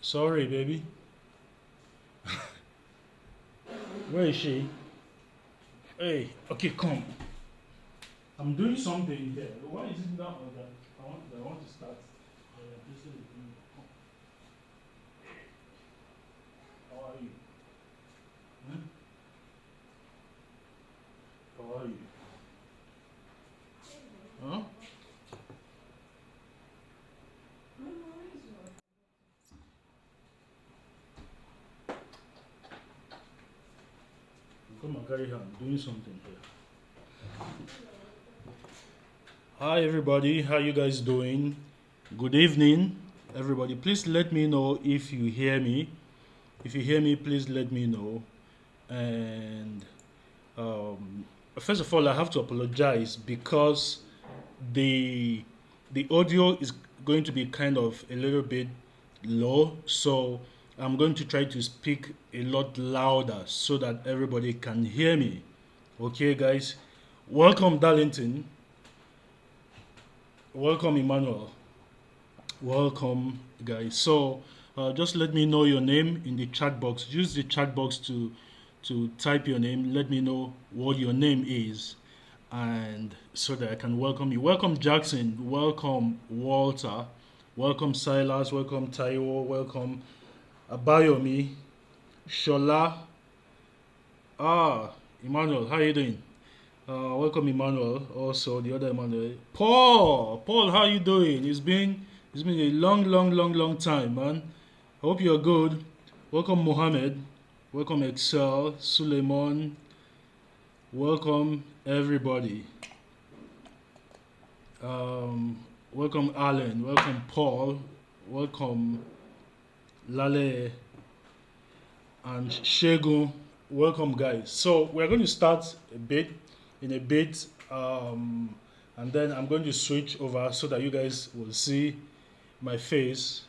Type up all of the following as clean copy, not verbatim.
Sorry, baby. Where is she? Hey, okay, come. I'm doing something here. Why is it not on that? I want to start. This is How are you? Hmm? How are you? Huh? Come and carry her. I'm doing something here. Hi, everybody. How you guys doing? Good evening, everybody. Please let me know if you hear me. If you hear me, please let me know. And um, first of all, I have to apologize because the the audio is going to be kind of a little bit low, so I'm going to try to speak a lot louder so that everybody can hear me. Okay, guys. Welcome, Darlington. Welcome, Emmanuel. Welcome, guys. So, just let me know your name in the chat box. Use the chat box to type your name. Let me know what your name is, and so that I can welcome you. Welcome, Jackson. Welcome, Walter. Welcome, Silas. Welcome, Taiwo. Welcome, Abayomi. Shola. Emmanuel. How are you doing? Welcome, Emmanuel. Also, the other Emmanuel. Paul. Paul, how you doing? It's been a long, long, long, long time, man. I hope you're good. Welcome, Mohammed. Welcome, Excel. Suleiman. Welcome, everybody. Welcome, Alan. Welcome, Paul. Welcome, Lale and Shegun. Welcome, guys. So we're going to start in a bit, and then I'm going to switch over so that you guys will see my face,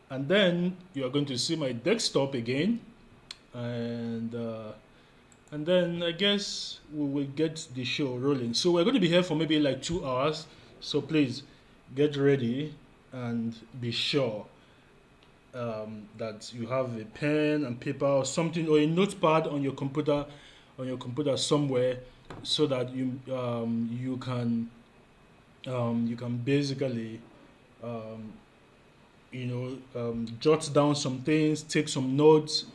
and then you are going to see my desktop again, and then I guess we will get the show rolling. So we're going to be here for maybe like 2 hours. So please get ready and be sure that you have a pen and paper or something or a notepad on your computer somewhere, so that you can basically um, jot down some things, take some notes,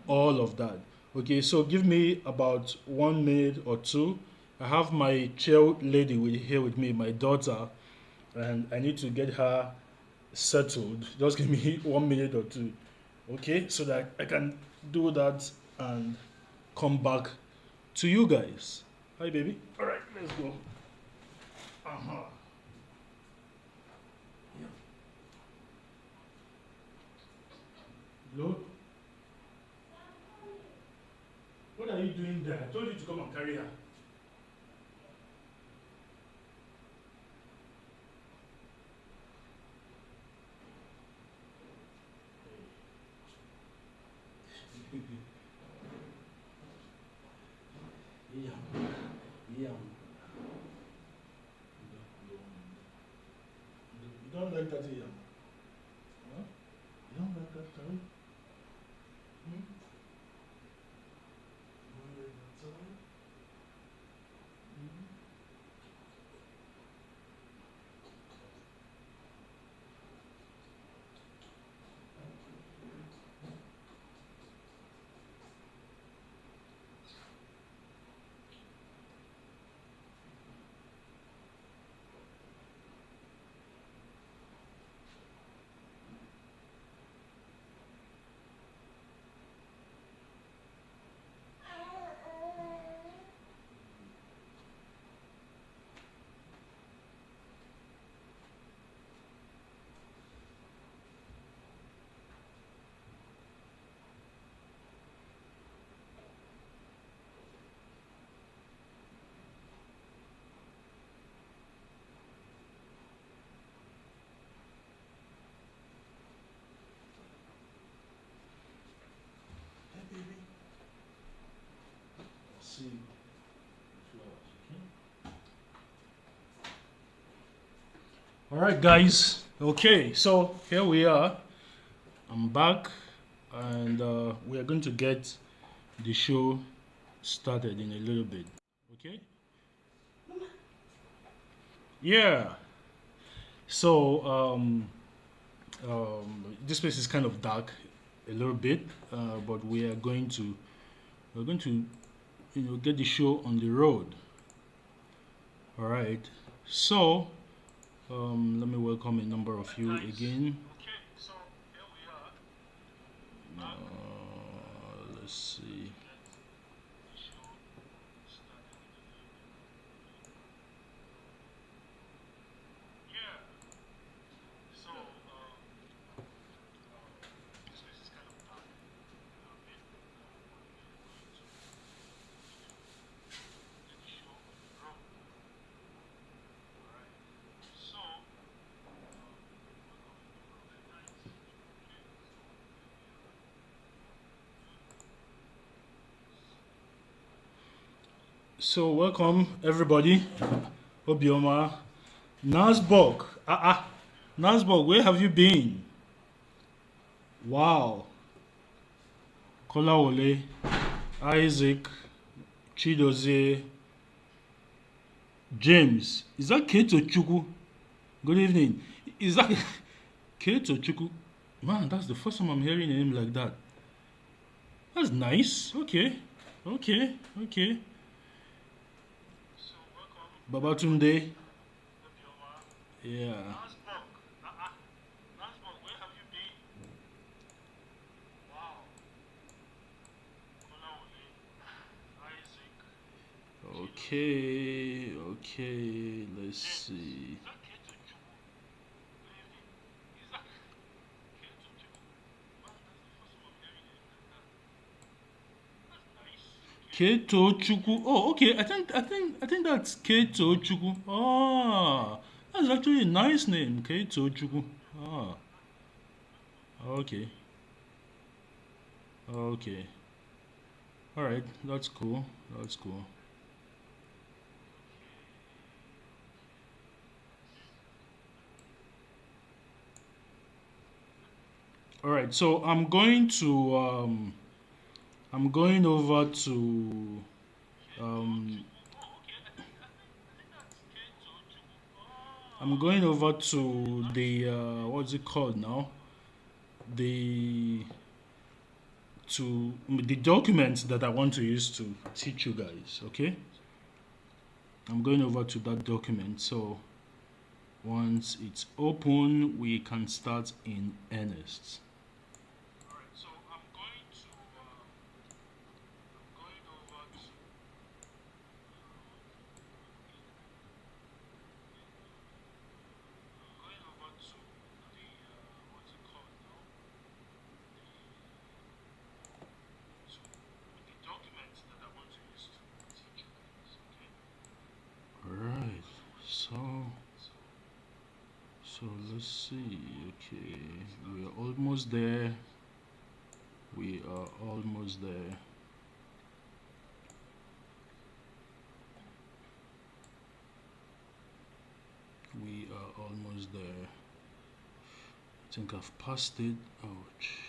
all of that. Okay, so give me about 1 minute or two. I have my chair lady here with me, my daughter, and I need to get her settled. Just give me 1 minute or two. Okay, so that I can do that and come back to you guys. Hi, baby. All right, let's go. Uh-huh. Yeah. Hello? What are you doing there? I told you to come and carry her. Yeah. Yeah. You don't like that, yeah? Huh? You don't like that, sorry? Hmm? You don't like that, sorry? Hmm? Hey, baby. Let's see. Flowers, okay? All right, guys. Okay, so here we are. I'm back, and we are going to get the show started in a little bit. Okay? Yeah. So, this place is kind of dark, a little bit, but we're going to, get the show on the road. All right. So, let me welcome a number of you again. Let's see. So, welcome everybody. Obioma, Nasbog. Nasbog, where have you been? Wow. Kolawole, Isaac, Chidozie, James. Is that Keto Chuku? Good evening. Is that Keto Chuku? Man, that's the first time I'm hearing a name like that. That's nice. Okay. Okay. Okay. Babatunde. Yeah. Okay. Okay. Let's see. Keto Chuku. Oh, okay. I think that's Keto Chuku. Oh, that's actually a nice name, Keto Chuku. Ah, okay. Okay. All right. That's cool. That's cool. All right. So I'm going over to um I'm going over to the what's it called now? The to the documents that I want to use to teach you guys. Okay. I'm going over to that document. So once it's open, we can start in earnest. Alright, so let's see. Okay, we are almost there. We are almost there. We are almost there. I think I've passed it. Ouch.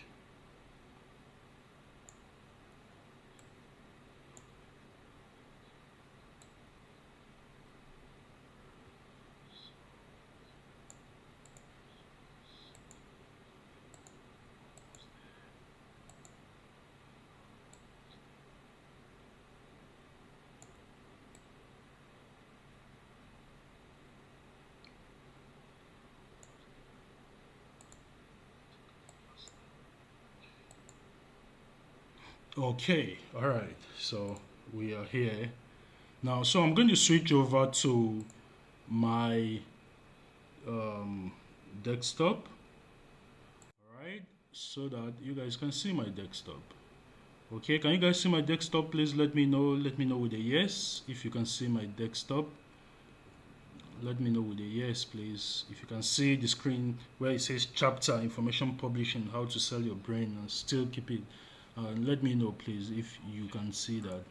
Okay, alright. So we are here. Now, so I'm going to switch over to my um, desktop. Alright, so that you guys can see my desktop. Okay, can you guys see my desktop? Please let me know. Let me know with a yes if you can see my desktop. Let me know with a yes, please. If you can see the screen where it says chapter information publishing, how to sell your brain and still keep it. Let me know, please, if you can see that.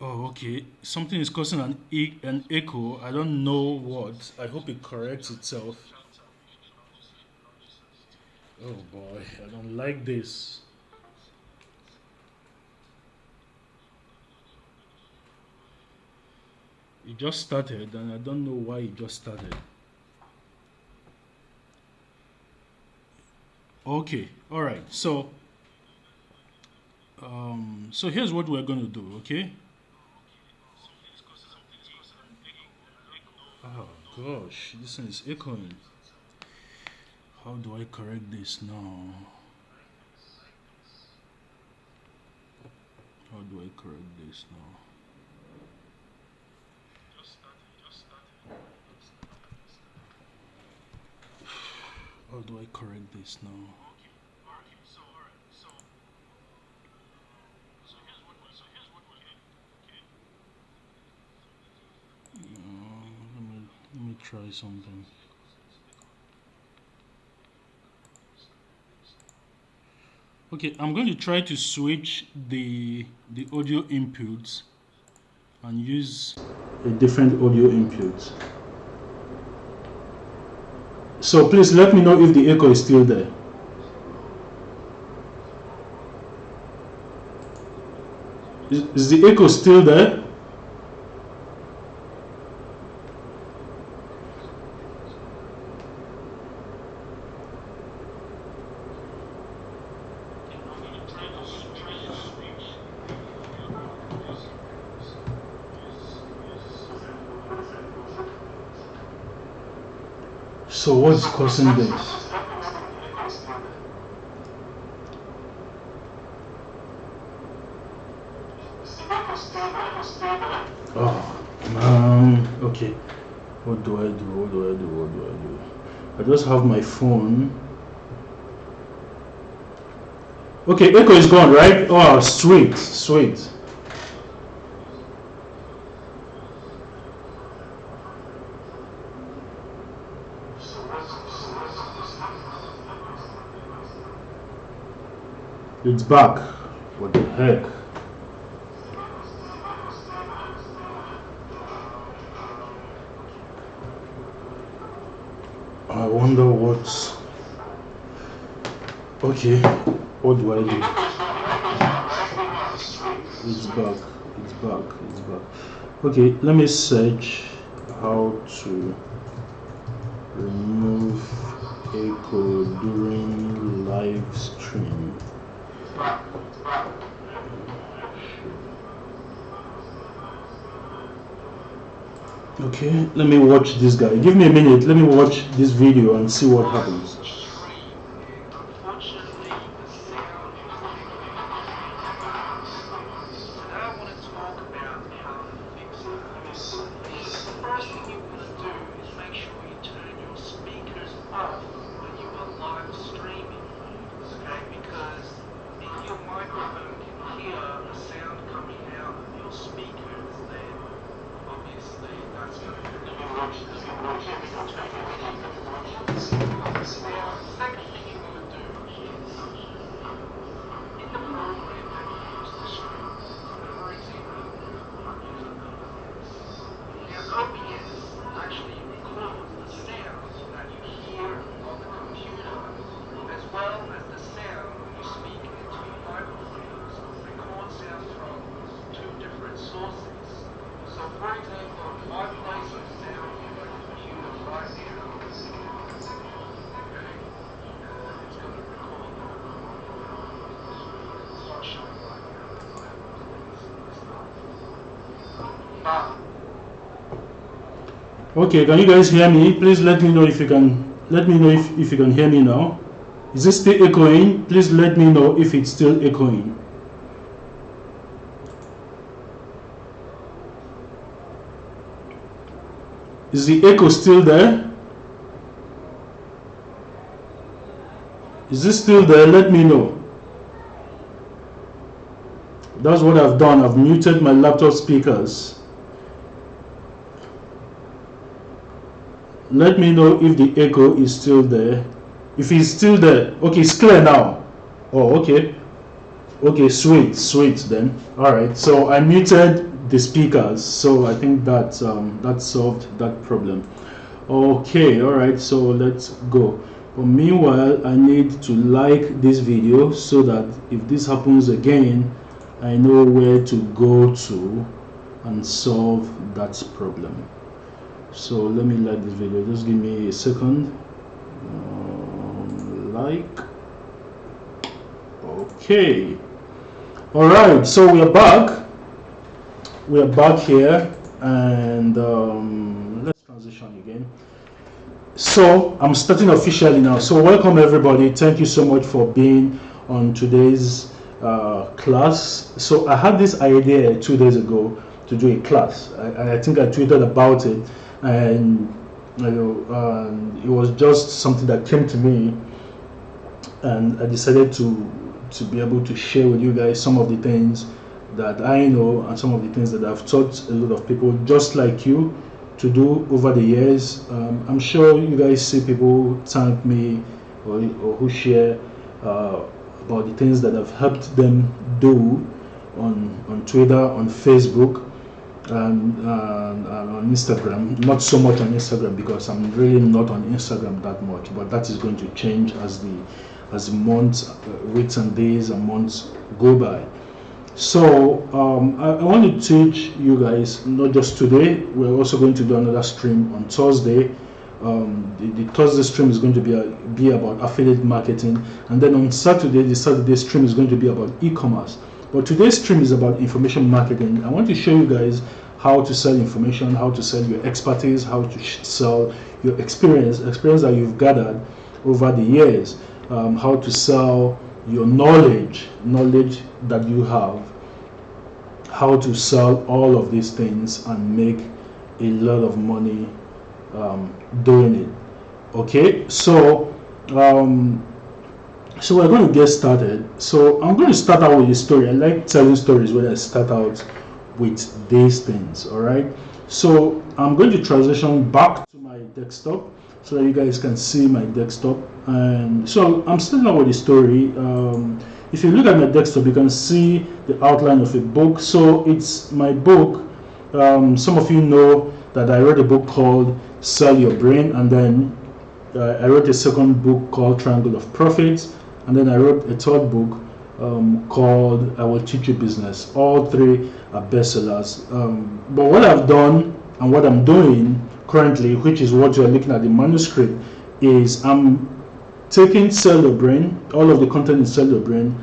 Oh, okay. Something is causing an echo. I don't know what. I hope it corrects itself. Oh boy, I don't like this. It just started, and I don't know why it just started. Okay, all right. So here's what we're going to do. Okay. Oh gosh, this one is echoing. How do I correct this now? How do I correct this now? How do I correct this now? Let me try something. Okay, I'm going to try to switch the audio inputs and use a different audio input. So please let me know if the echo is still there. Is the echo still there? So what's causing this? Oh man, okay. What do I do? What do I do? What do I do? I just have my phone. Okay, echo is gone, right? Oh, sweet, sweet. It's back. What the heck? I wonder what's... Okay, what do I do? It's back. It's back. It's back. Okay, let me search how to remove echo during live stream. Okay, let me watch this guy. Give me a minute. Let me watch this video and see what happens. Okay, can you guys hear me? Please let me know if you can. Let me know if you can hear me now. Is it still echoing? Please let me know if it's still echoing. Is the echo still there? Is it still there? Let me know. That's what I've done. I've muted my laptop speakers. Let me know if the echo is still there. If it's still there, okay, it's clear now. Oh, okay. Okay, sweet then. All right. So I muted the speakers. So I think that that solved that problem. Okay, all right, so let's go. But meanwhile, I need to like this video so that if this happens again, I know where to go to and solve that problem. So let me like this video. Just give me a second. Like. Okay. All right, so we are back. We are back here, and let's transition again. So I'm starting officially now. So welcome everybody. Thank you so much for being on today's class. So I had this idea 2 days ago to do a class. I think I tweeted about it, and it was just something that came to me, and I decided to be able to share with you guys some of the things that I know and some of the things that I've taught a lot of people just like you to do over the years. I'm sure you guys see people thank me or who share about the things that I've helped them do on Twitter, on Facebook, and on Instagram. Not so much on Instagram because I'm really not on Instagram that much, but that is going to change as the months, weeks and days and months go by. So I want to teach you guys, not just today, we're also going to do another stream on Thursday. The Thursday stream is going to be about affiliate marketing, and then on Saturday, the Saturday stream is going to be about e-commerce. But today's stream is about information marketing. I want to show you guys how to sell information, how to sell your expertise, how to sell your experience that you've gathered over the years, how to sell your knowledge that you have, how to sell all of these things and make a lot of money doing it. Okay, so so we're going to get started. So I'm going to start out with a story. I like telling stories when I start out with these things. All right, so I'm going to transition back to my desktop so that you guys can see my desktop. And so I'm starting out with a story. If you look at my desktop, you can see the outline of a book. So it's my book. Some of you know that I wrote a book called Sell Your Brain, and then I wrote a second book called Triangle of Profits, and then I wrote a third book called I Will Teach You Business. All three are bestsellers. But what I've done and what I'm doing currently, which is what you're looking at the manuscript, is I'm taking Sell Your Brain, all of the content in Sell Your Brain,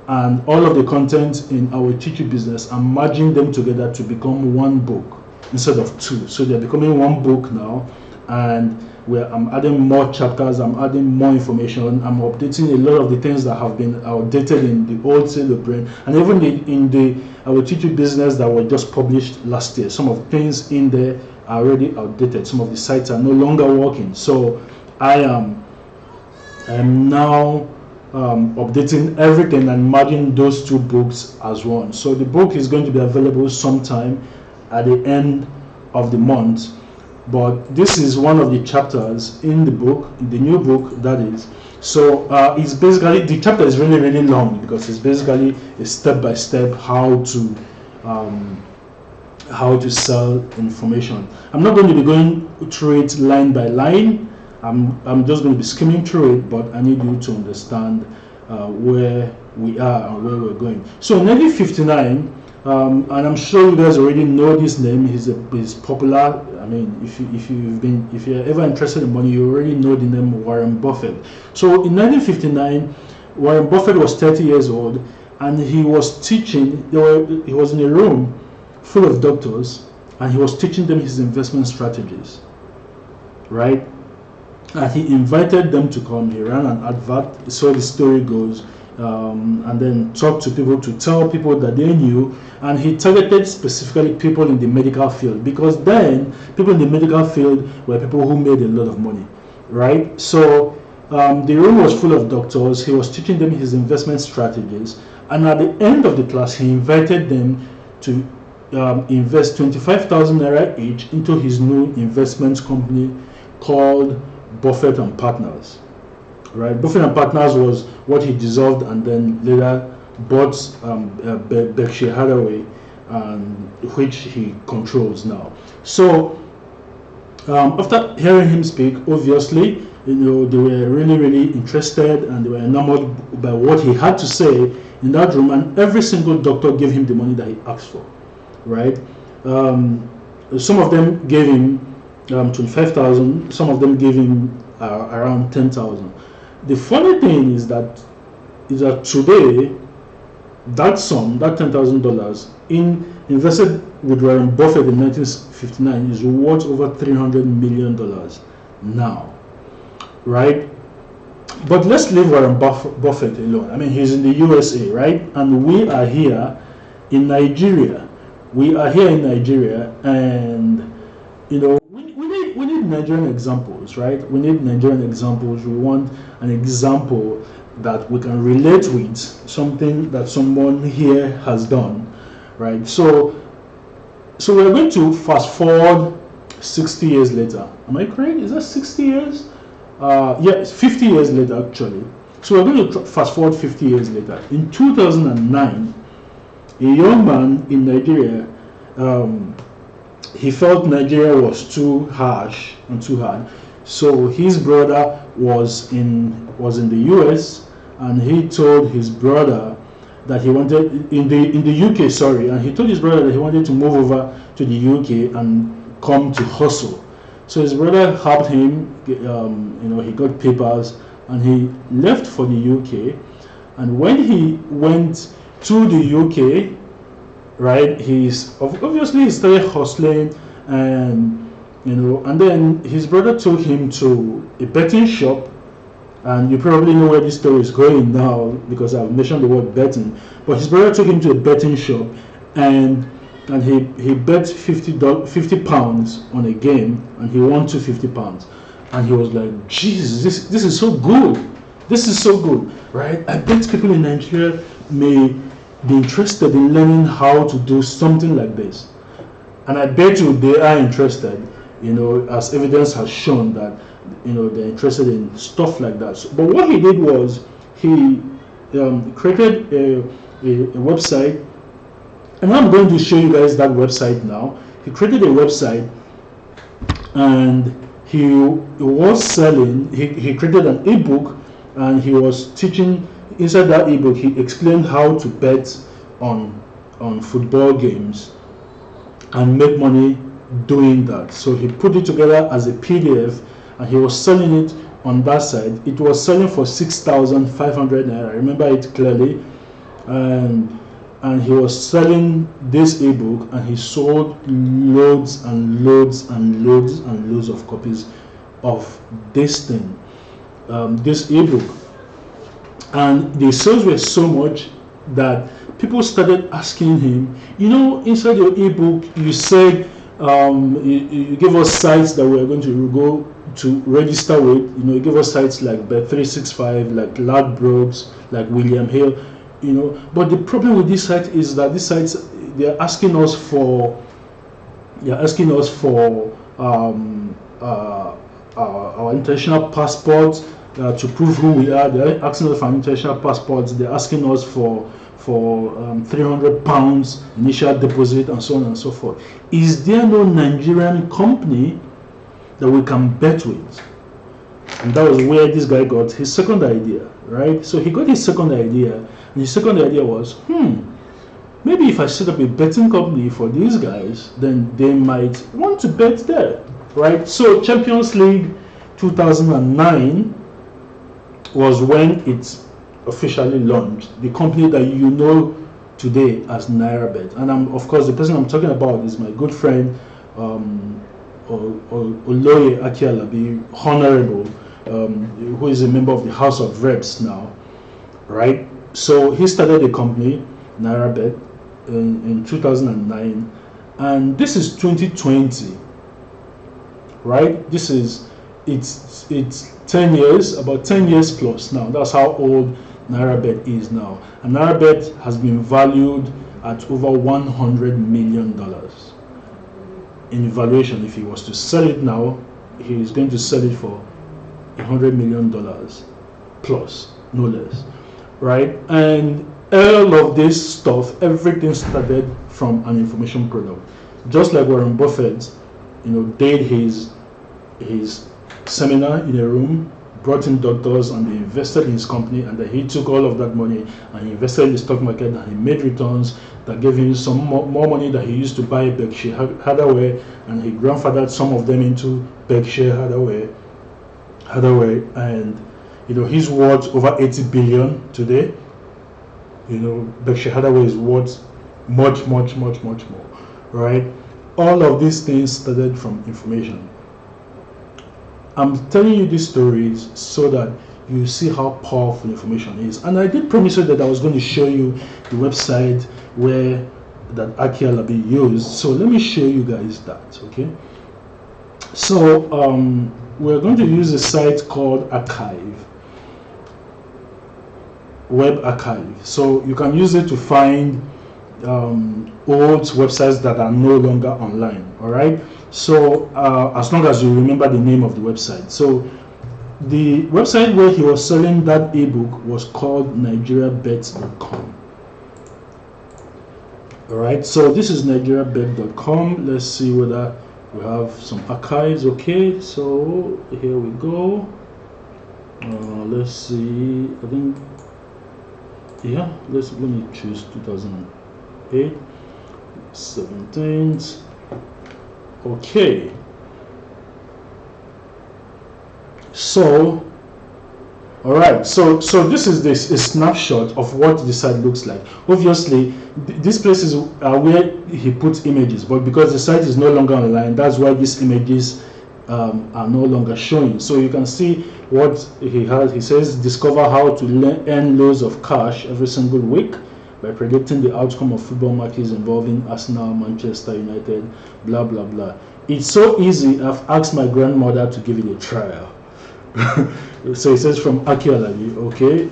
and all of the content in I Will Teach You Business, and merging them together to become one book instead of two. So they're becoming one book now, and where I'm adding more chapters, I'm adding more information, I'm updating a lot of the things that have been outdated in the old Sell Your Brain, and even in the I Will Teach You Business that were just published last year. Some of the things in there are already outdated. Some of the sites are no longer working. So I am now updating everything and merging those two books as one. So the book is going to be available sometime at the end of the month, but this is one of the chapters in the book, in the new book, that is. So it's basically, the chapter is really, really long because it's basically a step-by-step how to sell information. I'm not going to be going through it line by line. I'm just going to be skimming through it, but I need you to understand where we are and where we're going. So 1959, and I'm sure you guys already know this name. He's popular. I mean, if you're ever interested in money, you already know the name Warren Buffett. So in 1959, Warren Buffett was 30 years old, and he was teaching. He was in a room full of doctors, and he was teaching them his investment strategies, right? And he invited them to come. He ran an advert, so the story goes, and then talked to people to tell people that they knew. And he targeted specifically people in the medical field, because then people in the medical field were people who made a lot of money, right? So the room was full of doctors. He was teaching them his investment strategies, and at the end of the class, he invited them to invest 25,000 naira each into his new investment company called Buffett and Partners, right? Buffett and Partners was what he dissolved and then later bought Berkshire Hathaway and which he controls now. So after hearing him speak, obviously, they were really interested, and they were enamored by what he had to say in that room, and every single doctor gave him the money that he asked for, right? Some of them gave him 25,000, some of them gave him around 10,000. The funny thing is that today, that sum, that $10,000 invested with Warren Buffett in 1959, is worth over $300 million now, right? But let's leave Warren Buffett alone. I mean, he's in the USA, right? And we are here in Nigeria. And we need Nigerian examples, right? We need Nigerian examples. We want an example that we can relate with, something that someone here has done, right? So we're going to fast forward 60 years later. Am I correct? Is that 60 years? Yes, 50 years later actually. So we're going to fast forward 50 years later. In 2009, a young man in Nigeria, he felt Nigeria was too harsh and too hard. So his brother was in the US, and he told his brother that he wanted in the UK, sorry, and he told his brother that he wanted to move over to the UK and come to hustle. So his brother helped him. He got papers and he left for the UK. And when he went to the UK, right, he started hustling, and then his brother took him to a betting shop. And you probably know where this story is going now because I've mentioned the word betting. But his brother took him to a betting shop, and he bet 50 pounds on a game, and he won £250. And he was like, Jesus, this is so good. This is so good, right? I bet people in Nigeria may be interested in learning how to do something like this. And I bet you they are interested, as evidence has shown that they're interested in stuff like that. But what he did was he created a website, and I'm going to show you guys that website now. He created a website, and he was selling. He created an ebook, and he was teaching. Inside that ebook, he explained how to bet on football games and make money doing that. So he put it together as a PDF, and he was selling it on that side. It was selling for 6,500 naira. I remember it clearly. And he was selling this ebook, and he sold loads and loads and loads and loads of copies of this thing, this ebook. And the sales were so much that people started asking him, inside your ebook, you said you gave us sites that we are going to go to register with. You give us sites like Bet365, like Ladbrokes, like William Hill, But the problem with this site is that these sites, they're asking us for our international passports to prove who we are. They're asking us for international passports. They're asking us for £300 initial deposit, and so on and so forth. Is there no Nigerian company that we can bet with? And that was where this guy got his second idea, right? So he got his second idea, and his second idea was, maybe if I set up a betting company for these guys, then they might want to bet there, right? So Champions League 2009 was when it officially launched, the company that you know today as NairaBet. And of course, the person I'm talking about is my good friend Oloye Akialabi, Honorable, who is a member of the House of Reps now, right? So he started a company, NairaBet, in 2009, and this is 2020, right? It's 10 years, about 10 years plus now. That's how old NairaBet is now. And NairaBet has been valued at over $100 million in valuation. If he was to sell it now, he is going to sell it for $100 million plus, no less, right? And all of this stuff, everything started from an information product. Just like Warren Buffett, did his seminar in a room, brought in doctors, and they invested in his company, and then he took all of that money and he invested in the stock market, and he made returns that gave him some more money that he used to buy Berkshire Hathaway, and he grandfathered some of them into Berkshire Hathaway, and he's worth over 80 billion today. Berkshire Hathaway is worth much more, right? All of these things started from information. I'm telling you these stories so that you see how powerful information is. And I did promise you that I was going to show you the website that Aki Alabi used. So let me show you guys that, okay? So we're going to use a site called Archive, Web Archive. So you can use it to find old websites that are no longer online, all right? So as long as you remember the name of the website. So the website where he was selling that ebook was called nigeriabet.com. All right, so this is nigeriabet.com. Let's see whether we have some archives. Okay, so here we go. Let's see. I think, yeah, let me choose 2008, 17th. Okay, so all right, so this is a snapshot of what the site looks like. Obviously these places are where he puts images, but because the site is no longer online, that's why these images are no longer showing. So you can see what he has. He says, discover how to earn loads of cash every single week by predicting the outcome of football matches involving Arsenal, Manchester United, blah blah blah. It's so easy, I've asked my grandmother to give it a trial. So it says from Aki Alabi, okay,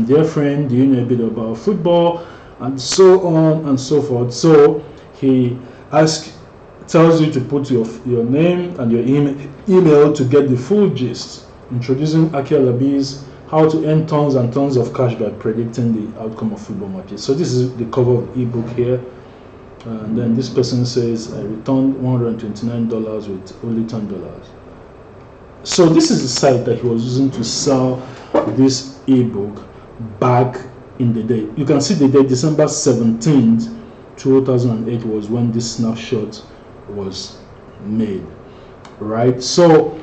dear friend, do you know a bit about football, and so on and so forth. So he tells you to put your name and your email to get the full gist, introducing Aki Alabi's how to earn tons and tons of cash by predicting the outcome of football matches. So this is the cover of the ebook here, and then this person says, I returned $129 with only $10. So this is the site that he was using to sell this ebook back in the day. You can see the date, December 17th, 2008 was when this snapshot was made, right? So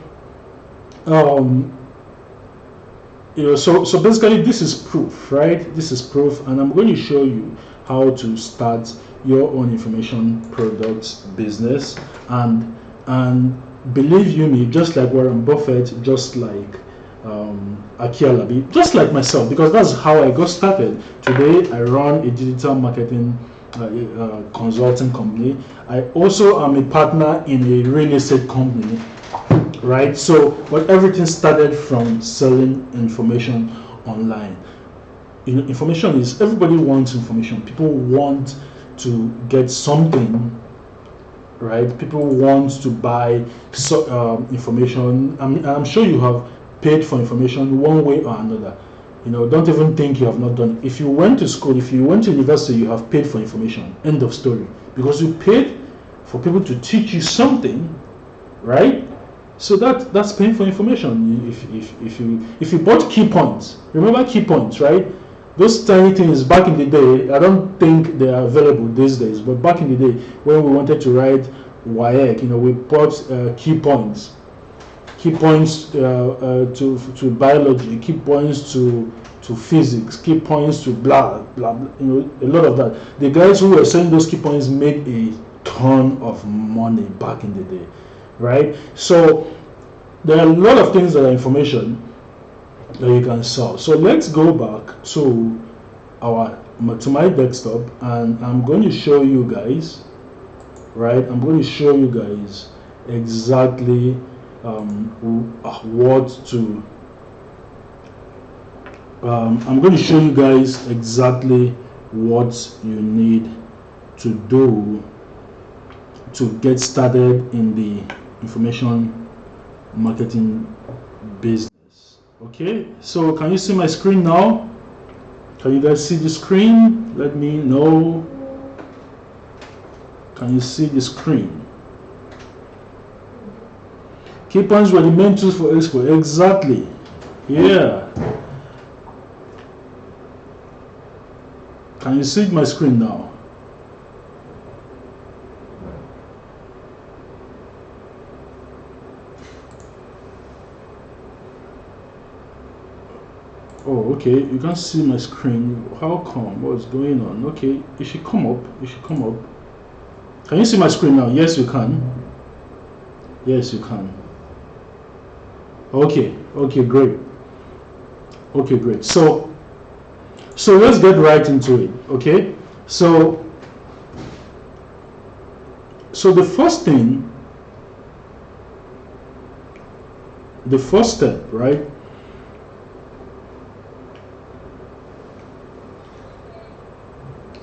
so basically this is proof, right? This is proof, and I'm going to show you how to start your own information products business. And believe you me, just like Warren Buffett, just like Aki Alabi, just like myself, because that's how I got started. Today I run a digital marketing consulting company. I also am a partner in a real estate company, right? So, but everything started from selling information online. Information is, everybody wants information. People want to get something, right? People want to buy information. I'm sure you have paid for information one way or another. Don't even think you have not done it. If you went to school, if you went to university, you have paid for information. End of story. Because you paid for people to teach you something, right? So that's paying for information. If you bought key points, remember key points, right? Those tiny things back in the day, I don't think they are available these days, but back in the day when we wanted to write WAEC, we bought key points to biology, key points to physics, key points to blah blah blah, a lot of that. The guys who were selling those key points made a ton of money back in the day, right? So there are a lot of things that are information that you can sell. So let's go back to my desktop, and I'm going to show you guys, right? I'm going to show you guys exactly what to I'm going to show you guys exactly what you need to do to get started in the information marketing business. Okay, so can you see my screen now? Can you guys see the screen? Let me know. Can you see the screen? Key points were the main tools for export. Exactly. Yeah. Can you see my screen now? Oh, okay. You can't see my screen. How come? What's going on? Okay. It should come up. It should come up. Can you see my screen now? Yes, you can. Yes, you can. Okay. Okay, great. Okay, great. So let's get right into it. Okay. So the first thing, the first step, right?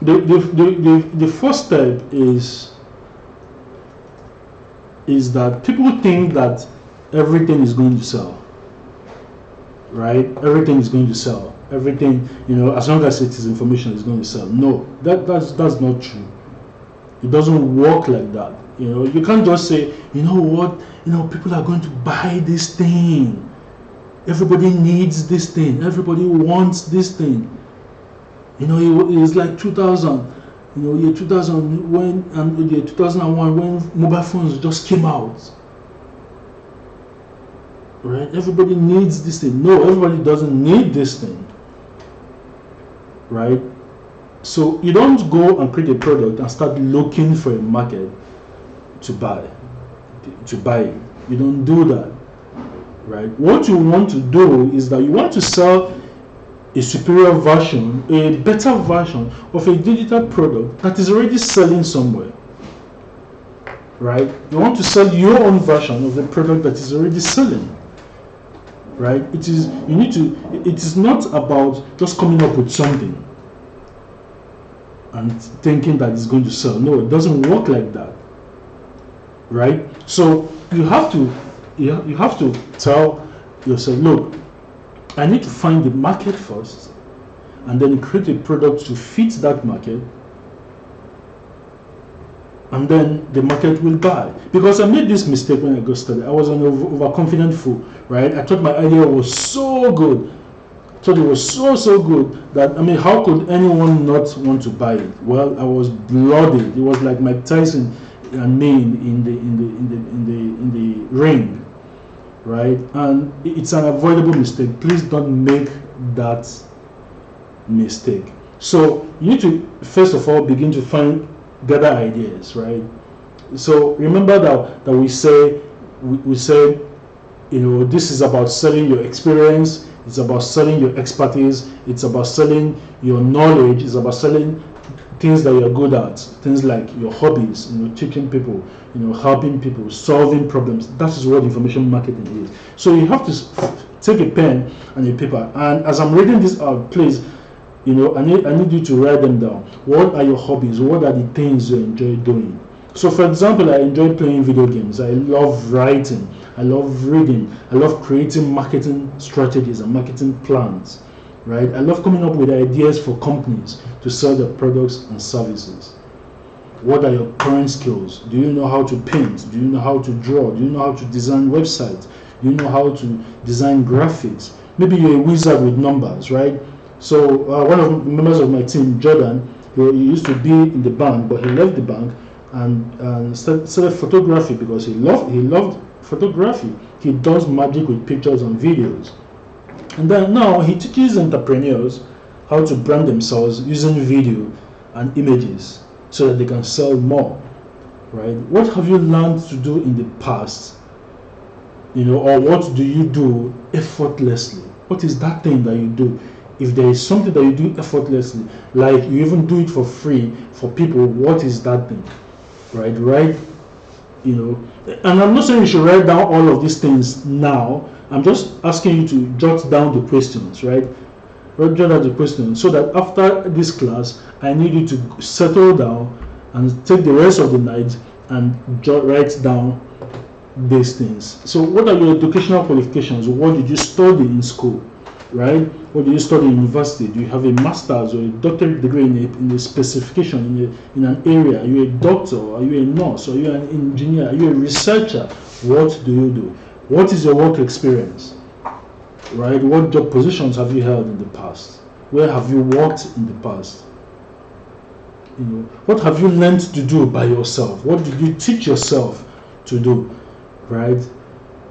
The first step is that people think that everything is going to sell, right? Everything is going to sell. Everything, as long as it is information, is going to sell. No, that's not true. It doesn't work like that. You can't just say, what, people are going to buy this thing. Everybody needs this thing. Everybody wants this thing. It's like 2000, year 2000 and year 2001 when mobile phones just came out. Right? Everybody needs this thing. No, everybody doesn't need this thing. Right? So you don't go and create a product and start looking for a market to buy it. You don't do that. Right? What you want to do is that you want to sell a superior version, a better version of a digital product that is already selling somewhere. Right? You want to sell your own version of the product that is already selling. Right? It is not about just coming up with something and thinking that it's going to sell. No, it doesn't work like that. Right? So you have to tell yourself, look, I need to find the market first and then create a product to fit that market, and then the market will buy. Because I made this mistake when I got started. I was an overconfident fool, right? I thought my idea was so good. I thought it was so good that, how could anyone not want to buy it? Well, I was blooded. It was like Mike Tyson and me in the ring. Right? And it's an avoidable mistake. Please don't make that mistake. So you need to first of all begin to gather ideas, right? So remember that we say this is about selling your experience, it's about selling your expertise, it's about selling your knowledge, it's about selling things that you're good at, things like your hobbies, teaching people, helping people, solving problems. That is what information marketing is. So you have to take a pen and a paper, and as I'm reading this out, please, I need you to write them down. What are your hobbies? What are the things you enjoy doing? So for example, I enjoy playing video games. I love writing. I love reading. I love creating marketing strategies and marketing plans. Right? I love coming up with ideas for companies to sell their products and services. What are your current skills? Do you know how to paint? Do you know how to draw? Do you know how to design websites? Do you know how to design graphics? Maybe you're a wizard with numbers, right? So one of the members of my team, Jordan, he used to be in the bank, but he left the bank and started photography because he loved photography. He does magic with pictures and videos. And then now he teaches entrepreneurs how to brand themselves using video and images so that they can sell more. Right? What have you learned to do in the past? Or what do you do effortlessly? What is that thing that you do? If there is something that you do effortlessly, like you even do it for free for people, what is that thing? Right? And I'm not saying you should write down all of these things now. I'm just asking you to jot down the questions, right? Jot down the questions so that after this class, I need you to settle down and take the rest of the night and write down these things. So what are your educational qualifications? What did you study in school? right? What do you study in university? Do you have a master's or a doctorate degree in a specification in an area? Are you a doctor? Are you a nurse? Are you an engineer? Are you a researcher? What do you do? What is your work experience? Right? What job positions have you held in the past? Where have you worked in the past? What have you learned to do by yourself? What did you teach yourself to do? Right?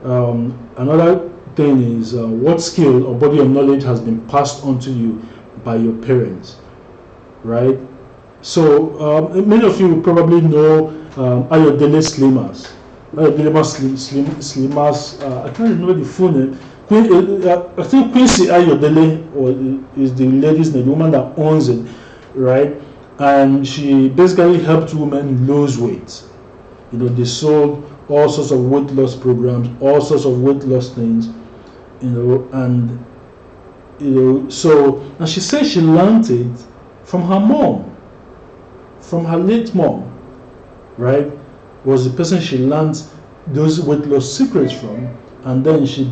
Another thing is what skill or body of knowledge has been passed on to you by your parents, right? So many of you probably know Ayodele Slimas. Ayodele Slimas, I can't remember the full name. I think Quincy Ayodele is the lady's name, the woman that owns it, right? And she basically helped women lose weight. They sold all sorts of weight loss programs, all sorts of weight loss things, and so, and she said she learned it from her mom, from her late mom, right? Was the person she learned those weight loss secrets from, and then she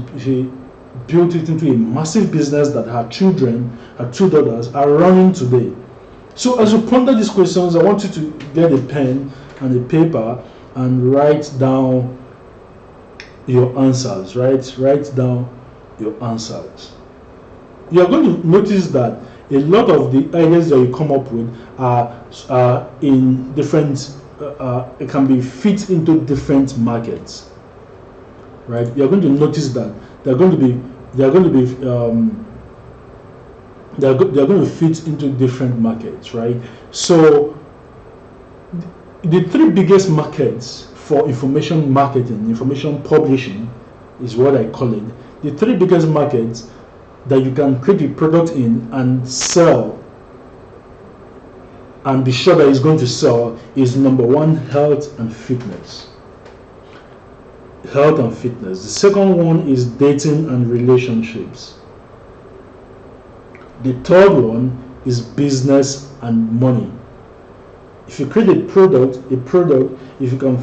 built it into a massive business that her children, her two daughters, are running today. So as you ponder these questions, I want you to get a pen and a paper and write down your answers, right? Write down your answers. You are going to notice that a lot of the ideas that you come up with are in different, it can be fit into different markets, right? You are going to notice that they are going to fit into different markets, right? So the three biggest markets for information marketing, information publishing is what I call it. The three biggest markets that you can create a product in and sell and be sure that it's going to sell is number one, health and fitness. Health and fitness. The second one is dating and relationships. The third one is business and money. If you create a product, if you can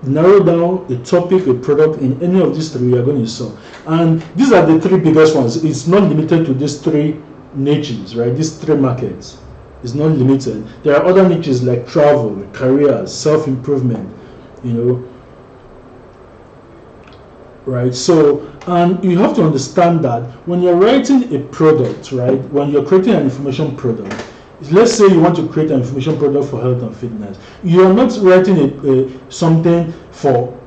narrow down a topic, a product in any of these three, you are going to sell. And these are the three biggest ones. It's not limited to these three niches, right? These three markets. It's not limited. There are other niches like travel, careers, self-improvement, right? So, and you have to understand that when you're writing a product, right? When you're creating an information product, let's say you want to create an information product for health and fitness. You are not writing something for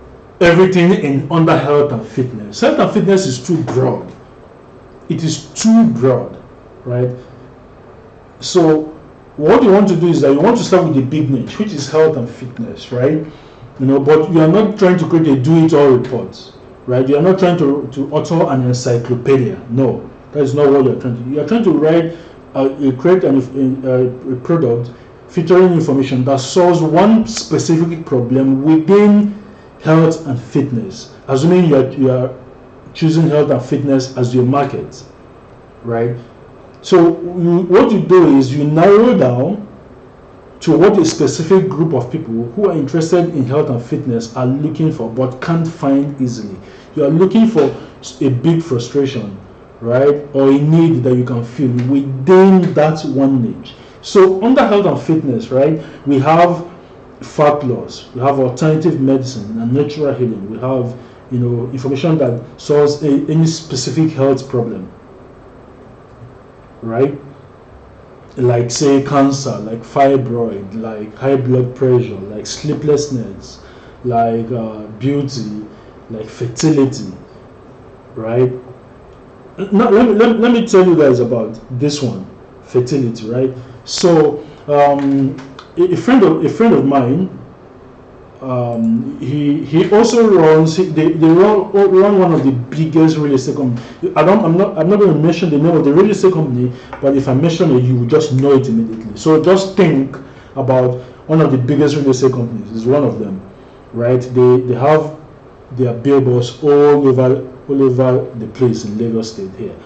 everything under health and fitness. Health and fitness is too broad. It is too broad, right? So what you want to do is that you want to start with the big niche, which is health and fitness, right? But you are not trying to create a do-it-all report, right? You are not trying to author an encyclopedia. No, that is not what you are trying to do. You are trying to write create a product featuring information that solves one specific problem within health and fitness, assuming you are choosing health and fitness as your market, right? So what you do is you narrow down to what a specific group of people who are interested in health and fitness are looking for but can't find easily. You are looking for a big frustration, right, or a need that you can feel within that one niche. So under health and fitness, right, we have fat loss, we have alternative medicine and natural healing, we have information that solves any specific health problem, right, like say cancer, like fibroid, like high blood pressure, like sleeplessness, like beauty, like fertility, right? Now, let me tell you guys about this one, fertility, right? So a friend of mine, he also runs, they run one of the biggest real estate companies. I'm not going to mention the name of the real estate company, but if I mention it, you will just know it immediately. So just think about one of the biggest real estate companies. It's one of them, right? They have their billboards all over the place in Lagos State here,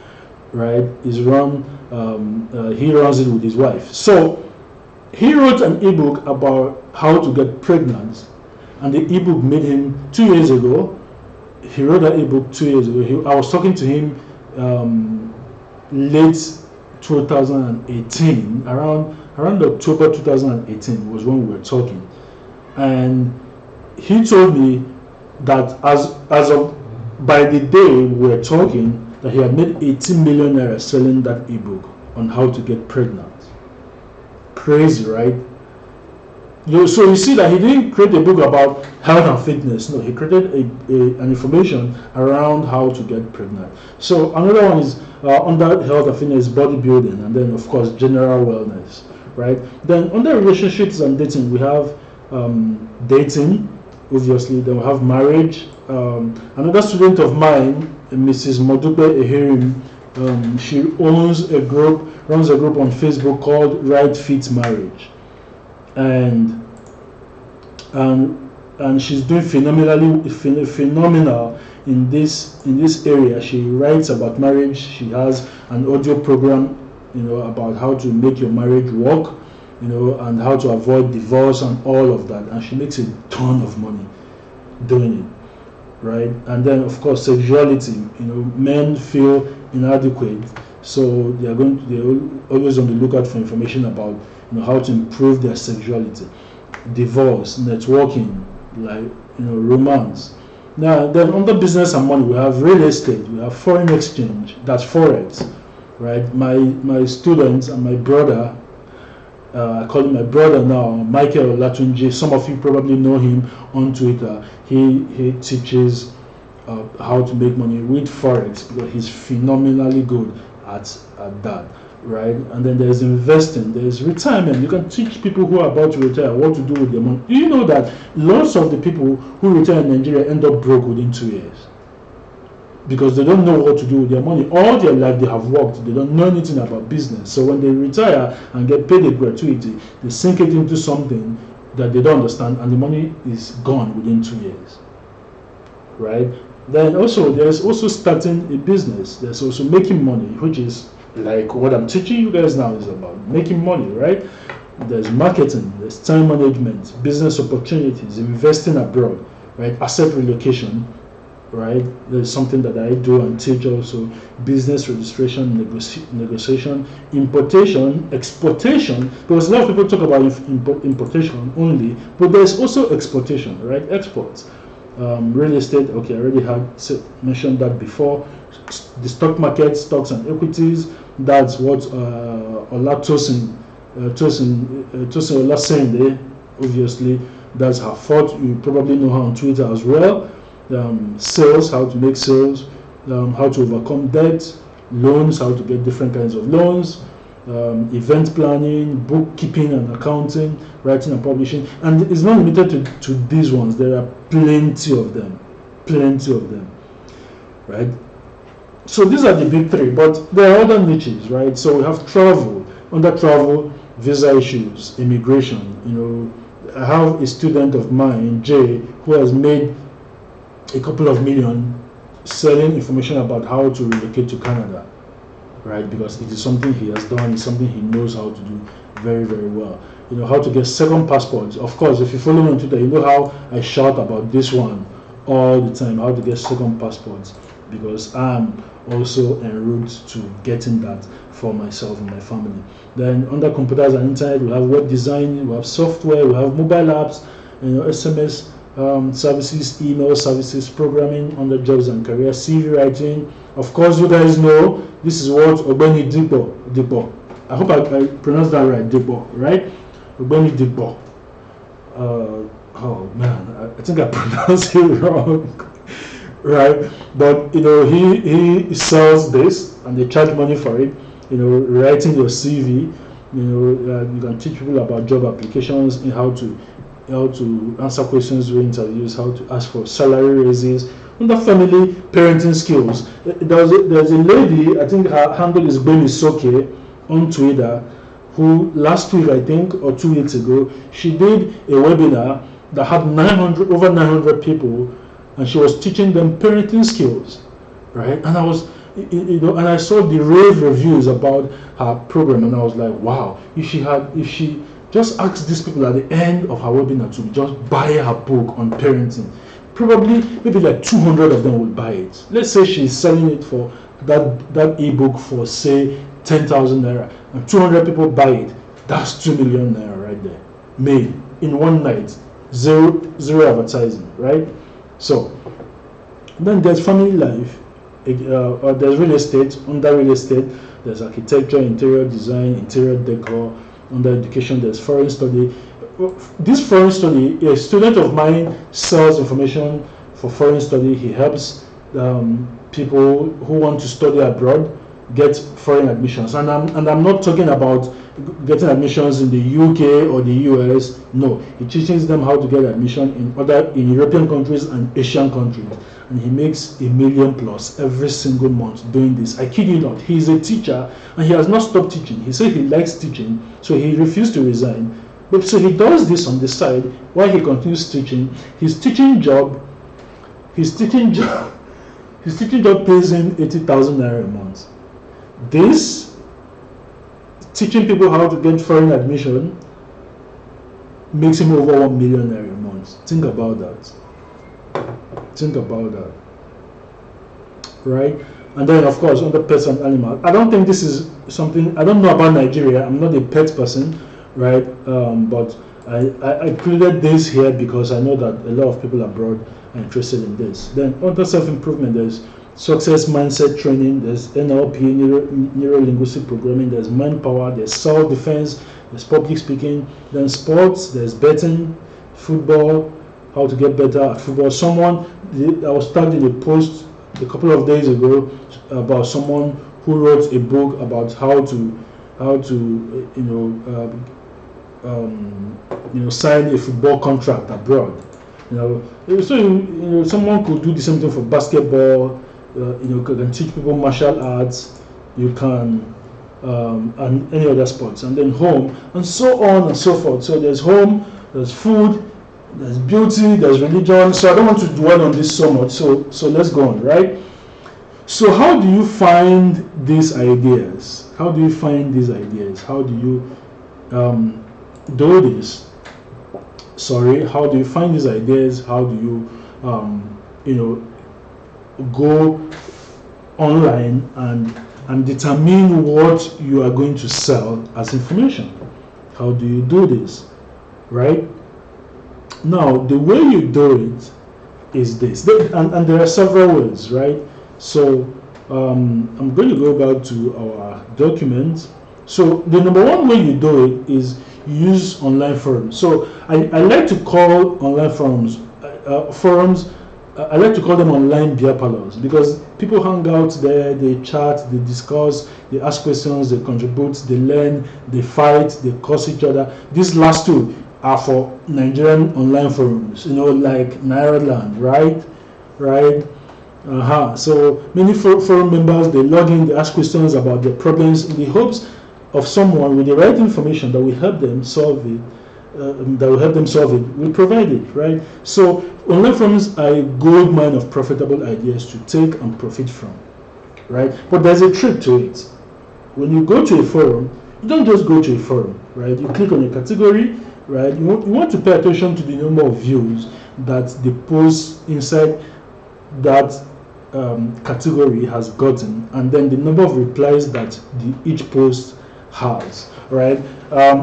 right? He runs it with his wife. So he wrote an ebook about how to get pregnant, and the ebook made him 2 years ago. He wrote that ebook 2 years ago. I was talking to him late 2018, around October 2018 was when we were talking, and he told me that as of by the day we were talking, that he had made 18 million naira selling that ebook on how to get pregnant. Crazy, right? So you see that he didn't create a book about health and fitness. No, he created an information around how to get pregnant. So another one is under health and fitness, bodybuilding, and then of course general wellness, right? Then under relationships and dating, we have dating, obviously. Then we have marriage. Another student of mine, Mrs. Modupe Eherim, she runs a group on Facebook called Right Fit Marriage, and she's doing phenomenal in this area. She writes about marriage. She has an audio program, about how to make your marriage work, and how to avoid divorce and all of that. And she makes a ton of money doing it, right? And then of course sexuality. Men feel inadequate, so they're always on the lookout for information about how to improve their sexuality. Divorce, networking, romance. Now then under business and money, we have real estate, we have foreign exchange, that's forex, right? My students and my brother, I call him my brother now, Michael Latunji. Some of you probably know him on Twitter. He teaches how to make money with forex, because he's phenomenally good at that, right? And then there's investing, there's retirement. You can teach people who are about to retire what to do with their money. Do you know that lots of the people who retire in Nigeria end up broke within 2 years? Because they don't know what to do with their money. All their life they have worked, they don't know anything about business. So when they retire and get paid a gratuity, they sink it into something that they don't understand, and the money is gone within 2 years, right? Then also there's also starting a business. There's also making money, which is like what I'm teaching you guys now is about making money, right? There's marketing, there's time management, business opportunities, investing abroad, right? Asset relocation, right? There's something that I do and teach also. Business registration, negotiation, importation, exportation, because a lot of people talk about importation only, but there's also exportation, right? Exports. Real estate, okay, I already had mentioned that before. The stock market, stocks and equities, that's what Tosin Olasende, obviously, that's her fault. You probably know her on Twitter as well. Sales, how to make sales, how to overcome debt, loans, how to get different kinds of loans, event planning, bookkeeping and accounting, writing and publishing. And it's not limited to these ones. There are plenty of them, right? So these are the big three, but there are other niches, right? So we have travel. Under travel, visa issues, immigration. I have a student of mine, Jay, who has made a couple of million selling information about how to relocate to Canada, right? Because it is something he has done, it's something he knows how to do very, very well. How to get second passports. Of course, if you follow me on Twitter, you know how I shout about this one all the time, how to get second passports, because I'm also en route to getting that for myself and my family. Then under computers and internet, we have web design, we have software, we have mobile apps, SMS services, email services, programming, under jobs and career, CV writing. Of course, you guys know this is what Ogbeni Dipo. I hope I pronounced that right, Dipo, right? Ogbeni Dipo. Oh man, I think I pronounced it wrong, right? But he sells this, and they charge money for it. Writing your CV. You can teach people about job applications and how to answer questions during interviews, how to ask for salary raises. Under family parenting skills, there's a lady, I think her handle is Bemi Soke on Twitter, who last week, I think, or 2 weeks ago, she did a webinar that had over 900 people, and she was teaching them parenting skills, right? And I was, and I saw the rave reviews about her program, and I was like, wow, if she just asked these people at the end of her webinar to just buy her book on parenting, probably maybe like 200 of them will buy it. Let's say she's selling it for that ebook for say 10,000 naira, and 200 people buy it. That's 2 million naira right there, made in one night. Zero advertising, right? So then there's family life, there's real estate. Under real estate, there's architecture, interior design, interior decor. Under education, there's foreign study. This foreign study, a student of mine sells information for foreign study. He helps people who want to study abroad get foreign admissions, and I'm not talking about getting admissions in the UK or the US. No, he teaches them how to get admission in European countries and Asian countries, and he makes $1 million plus every single month doing this. I kid you not. He's a teacher and he has not stopped teaching. He said he likes teaching, so he refused to resign. But so he does this on the side while he continues teaching. His teaching job pays him 80,000 naira a month. This teaching people how to get foreign admission makes him over 1 million naira a month. Think about that. Right? And then of course under pets and animals. I don't think this is something, I don't know about Nigeria. I'm not a pet person, right? But I included this here because I know that a lot of people abroad are interested in this. Then under self-improvement, there's success mindset training, there's NLP, neuro-linguistic programming, there's manpower, there's self-defense, there's public speaking, then sports, there's betting, football, how to get better at football. I was tagged in a post a couple of days ago about someone who wrote a book about how to sign a football contract abroad. So someone could do the same thing for basketball. Can teach people martial arts. You can and any other sports, and then home, and so on and so forth. So there's home, there's food, there's beauty, there's religion. So I don't want to dwell on this so much. So let's go on, right? So how do you find these ideas? How do you do this? How do you find these ideas? How do you go online and determine what you are going to sell as information? How do you do this, right? Now, the way you do it is this, and there are several ways, right? So I'm going to go back to our document. So the number one way you do it is use online forums. So I like to call online forums I like to call them online beer parlors, because people hang out there, they chat, they discuss, they ask questions, they contribute, they learn, they fight, they curse each other. These last two are for Nigerian online forums, like Nairaland, right? So many forum members, they log in, they ask questions about their problems in the hopes of someone with the right information that will help them solve it. We provide it, right? So online forums are a gold mine of profitable ideas to take and profit from, right? But there's a trick to it. When you go to a forum, you don't just go to a forum, right? You click on a category, right? You want to pay attention to the number of views that the post inside that category has gotten, and then the number of replies that each post has, right?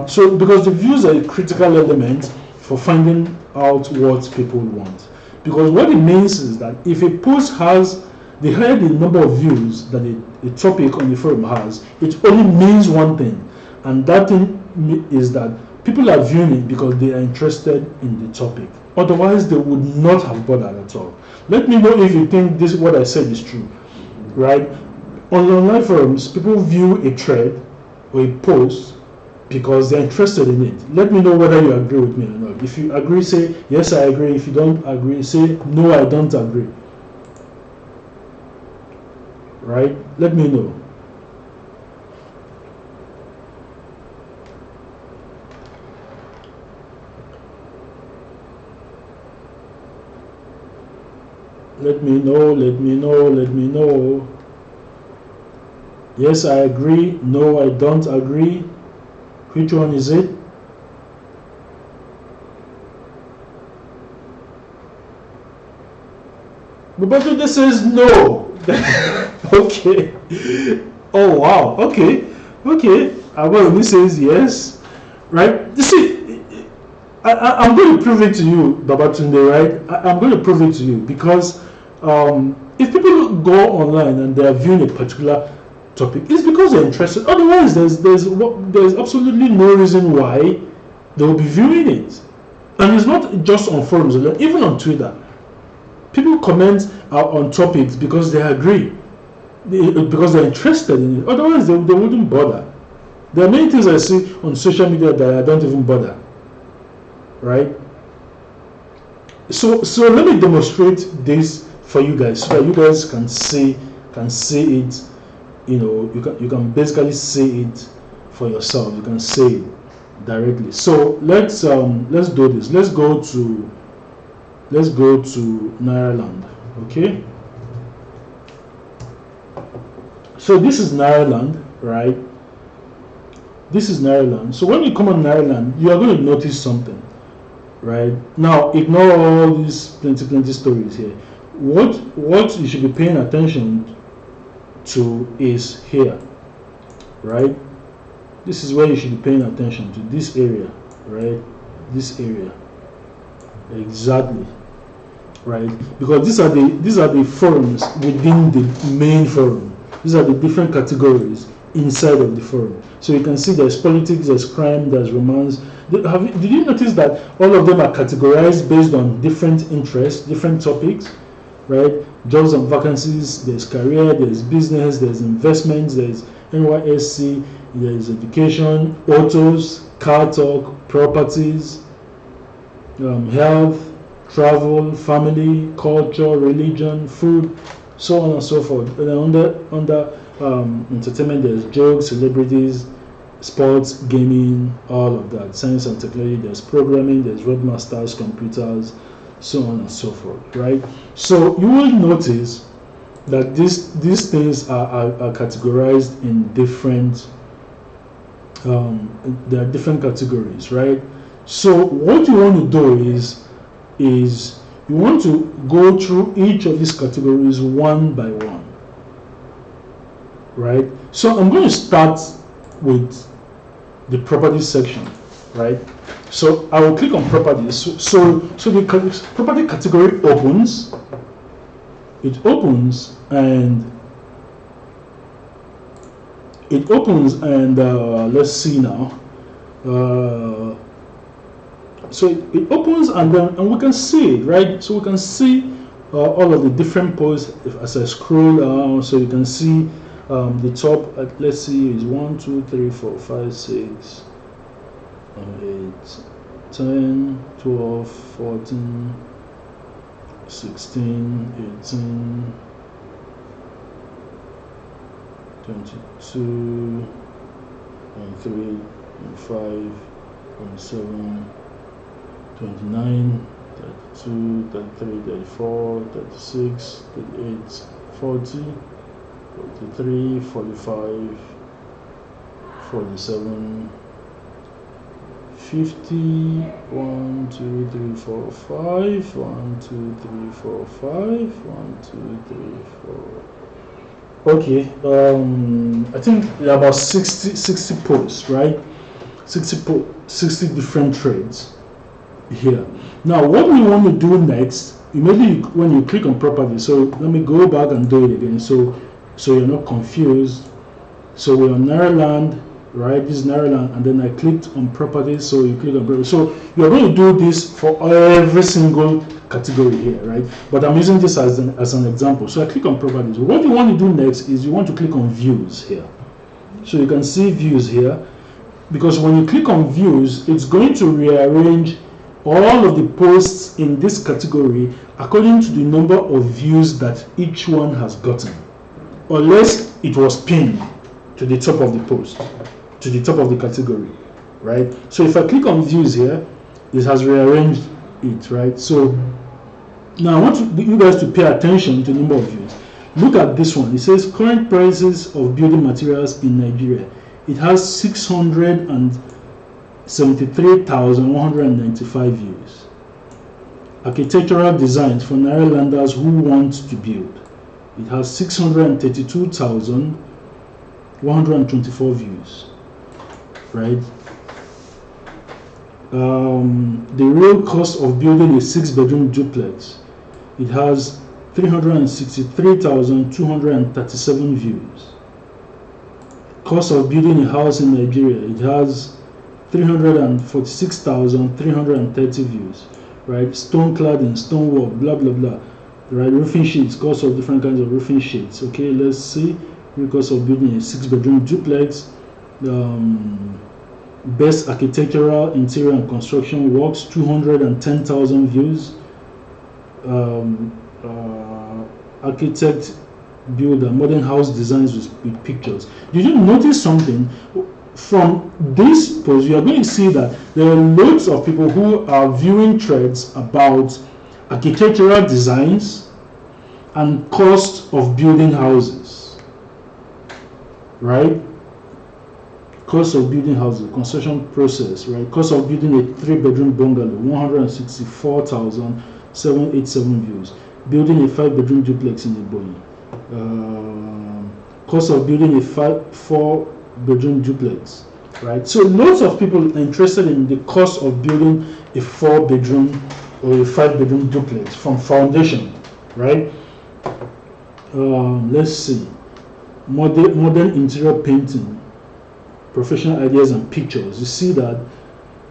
So because the views are a critical element for finding out what people want, because what it means is that if a post has the higher the number of views that a topic on the forum has, it only means one thing, and that thing is that people are viewing it because they are interested in the topic. Otherwise, they would not have bothered at all. Let me know if you think this what I said is true, right? On online forums, people view a thread or a post because they're interested in it. Let me know whether you agree with me or not. If you agree, say yes, I agree. If you don't agree, say no, I don't agree. Right? Let me know. Let me know. Yes, I agree. No, I don't agree. Which one is it? Babatunde says no. Okay. Oh wow. Okay. Abayomi says yes. Right. You see, I'm going to prove it to you, Babatunde. Right. I'm going to prove it to you because if people go online and they are viewing a particular topic, it's because they're interested. Otherwise, there's absolutely no reason why they will be viewing it. And it's not just on forums, even on Twitter. People comment on topics because they agree, because they're interested in it. Otherwise, they wouldn't bother. There are many things I see on social media that I don't even bother. Right? So let me demonstrate this for you guys so that you guys can see it. You can basically see it for yourself. You can see it directly. So let's do this. Let's go to Nairaland. Okay. So this is Nairaland, right? This is Nairaland. So when you come on Nairaland, you are going to notice something, right? Now ignore all these plenty stories here. What you should be paying attention to is here, right? This is where you should be paying attention to, this area, right? This area, exactly, right? Because these are the forums within the main forum. These are the different categories inside of the forum. So you can see there's politics, there's crime, there's romance. Did you notice that all of them are categorized based on different interests, different topics, right? Jobs and vacancies, there's career, there's business, there's investments, there's NYSC, there's education, autos, car talk, properties, health, travel, family, culture, religion, food, so on and so forth. And then under entertainment, there's jokes, celebrities, sports, gaming, all of that. Science and technology, there's programming, there's webmasters, computers, so on and so forth, right? So you will notice that these things are categorized in different there are different categories, right? So what you want to do is you want to go through each of these categories one by one, right? So I'm going to start with the property section, right? So I will click on properties. So the property category opens. It opens and let's see now. So it opens and we can see it, right? So we can see all of the different posts as I scroll down. So you can see the top. Let's see, is 1, 2, 3, 4, 5, 6, 8, 10, 12, 14, 16, 18, 22, 23, 25, 27, 29, 32, 33, 34, 36, 38, 40, 43, 45, 47, 50, 1, 2, 3, 4, 5, 1, 2, 3, 4, 5, 1, 2, 3, 4. Okay, I think there are about 60 posts, right? 60 different trades here. Now what we want to do next, immediately when you click on property, so let me go back and do it again so you're not confused. So we're on Nairaland, right? This is Nairaland, and then I clicked on properties, so you click on property. So you're going to do this for every single category here, right? But I'm using this as an example. So I click on properties. What you want to do next is you want to click on views here. So you can see views here, because when you click on views, it's going to rearrange all of the posts in this category according to the number of views that each one has gotten, unless it was pinned to the top of the post, to the top of the category, right? So if I click on views here, it has rearranged it, right? So now I want you guys to pay attention to the number of views. Look at this one. It says current prices of building materials in Nigeria. It has 673,195 views. architectural designs for Nairolanders who want to build. It has 632,124 views, right? The real cost of building a 6-bedroom duplex, it has 363,237 views. Cost of building a house in Nigeria, it has 346,330 views, right? Stone cladding, stone wall, blah blah blah, right? Roofing sheets, cost of different kinds of roofing sheets. Okay, let's see. Real cost of building a 6-bedroom duplex. Best architectural, interior and construction works, 210,000 views. Architect builder, modern house designs with pictures. Did you notice something? From this post, you are going to see that there are loads of people who are viewing threads about architectural designs and cost of building houses, right? Cost of building houses, construction process, right? Cost of building a 3-bedroom bungalow, 164,787 views. Building a 5-bedroom duplex in Ebonyi. Cost of building a 4-bedroom duplex, right? So lots of people are interested in the cost of building a 4-bedroom or a 5-bedroom duplex from foundation, right? Let's see. Modern interior painting, professional ideas and pictures. You see that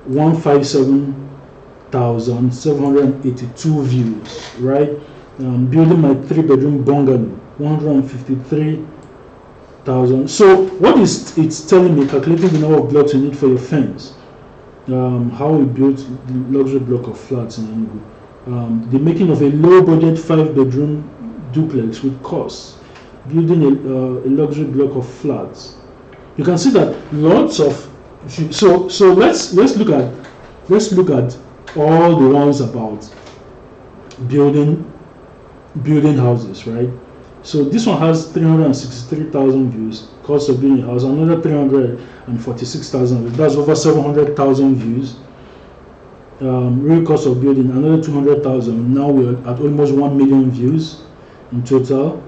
157,782 views, right? Building my 3-bedroom bungalow, 153,000. So what is it's telling me? Calculating the number of blocks you need for your fence. How we built the luxury block of flats in Enugu. The making of a low-budget 5-bedroom duplex with costs. Building a luxury block of flats. You can see that lots of so let's look at all the ones about building houses, right? So this one has 363,000 views. Cost of building a house, another 346,000 views. That's over 700,000 views. Real cost of building, another 200,000. Now we're at almost 1 million views in total.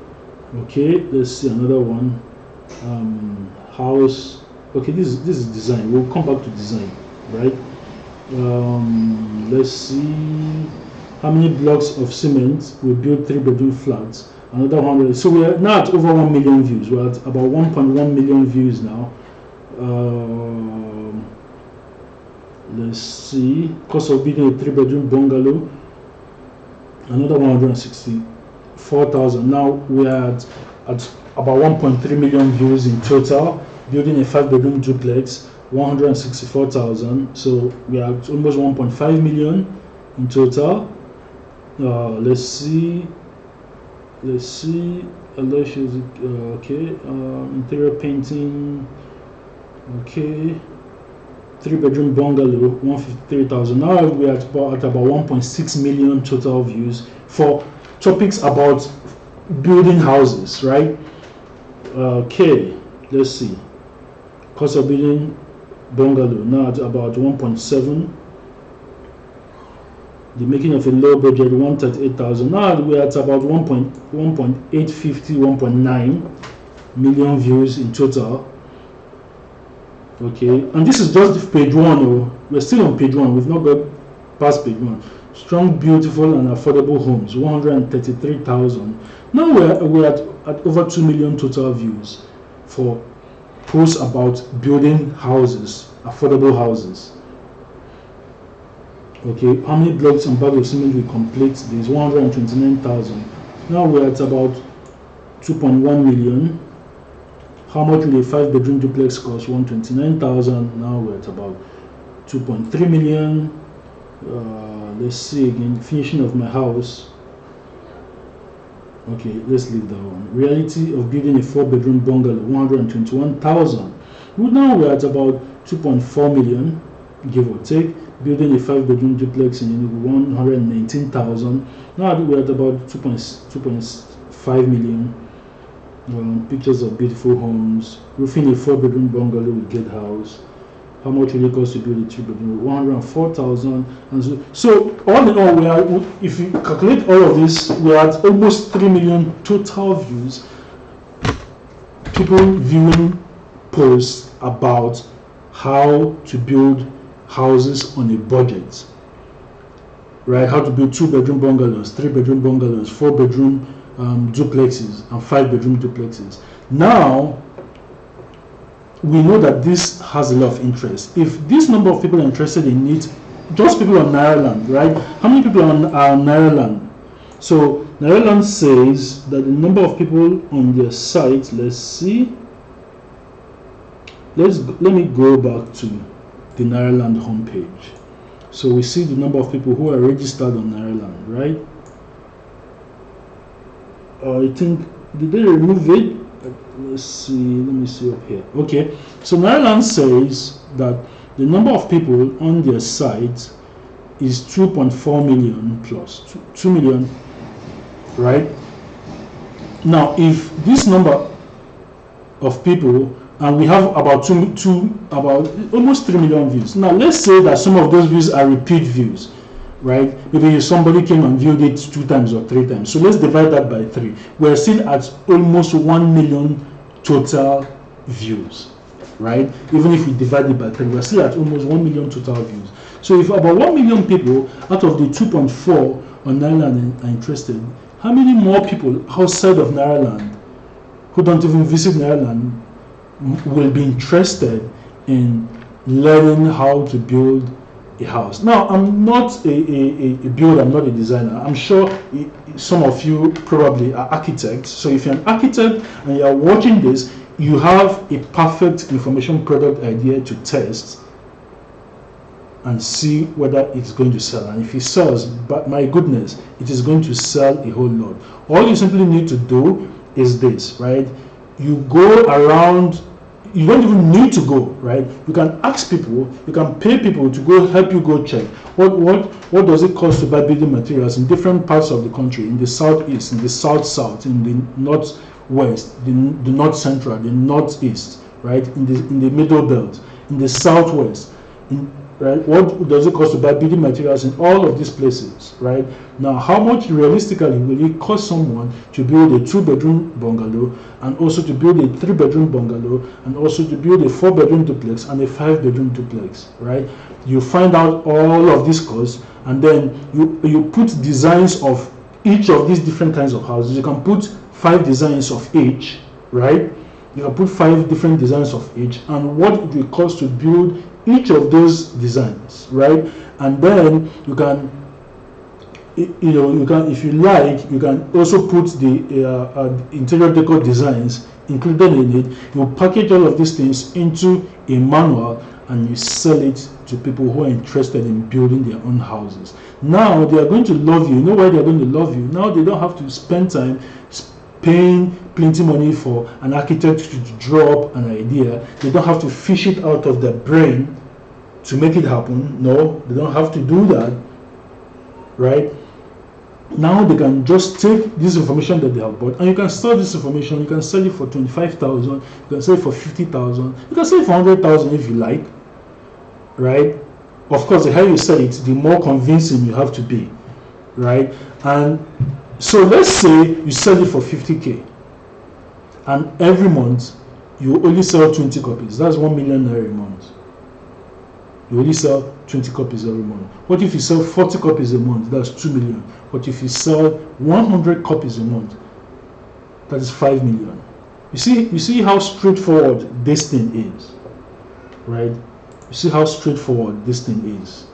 Okay, let's see another one. House. Okay, this is design. We'll come back to design, right? Let's see how many blocks of cement we build 3-bedroom flats. Another 100. So we are now at over 1 million views. We're at about 1.1 million views now. Let's see. Cost of building a 3-bedroom bungalow. Another 164,000. Now we are at about 1.3 million views in total. Building a 5-bedroom duplex, 164,000. So we are at almost 1.5 million in total. Let's see. Okay. Interior painting. Okay. 3-bedroom bungalow, 153,000. Now we are at about 1.6 million total views for topics about building houses, right? Okay, let's see. Cost of building bungalow now at about 1.7. The making of a low budget 138,000. Now we're at about 1.9 million views in total. Okay, and this is just page 1. Oh, we're still on page 1. We've not got past page 1. Strong, beautiful, and affordable homes, 133,000. Now we're at over 2 million total views for posts about building houses, affordable houses. Okay, how many blocks and bags of cement we complete? There's 129,000. Now we're at about 2.1 million. How much will a 5-bedroom duplex cost? 129,000. Now we're at about 2.3 million. Let's see again. Finishing of my house. Okay, let's leave that one. Reality of building a 4-bedroom bungalow, 121,000. Now we're at about 2.4 million, give or take. Building a 5-bedroom duplex in Enugu, 119,000. Now we're at about 2.5 million. Pictures of beautiful homes. Roofing a 4-bedroom bungalow with guest house. How much will it cost to build a 3 bedroom? 104,000. And so all in all, if you calculate all of this, we're at almost 3 million total views. People viewing posts about how to build houses on a budget, right? How to build 2-bedroom bungalows, 3-bedroom bungalows, 4-bedroom duplexes, and 5-bedroom duplexes. Now we know that this has a lot of interest. If this number of people are interested in it, just people on Nairaland, right? How many people are on Nairaland? So Nairaland says that the number of people on their site, let's see. Let me go back to the Nairaland homepage. So we see the number of people who are registered on Nairaland, right? I think, did they remove it? Let's see, let me see up here. Okay, so Nairaland says that the number of people on their site is 2.4 million plus, 2 million, right? Now, if this number of people, and we have about about almost 3 million views. Now, let's say that some of those views are repeat views, right? Maybe somebody came and viewed it 2 times or 3 times. So let's divide that by 3. We're still at almost 1 million total views, right? Even if we divide it by 3, we're still at almost 1 million total views. So if about 1 million people out of the 2.4 on Nairaland are interested, how many more people outside of Nairaland who don't even visit Nairaland will be interested in learning how to build a house? Now, I'm not a builder, I'm not a designer. I'm sure some of you probably are architects. So if you're an architect and you're watching this, you have a perfect information product idea to test and see whether it's going to sell. And if it sells, but my goodness, it is going to sell a whole lot. All you simply need to do is this, right? You go around. You don't even need to go, right? You can ask people, you can pay people to go help you go check what does it cost to buy building materials in different parts of the country, in the southeast, in the south, in the northwest, the north central, the northeast, right? In the middle belt, in the southwest, right? What does it cost to buy building materials in all of these places, right? Now, how much realistically will it cost someone to build a 2-bedroom bungalow, and also to build a 3-bedroom bungalow, and also to build a 4-bedroom duplex and a 5-bedroom duplex, right? You find out all of these costs, and then you put designs of each of these different kinds of houses. You can put 5 designs of each, right? You can put 5 different designs of each, and what it will cost to build each of those designs, right? And then you can, if you like, you can also put the interior decor designs included in it. You package all of these things into a manual and you sell it to people who are interested in building their own houses. Now they are going to love you. You know why they are going to love you? Now they don't have to spend time paying plenty money for an architect to draw up an idea. They don't have to fish it out of their brain to make it happen. No, they don't have to do that, right? Now they can just take this information that they have bought, and you can sell this information. You can sell it for 25,000. You can sell it for 50,000. You can sell it for 100,000 if you like, right? Of course, the higher you sell it, the more convincing you have to be, right? And so let's say you sell it for 50k, and every month you only sell 20 copies. That's 1 million naira a month. You only sell 20 copies every month. What if you sell 40 copies a month? That's 2 million. What if you sell 100 copies a month? That is 5 million. You see how straightforward this thing is, right? You see how straightforward this thing is,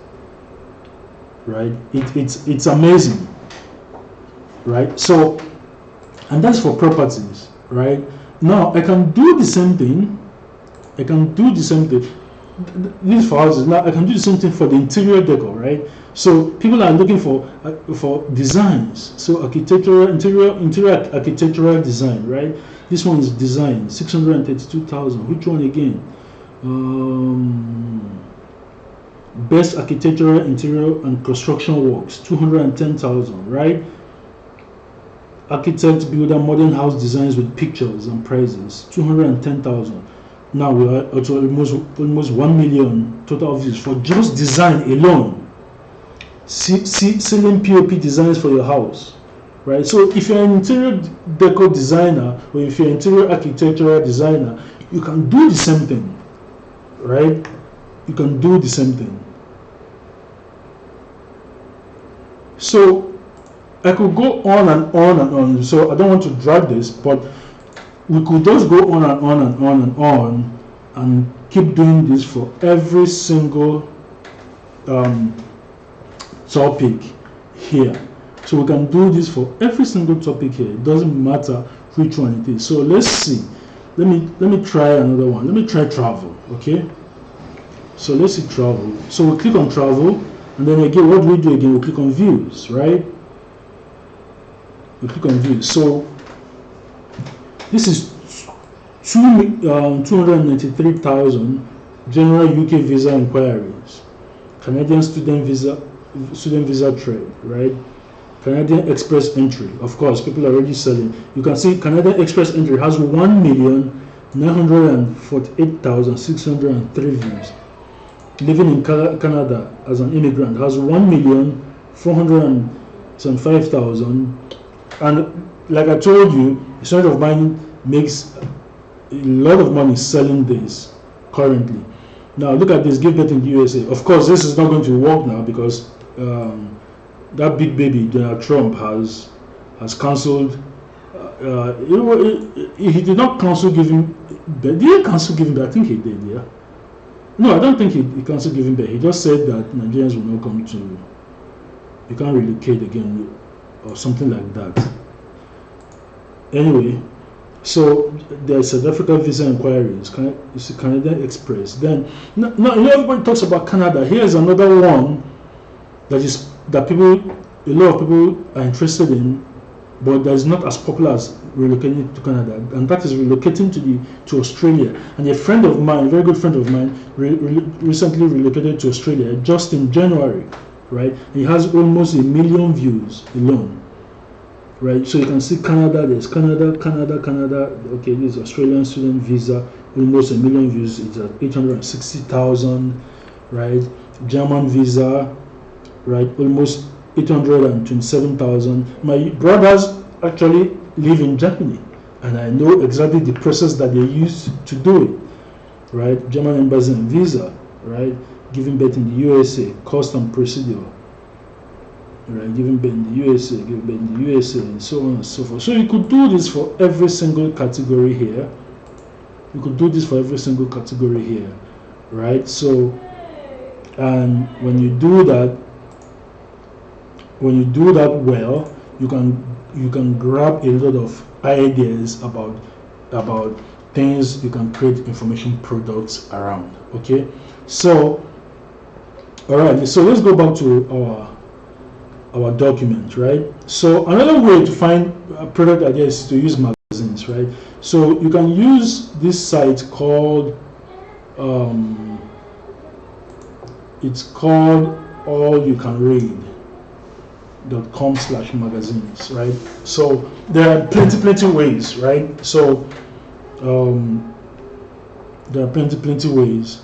right? It's amazing, right? So, and that's for properties, right? Now I can do the same thing. This is for houses. Now I can do the same thing for the interior decor, right? So people are looking for designs. So architectural interior architectural design, right? This one is design 632,000. Which one again? Best architectural interior and construction works 210,000, right? Architect builder modern house designs with pictures and prices 210,000. Now we are at almost 1 million total views for just design alone. Selling POP designs for your house, right? So if you're an interior decor designer or if you're an interior architectural designer, you can do the same thing, right? You can do the same thing. So I could go on and on and on. So I don't want to drag this, but we could just go on and on and on and on and keep doing this for every single topic here. So we can do this for every single topic here. It doesn't matter which one it is. So let's see. Let me try another one. Let me try travel. Okay. So let's see travel. So we click on travel, and then again, what do we do again? We click on views, right? We click on views. So this is 293,000 general UK visa inquiries, Canadian student visa trade, right? Canadian Express entry. Of course, people are already selling. You can see Canadian Express entry has 1,948,603 views. Living in Canada as an immigrant has 1,475,000. And like I told you, a friend of mine makes a lot of money selling this currently. Now look at this, give birth in the USA. Of course, this is not going to work now because that big baby Donald Trump has cancelled. He did not cancel giving birth. Did he cancel giving birth? I think he did. Yeah. No, I don't think he cancelled giving birth. He just said that Nigerians will not come to. You can't relocate again, or something like that. Anyway, so there's South Africa visa inquiries. You see Canadian Express. Then now everybody talks about Canada. Here's another one that a lot of people are interested in, but that is not as popular as relocating to Canada, and that is relocating to Australia. And a friend of mine, a very good friend of mine, recently relocated to Australia just in January, right? He has almost 1 million views alone, right? So you can see Canada. There's Canada. Okay, this is Australian student visa, almost 1 million views. It's at 860,000, right? German visa, right? Almost 827,000. My brothers actually live in Germany, and I know exactly the process that they use to do it, right? German embassy and visa, right? Giving birth in the USA, cost and procedure, right? Giving birth in the USA, and so on and so forth. So you could do this for every single category here. Right? So, and when you do that well, you can grab a lot of ideas about things you can create information products around. Okay, so all right, so let's go back to our document, right? So another way to find product ideas is to use magazines, right? So you can use this site called it's called allyoucanread.com/magazines, right? So there are plenty ways, right? So there are plenty ways.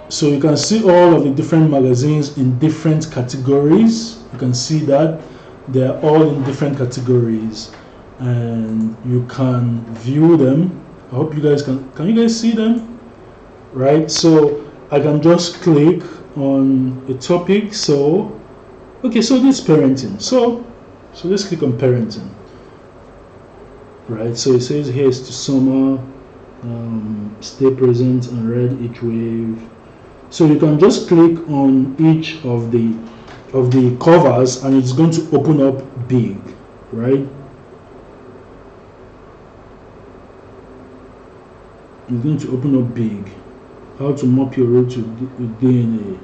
So you can see all of the different magazines in different categories. You can see that they are all in different categories, and you can view them. I hope you guys can you guys see them? Right? So I can just click on a topic. So okay, so this is parenting. So let's click on parenting. Right? So it says here is to summer, stay present and read each wave. So you can just click on each of the covers and it's going to open up big, right? It's going to open up big. How to map your road to DNA.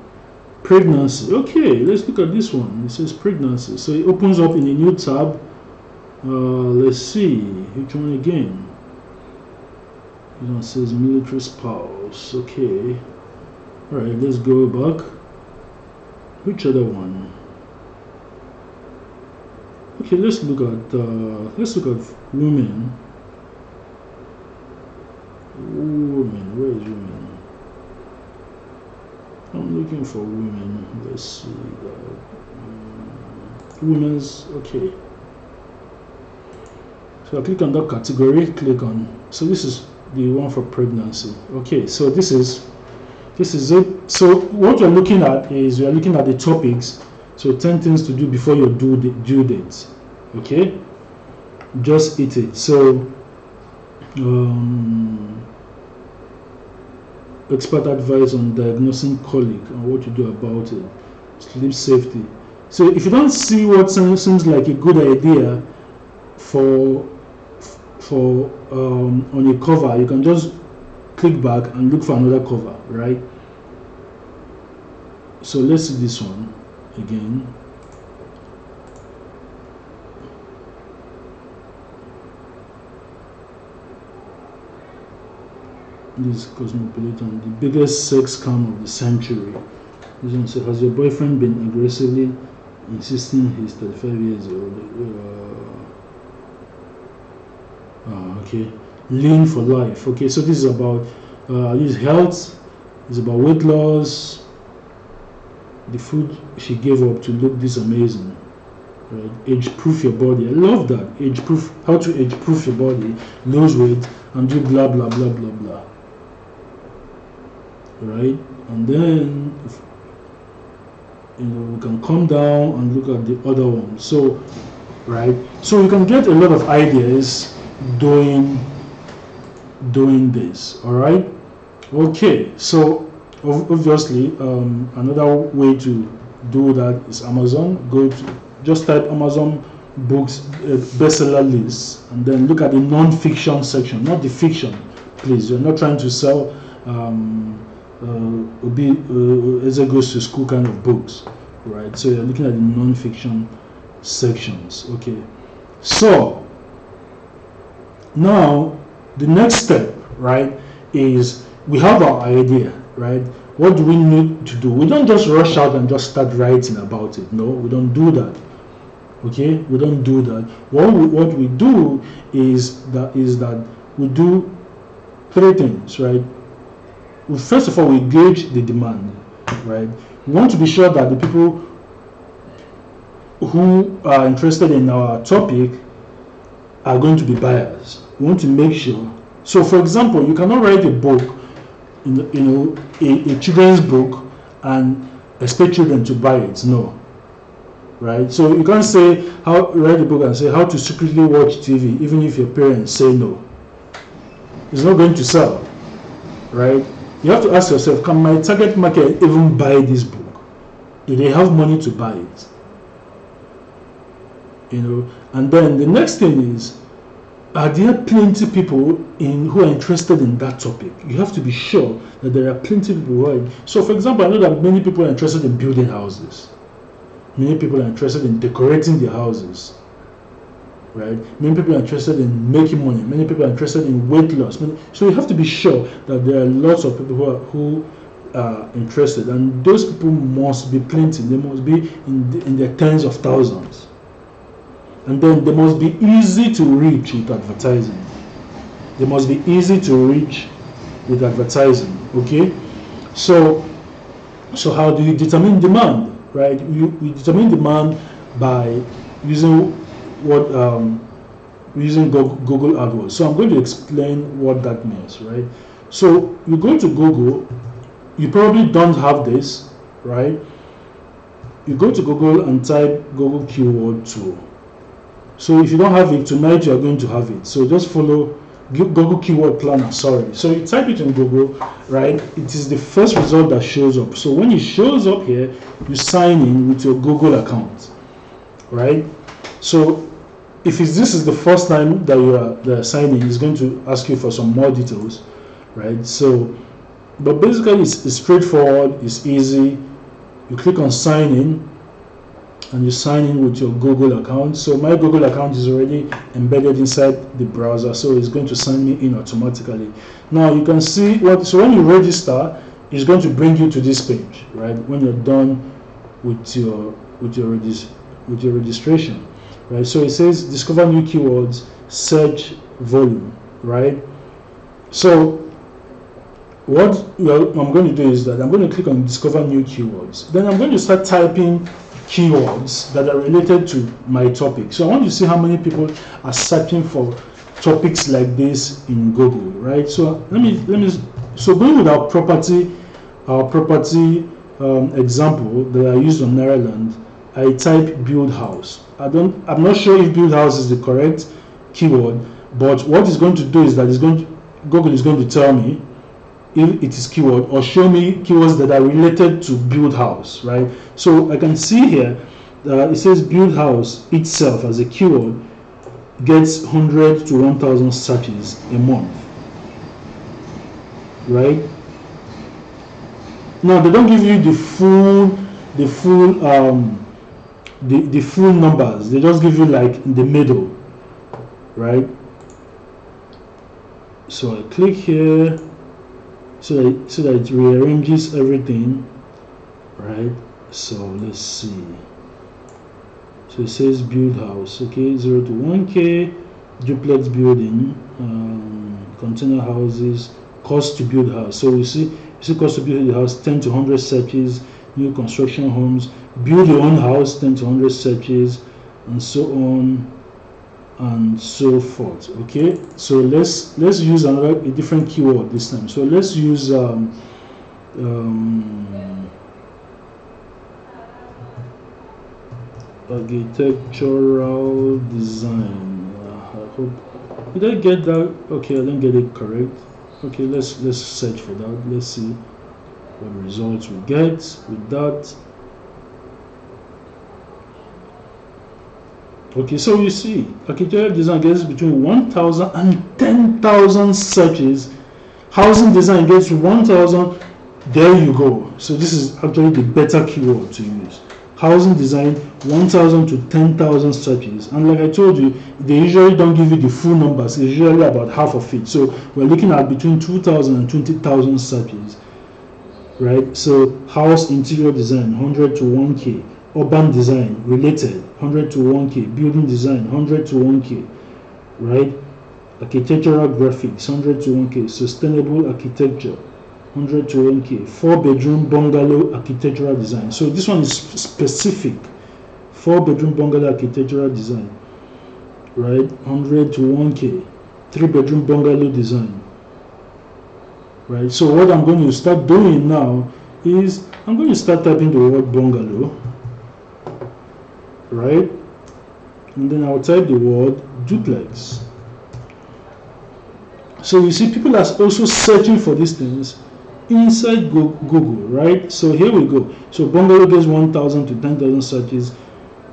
Pregnancy. Okay, let's look at this one. It says pregnancy. So it opens up in a new tab. Let's see which one again. This one says military spouse. Okay. All right, let's go back. Which other one? Okay, let's look at women. Women, where is women? I'm looking for women. Let's see that. Women's, okay. So I click on that category, click on, so this is the one for pregnancy. Okay, so this is it. So what you're looking at is you're looking at the topics. So 10 things to do before your due date. Okay, just hit it. So expert advice on diagnosing colic and what to do about it. Sleep safety. So if you don't see what seems like a good idea for on a cover, you can just click back and look for another cover, right? So let's see this one again. This is Cosmopolitan, the biggest sex scam of the century. This one says, has your boyfriend been aggressively insisting he's 35 years old? Okay. Lean for life. Okay, so this is about his health, it's about weight loss, the food she gave up to look this amazing. Right? Age proof your body. I love that. Age proof, how to age proof your body, lose weight, and do blah blah blah blah blah. Right? And then we can come down and look at the other one. So right, so you can get a lot of ideas doing this. All right, okay, so obviously another way to do that is Amazon. Go to, just type Amazon books bestseller list, and then look at the non-fiction section, not the fiction, please. You're not trying to sell as it goes to school kind of books, right? So you're looking at the non-fiction sections. Okay, so now the next step, right, is we have our idea, right? What do we need to do? We don't just rush out and just start writing about it. No, we don't do that. Okay, we don't do that. What we do is that we do three things, right? First of all, we gauge the demand, right? We want to be sure that the people who are interested in our topic are going to be buyers. We want to make sure. So, for example, you cannot write a book, a children's book, and expect children to buy it. No, right? So you can't say write a book and say how to secretly watch TV, even if your parents say no. It's not going to sell, right? You have to ask yourself, can my target market even buy this book? Do they have money to buy it? And then the next thing is, are there plenty of people who are interested in that topic? You have to be sure that there are plenty of people who are. So, for example, I know that many people are interested in building houses. Many people are interested in decorating their houses. Right? Many people are interested in making money. Many people are interested in weight loss. So you have to be sure that there are lots of people who are interested, and those people must be plenty. They must be in the tens of thousands, and then they must be easy to reach with advertising. They must be easy to reach with advertising. Okay, so how do you determine demand? Right? We determine demand by using using Google AdWords. So I'm going to explain what that means, right? So you go to Google, you probably don't have this, right? You go to Google and type Google Keyword Tool. So if you don't have it tonight, you are going to have it. So just follow Google Keyword Planner. Sorry. So you type it in Google, right? It is the first result that shows up. So when it shows up here, you sign in with your Google account, right? So if this is the first time that you are signing, it's going to ask you for some more details, right? So, but basically it's straightforward, it's easy. You click on sign in, and you sign in with your Google account. So my Google account is already embedded inside the browser, so it's going to sign me in automatically. Now you can see so when you register, it's going to bring you to this page, right? When you're done with your registration. Right, so it says discover new keywords, search volume, right? So what I'm going to do is that I'm going to click on discover new keywords. Then I'm going to start typing keywords that are related to my topic. So I want to see how many people are searching for topics like this in Google, right? So so going with our property example that I used on Nairaland, I type build house. I'm not sure if build house is the correct keyword, but what it's going to do is that Google is going to tell me if it is keyword or show me keywords that are related to build house, right? So I can see here it says build house itself as a keyword gets 100 to 1000 searches a month, right? Now they don't give you the full numbers. They just give you like in the middle, right? So I click here so that it rearranges everything, right? So let's see. So it says build house, okay, 0 to 1K, duplex building, container houses, cost to build house. So you see cost to build a house, 10 to 100 searches, new construction homes, build your own house, 10 to 100 searches, and so on and so forth. Okay, so let's use a different keyword this time. So let's use architectural design. I hope, did I get that? Okay, I didn't get it correct. Okay, let's search for that. Let's see what results we get with that. Okay, so you see, architectural design gets between 1000 and 10,000 searches. Housing design gets 1000. There you go. So this is actually the better keyword to use. Housing design, 1000 to 10,000 searches. And like I told you, they usually don't give you the full numbers. It's usually about half of it. So we're looking at between 2000 and 20,000 searches, right? So house interior design, 100 to 1K. Urban design, related, 100 to 1K. Building design, 100 to 1K, right? Architectural graphics, 100 to 1K. Sustainable architecture, 100 to 1K. 4-bedroom bungalow architectural design. So this one is specific. 4-bedroom bungalow architectural design, right? 100 to 1K. 3-bedroom bungalow design, right? So what I'm going to start doing now is I'm going to start typing the word bungalow, right? And then I'll type the word duplex. So you see, people are also searching for these things inside Google, right? So here we go. So bungalow gets 1000 to 10,000 searches,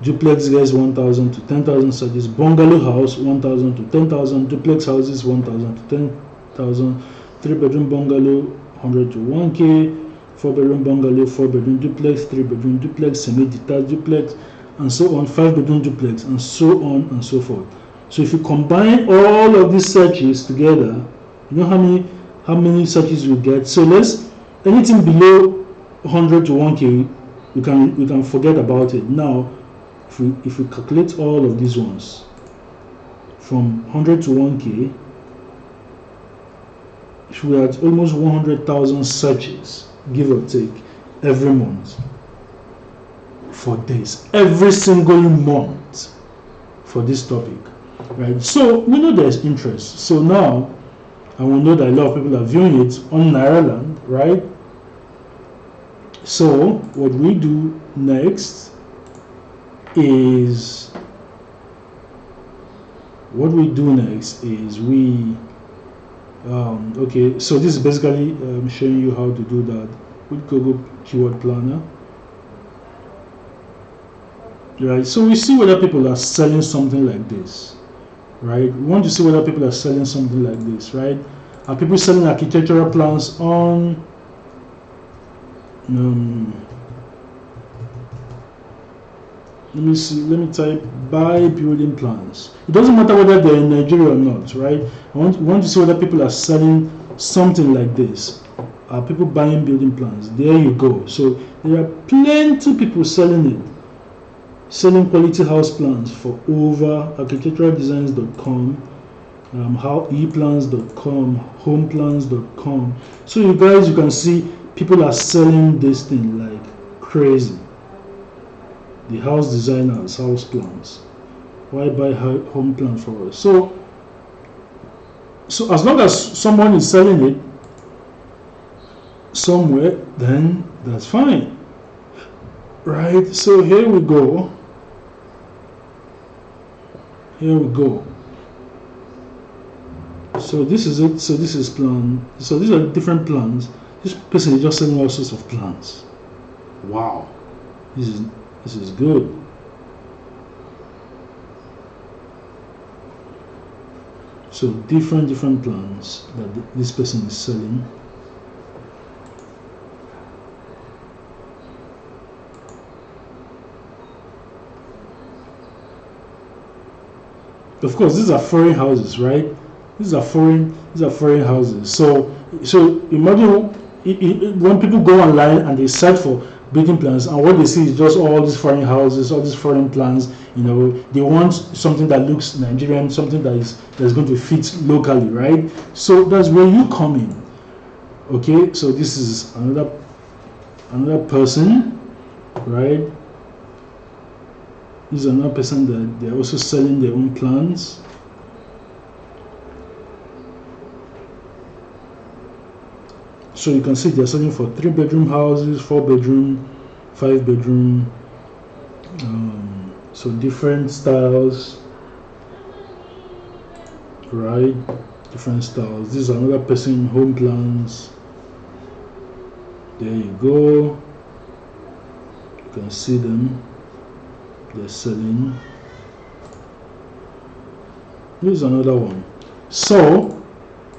duplex gets 1000 to 10,000 searches, bungalow house 1000 to 10,000, duplex houses 1000 to 10,000, 3-bedroom bungalow 100 to 1K, 4-bedroom bungalow, 4-bedroom duplex, 3-bedroom duplex, semi-detached duplex, and so on, 5-bedroom duplex, and so on and so forth. So if you combine all of these searches together, you know how many searches you get. So anything below 100 to 1K, you can forget about it. Now, if we calculate all of these ones from 100 to 1K, we're at almost 100,000 searches, give or take, every month for this, every single month for this topic, right? So we know there's interest. So now, and we know that a lot of people are viewing it on Nairaland, right? So what we do next is we okay, so this is basically showing you how to do that with Google Keyword Planner, right? So we see whether people are selling something like this, right? We want to see whether people are selling something like this, right? Are people selling architectural plans on let me see, let me type buy building plans. It doesn't matter whether they're in Nigeria or not, right? We want to see whether people are selling something like this. Are people buying building plans? There you go. So there are plenty of people selling it, selling quality house plans for over architecturaldesigns.com, Howeplans.com, homeplans.com. So you guys, you can see people are selling this thing like crazy. The house designers, house plans. Why buy home plan for us? So as long as someone is selling it somewhere, then that's fine, right? So here we go. So this is it. So this is plan. So these are different plans. This person is just selling all sorts of plans. Wow, this is good. So different plans that this person is selling. Of course, these are foreign houses, right? These are foreign houses. So imagine when people go online and they search for building plans, and what they see is just all these foreign houses, all these foreign plans. They want something that looks Nigerian, something that's going to fit locally, right? So that's where you come in. Okay, so this is another person, right? This is another person that they're also selling their own plans. So you can see they're selling for 3-bedroom houses, 4-bedroom, 5-bedroom. So different styles, right? Different styles. This is another person, home plans. There you go. You can see them. They're selling. This is another one. So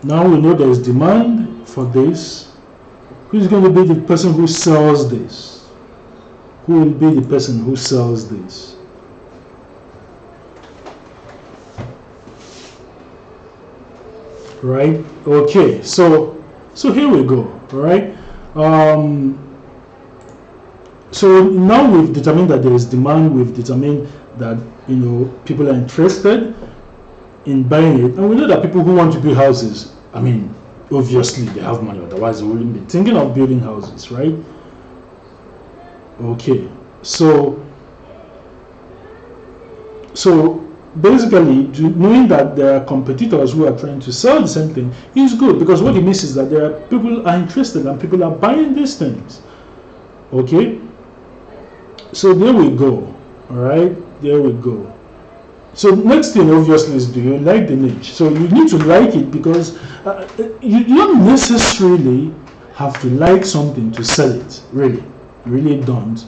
now we know there's demand for this. Who's going to be the person who sells this? Who will be the person who sells this? Right? Okay. So here we go. All right. So now we've determined that there is demand. We've determined that people are interested in buying it, and we know that people who want to build houses, I mean, obviously they have money, otherwise they wouldn't be thinking of building houses, right? Okay, so basically, knowing that there are competitors who are trying to sell the same thing is good, because what it means is that there are people are interested and people are buying these things. Okay, so there we go. All right, there we go. So next thing obviously is, do you like the niche? So you need to like it, because you don't necessarily have to like something to sell it. Really don't,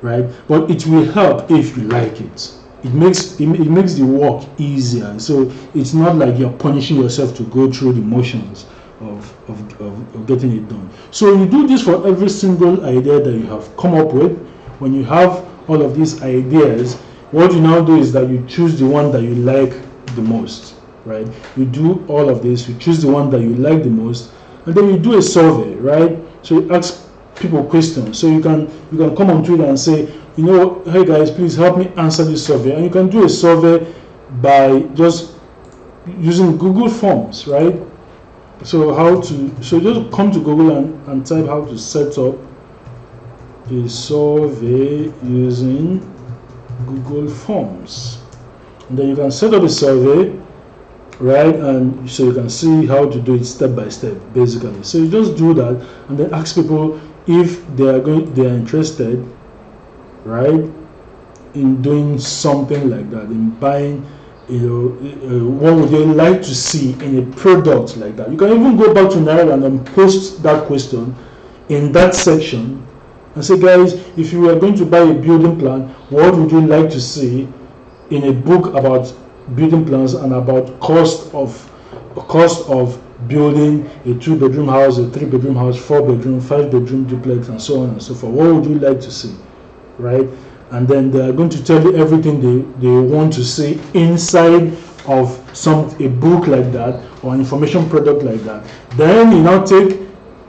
right? But it will help if you like it. It makes the work easier. So it's not like you're punishing yourself to go through the motions of getting it done. So you do this for every single idea that you have come up with. When you have all of these ideas, what you now do is that you choose the one that you like the most, right? You do all of this, you choose the one that you like the most, and then you do a survey, right? So you ask people questions. So you can come on Twitter and say, hey guys, please help me answer this survey. And you can do a survey by just using Google Forms, right? So just come to Google and type how to set up a survey using Google Forms, and then you can set up a survey, right? And so you can see how to do it step by step, basically. So you just do that and then ask people if they are interested, right, in doing something like that, in buying, what would they like to see in a product like that. You can even go back to Nairaland and post that question in that section and say, guys, if you were going to buy a building plan, what would you like to see in a book about building plans and about cost of building a 2-bedroom house, a 3-bedroom house, 4-bedroom, 5-bedroom duplex, and so on and so forth? What would you like to see, right? And then they are going to tell you everything they want to see inside of a book like that, or an information product like that. Then you now take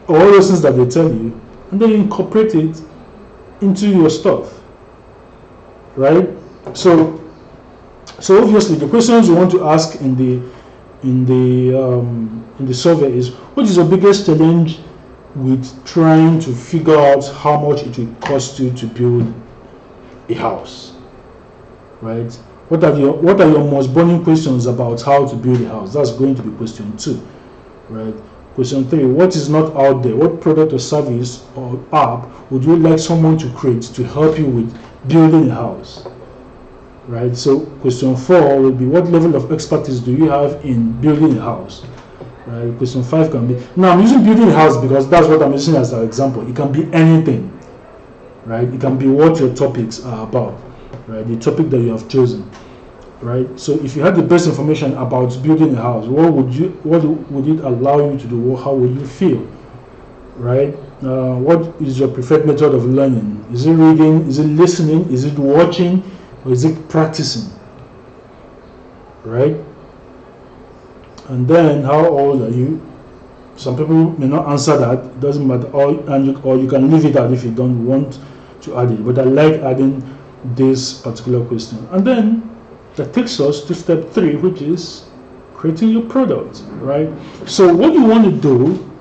all those things that they tell you and then incorporate it into your stuff, right? So obviously the questions you want to ask in in the survey is, what is your biggest challenge with trying to figure out how much it will cost you to build a house, right? What are your most burning questions about how to build a house? That's going to be question 2, right? Question 3, what is not out there? What product or service or app would you like someone to create to help you with building a house? Right. So question 4 will be, what level of expertise do you have in building a house? Right. Question 5 can be, now I'm using building a house because that's what I'm using as an example. It can be anything, right? It can be what your topics are about, right? The topic that you have chosen, right? So if you had the best information about building a house, what would it allow you to do? How would you feel, right? What is your preferred method of learning? Is it reading? Is it listening? Is it watching? Or is it practicing, right? And then, how old are you? Some people may not answer that. It doesn't matter, or you can leave it out if you don't want to add it. But I like adding this particular question. And then that takes us to step 3, which is creating your product, right? So what you want to do,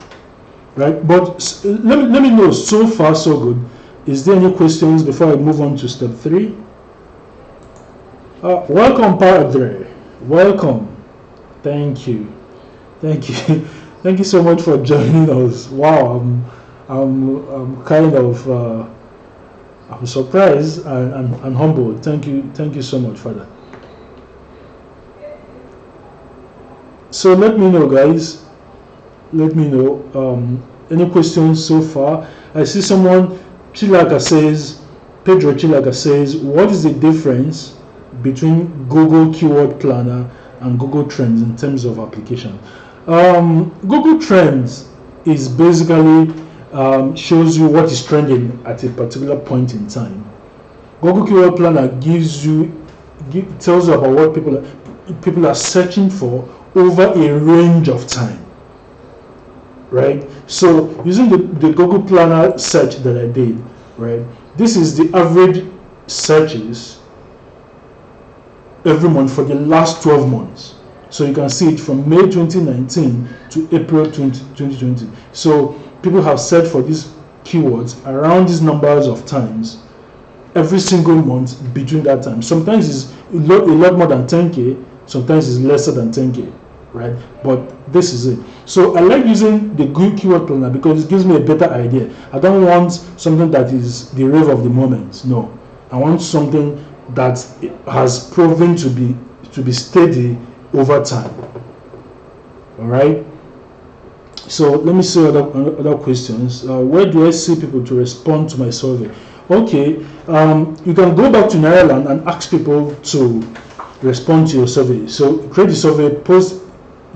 right? But let me know. So far, so good. Is there any questions before I move on to step 3? Welcome, Padre. Welcome. Thank you. Thank you so much for joining us. Wow, I'm kind of I'm surprised and humbled. Thank you so much for that. So let me know, guys. Let me know. Any questions so far? I see someone, Pedro Chilaga says, what is the difference between Google Keyword Planner and Google Trends in terms of application? Google Trends is basically shows you what is trending at a particular point in time. Google Keyword Planner tells you about what people are searching for over a range of time, right? So using the Google Planner search that I did, right, this is the average searches every month for the last 12 months. So you can see it from May 2019 to April 2020. So people have searched for these keywords around these numbers of times every single month between that time. Sometimes it's a lot more than 10K, sometimes it's lesser than 10K, right? But this is it. So I like using the Google Keyword Planner because it gives me a better idea. I don't want something that is the rave of the moment. No, I want something that has proven to be steady over time. All right. So let me see other questions. Where do I see people to respond to my survey? Okay, you can go back to Nairaland and ask people to respond to your survey. So create the survey, post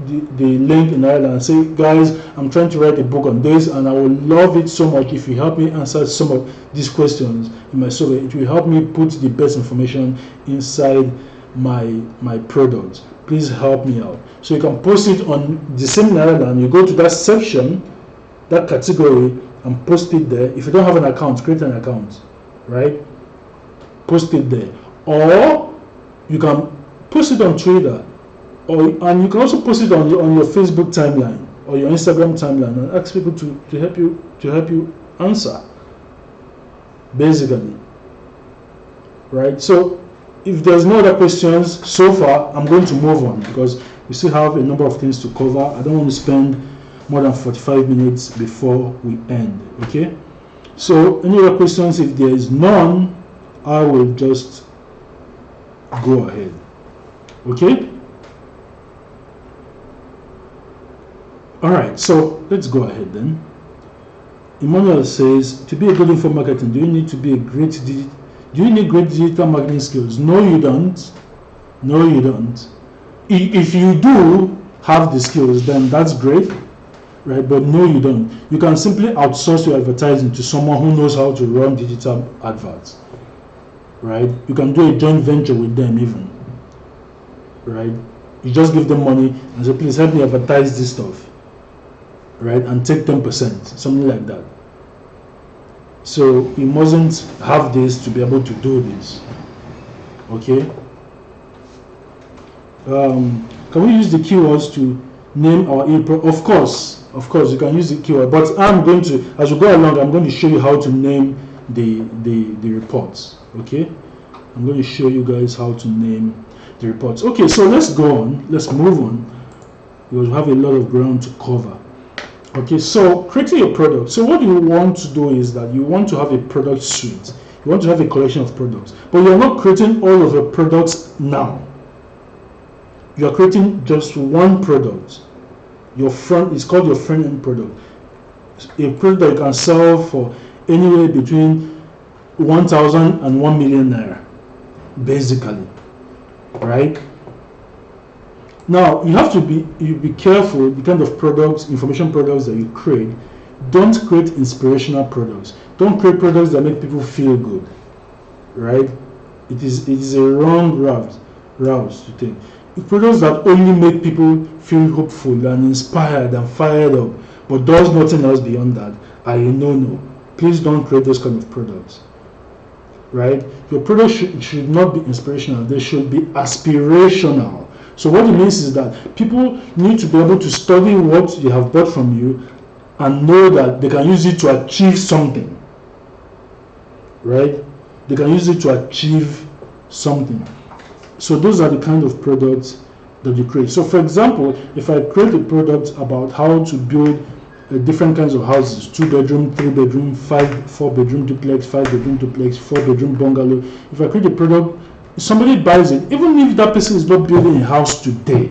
the link in Nairaland, and say, guys, I'm trying to write a book on this, and I would love it so much if you help me answer some of these questions in my survey. It will help me put the best information inside my product. Please help me out. So you can post it on the same Nairaland. You go to that section, that category, and post it there. If you don't have an account, create an account, right? Post it there. Or you can post it on Twitter, and you can also post it on your Facebook timeline or your Instagram timeline and ask people to help you answer, basically, right? So if there's no other questions so far, I'm going to move on because we still have a number of things to cover. I don't want to spend more than 45 minutes before we end. Okay, so any other questions? If there is none, I will just go ahead. Okay, all right, so let's go ahead then. Emmanuel says, to be a good info marketing, do you need great digital marketing skills? No, you don't. No, you don't. If you do have the skills, then that's great, right? But no, you don't. You can simply outsource your advertising to someone who knows how to run digital adverts, right? You can do a joint venture with them even, right? You just give them money and say, please help me advertise this stuff, right? And take 10%, something like that. So you mustn't have this to be able to do this. Okay. Can we use the keywords to name our e-product? Of course, you can use the keyword. But I'm going to, as we go along, I'm going to show you how to name the reports. Okay, I'm going to show you guys how to name the reports. Okay, so let's go on. Let's move on because we have a lot of ground to cover. Okay, so creating your product. So what you want to do is that you want to have a product suite. You want to have a collection of products, but you're not creating all of your products now. You are creating just one product. It's called your front end product. A product that you can sell for anywhere between 1,000 and 1 million naira, basically, right? Now you have to be careful the kind of products, information products that you create. Don't create inspirational products. Don't create products that make people feel good, right? It is a wrong route to take. Products that only make people feel hopeful and inspired and fired up, but does nothing else beyond that, are a no. Please don't create those kind of products, right? Your products should not be inspirational. They should be aspirational. So what it means is that people need to be able to study what they have bought from you and know that they can use it to achieve something, right? They can use it to achieve something. So those are the kind of products that you create. So for example, if I create a product about how to build different kinds of houses, 2-bedroom, 3-bedroom, 4-bedroom duplex, 5-bedroom duplex, 4-bedroom bungalow. If I create a product, somebody buys it, even if that person is not building a house today,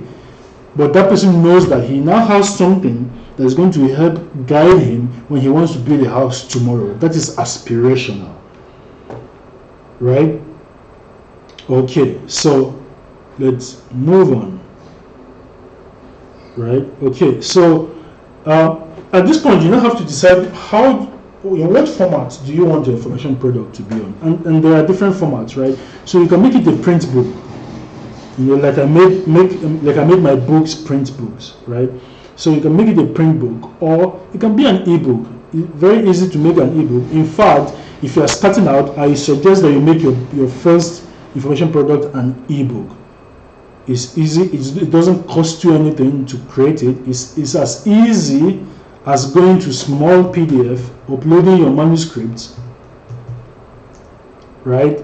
but that person knows that he now has something that is going to help guide him when he wants to build a house tomorrow. That is aspirational, right? Okay, so let's move on, right? Okay, so at this point you now have to decide in what format do you want your information product to be on, and there are different formats, right? So you can make it a print book, like I made my books print books, right? So you can make it a print book, or it can be an ebook. Very easy to make an ebook. In fact, if you are starting out, I suggest that you make your first information product an ebook. It's easy. It doesn't cost you anything to create it. It's as easy as going to small PDF, uploading your manuscripts, right?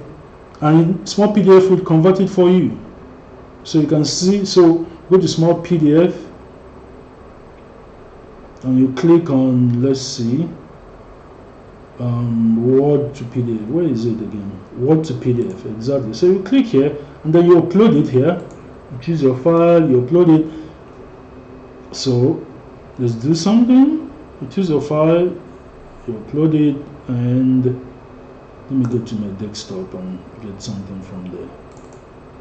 And small PDF will convert it for you. So you can see. So go to small PDF, and you click on, let's see, Word to PDF. Where is it again? Word to PDF, exactly. So you click here, and then you upload it here. You choose your file, you upload it. So let's do something. You choose your file, you upload it, and let me go to my desktop and get something from there.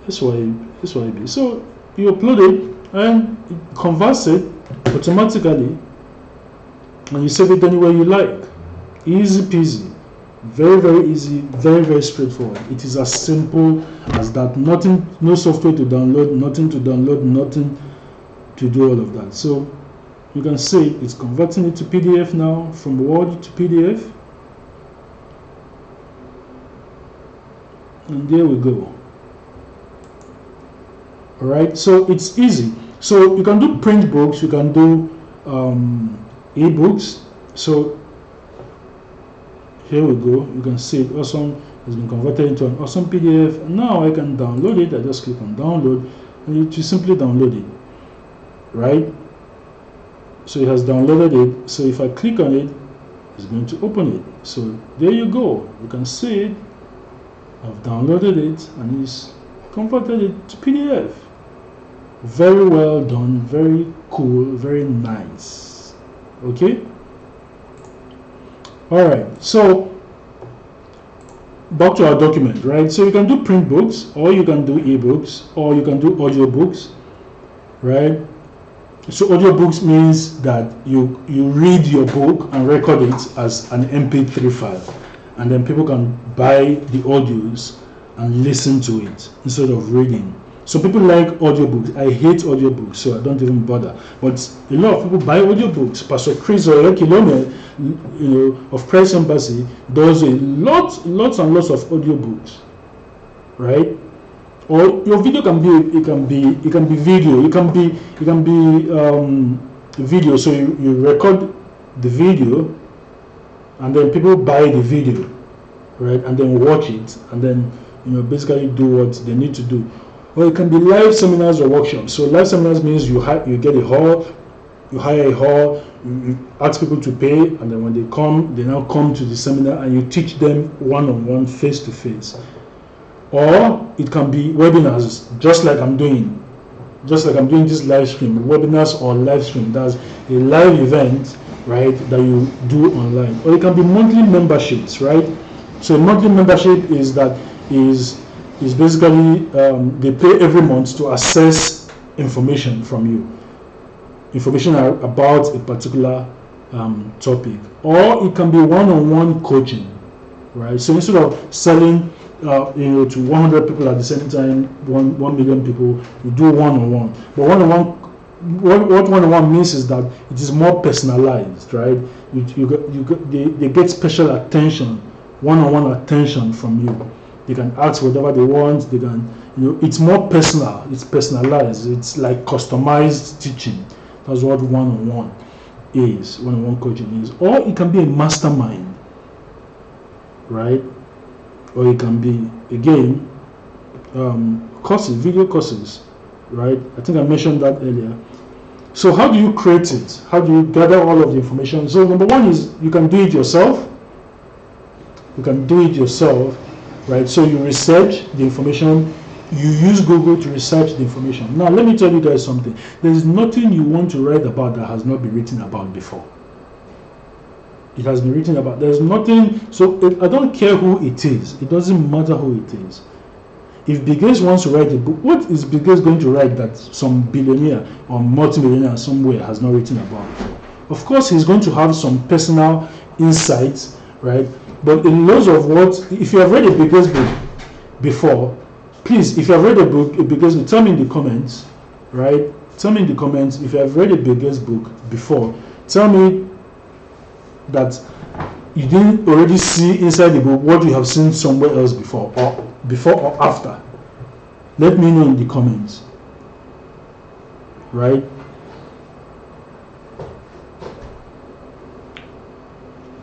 SYB. So you upload it, and it converts it automatically, and you save it anywhere you like. Easy peasy, very, very easy, very, very straightforward. It is as simple as that. Nothing, no software to download, nothing to do all of that. So you can see it's converting it to PDF now, from Word to PDF, and there we go. All right, so it's easy. So you can do print books, you can do ebooks. So here we go. You can see it awesome. It's been converted into an awesome PDF. And now I can download it. I just click on download, and you simply download it, right? So it has downloaded it. So if I click on it, it's going to open it. So there you go. You can see it. I've downloaded it, and it's converted it to PDF. Very well done. Very cool. Very nice. Okay. All right, so back to our document, right? So you can do print books, or you can do ebooks, or you can do audiobooks, right? So audiobooks means that you read your book and record it as an MP3 file, and then people can buy the audios and listen to it instead of reading. So people like audiobooks. I hate audiobooks, so I don't even bother. But a lot of people buy audiobooks. Pastor Chris Oyekilome, of Christ Embassy, does lots and lots of audiobooks, right? Or your video can be video, it can be video. So you record the video, and then people buy the video, right, and then watch it, and then basically do what they need to do. Or it can be live seminars or workshops. So live seminars means you get a hall, you hire a hall, you ask people to pay, and then when they come, they now come to the seminar, and you teach them one-on-one, face-to-face. Or it can be webinars, just like I'm doing this live stream. Webinars or live stream, that's a live event, right, that you do online. Or it can be monthly memberships, right? So a monthly membership is basically they pay every month to access information from you, information about a particular topic. Or it can be one-on-one coaching, right? So instead of selling to 100 people at the same time, 1 million people, you do one-on-one. But one-on-one, what one-on-one means is that it is more personalized, right? They get special attention, one-on-one attention from you. They can ask whatever they want. They can, it's more personal. It's personalized. It's like customized teaching. That's what one-on-one is. One-on-one coaching is. Or it can be a mastermind, right? Or it can be, again, courses, video courses, right? I think I mentioned that earlier. So how do you create it? How do you gather all of the information? So number one is you can do it yourself. Right? So you research the information. You use Google to research the information. Now let me tell you guys something. There is nothing you want to write about that has not been written about before. It has been written about. There's nothing. So I don't care who it is. It doesn't matter who it is. If Bill Gates wants to write a book, what is Bill Gates going to write that some billionaire or multimillionaire somewhere has not written about? Of course, he's going to have some personal insights, right? But in loads of what, if you have read a Bill Gates book before, please, if you have read a Bill Gates book, tell me in the comments, right? Tell me in the comments if you have read a Bill Gates book before. Tell me that you didn't already see inside the book what you have seen somewhere else before or after. Let me know in the comments, right?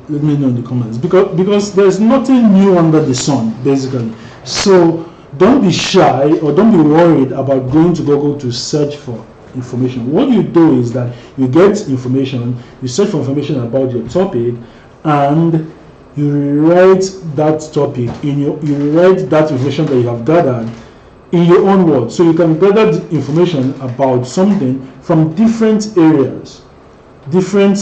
Let me know in the comments, because there's nothing new under the sun, basically. So don't be shy or don't be worried about going to Google to search for information. What you do is that you get information, you search for information about your topic, and you rewrite that topic you rewrite that information that you have gathered in your own words. So you can gather the information about something from different areas, different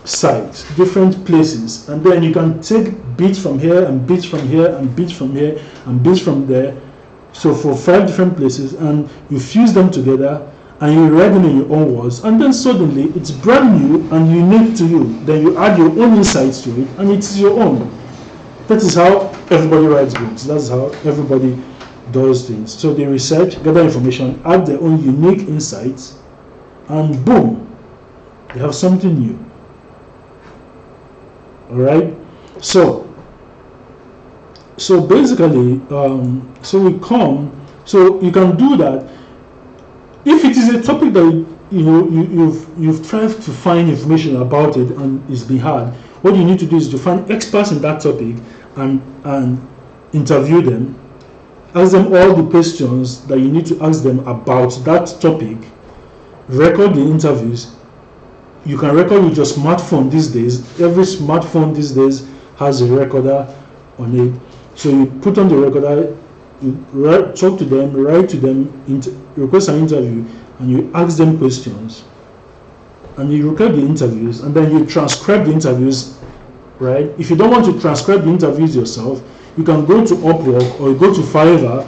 sites, different places, and then you can take bits from here and bits from here and bits from here and bits from there. So for 5 different places, and you fuse them together and you write them in your own words, and then suddenly it's brand new and unique to you. Then you add your own insights to it, and it's your own. That is how everybody writes books. That's how everybody does things. So they research, gather information, add their own unique insights, and boom, they have something new. All right. So basically, so you can do that. If it is a topic that you've tried to find information about it and it's been hard, what you need to do is to find experts in that topic and interview them, ask them all the questions that you need to ask them about that topic, record the interviews. You can record with your smartphone these days. Every smartphone these days has a recorder on it. So you put on the recorder, you talk to them, write to them, request an interview, and you ask them questions. And you record the interviews, and then you transcribe the interviews, right? If you don't want to transcribe the interviews yourself, you can go to Upwork or you go to Fiverr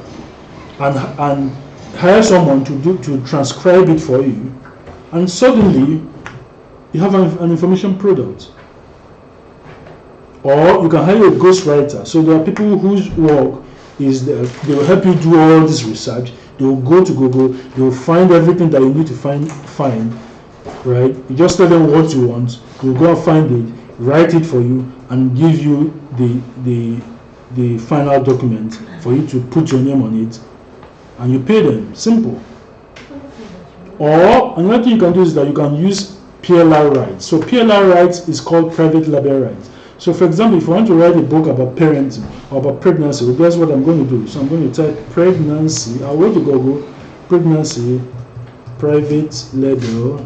and hire someone to transcribe it for you, and suddenly you have an information product. Or you can hire a ghostwriter. So there are people whose work is they will help you do all this research. They will go to Google, they will find everything that you need to find, right? You just tell them what you want, they will go and find it, write it for you, and give you the final document for you to put your name on it, and you pay them. Simple. Or another thing you can do is that you can use PLR rights. So PLR rights is called private label rights. So for example, if you want to write a book about parenting or about pregnancy, well, guess what I'm going to do? So I'm going to type pregnancy. I'll go to Google, pregnancy, private label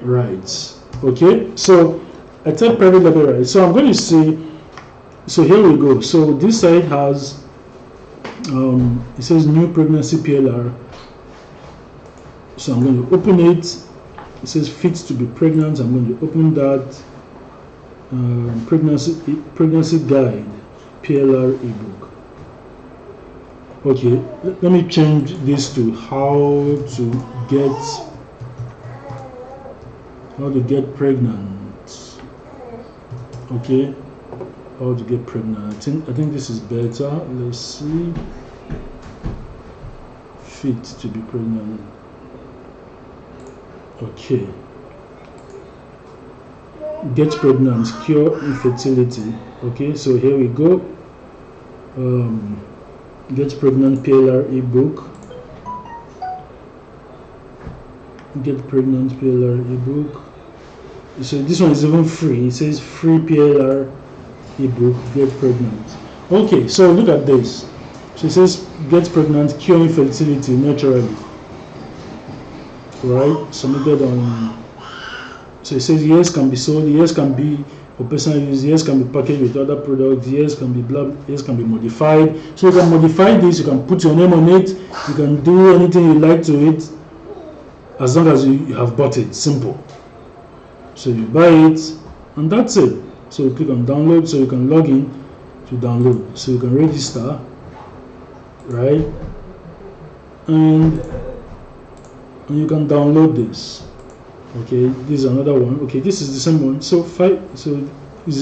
rights. Okay, so I type private label rights. So I'm going to see, so here we go. So this site has, it says new pregnancy PLR. So I'm going to open it. It says fit to be pregnant. I'm going to open that. Pregnancy guide PLR ebook. Okay, let me change this to how to get pregnant. Okay, how to get pregnant. I think this is better. Let's see. Fit to be pregnant. Okay. Get pregnant, cure infertility. Okay, so here we go. Get pregnant PLR ebook. Get pregnant PLR ebook. So this one is even free. It says free PLR ebook. Get pregnant. Okay, so look at this. So it says get pregnant, cure infertility naturally. Right? Submitted on. So it says yes can be sold, yes can be for personal use, yes can be packaged with other products, yes can be blah, yes can be modified. So you can modify this, you can put your name on it, you can do anything you like to it as long as you have bought it. Simple. So you buy it and that's it. So you click on download, so you can log in to download. So you can register, right? And you can download this. Okay, this is another one. Okay, this is the same one. So it's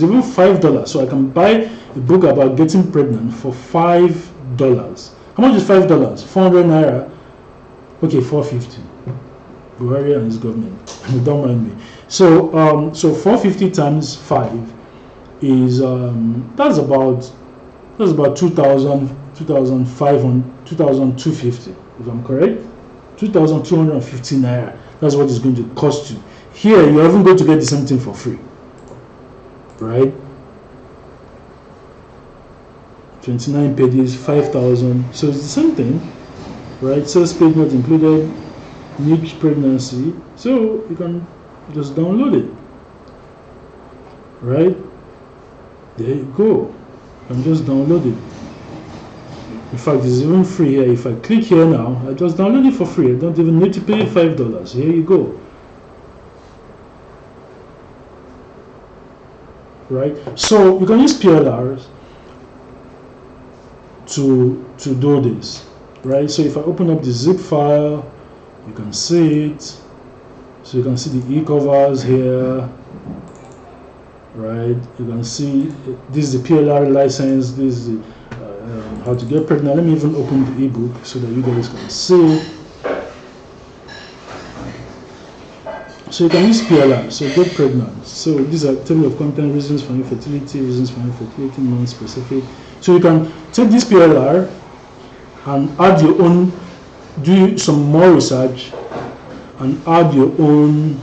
even $5. So I can buy a book about getting pregnant for $5. How much is $5? 400 naira. Okay, 450. Buhari and his government. Don't mind me. So 450 times 5 is that's about 2,500, 2,250. If I'm correct, 2,250 naira. That's what it's going to cost you. Here, you're even going to get the same thing for free, right? 29 pages, 5,000. So it's the same thing, right? Sales page not included, niche pregnancy. So you can just download it, right? There you go. And just download it. In fact, it's even free here. If I click here now, I just download it for free. I don't even need to pay $5. Here you go. Right? So you can use PLRs to do this. Right? So if I open up the zip file, you can see it. So you can see the e-covers here. Right? You can see this is the PLR license. This is the how to get pregnant. Let me even open the ebook so that you guys can see. So you can use PLR. So get pregnant. So these are table of content, reasons for infertility, non-specific. So you can take this PLR and add your own, do some more research and add your own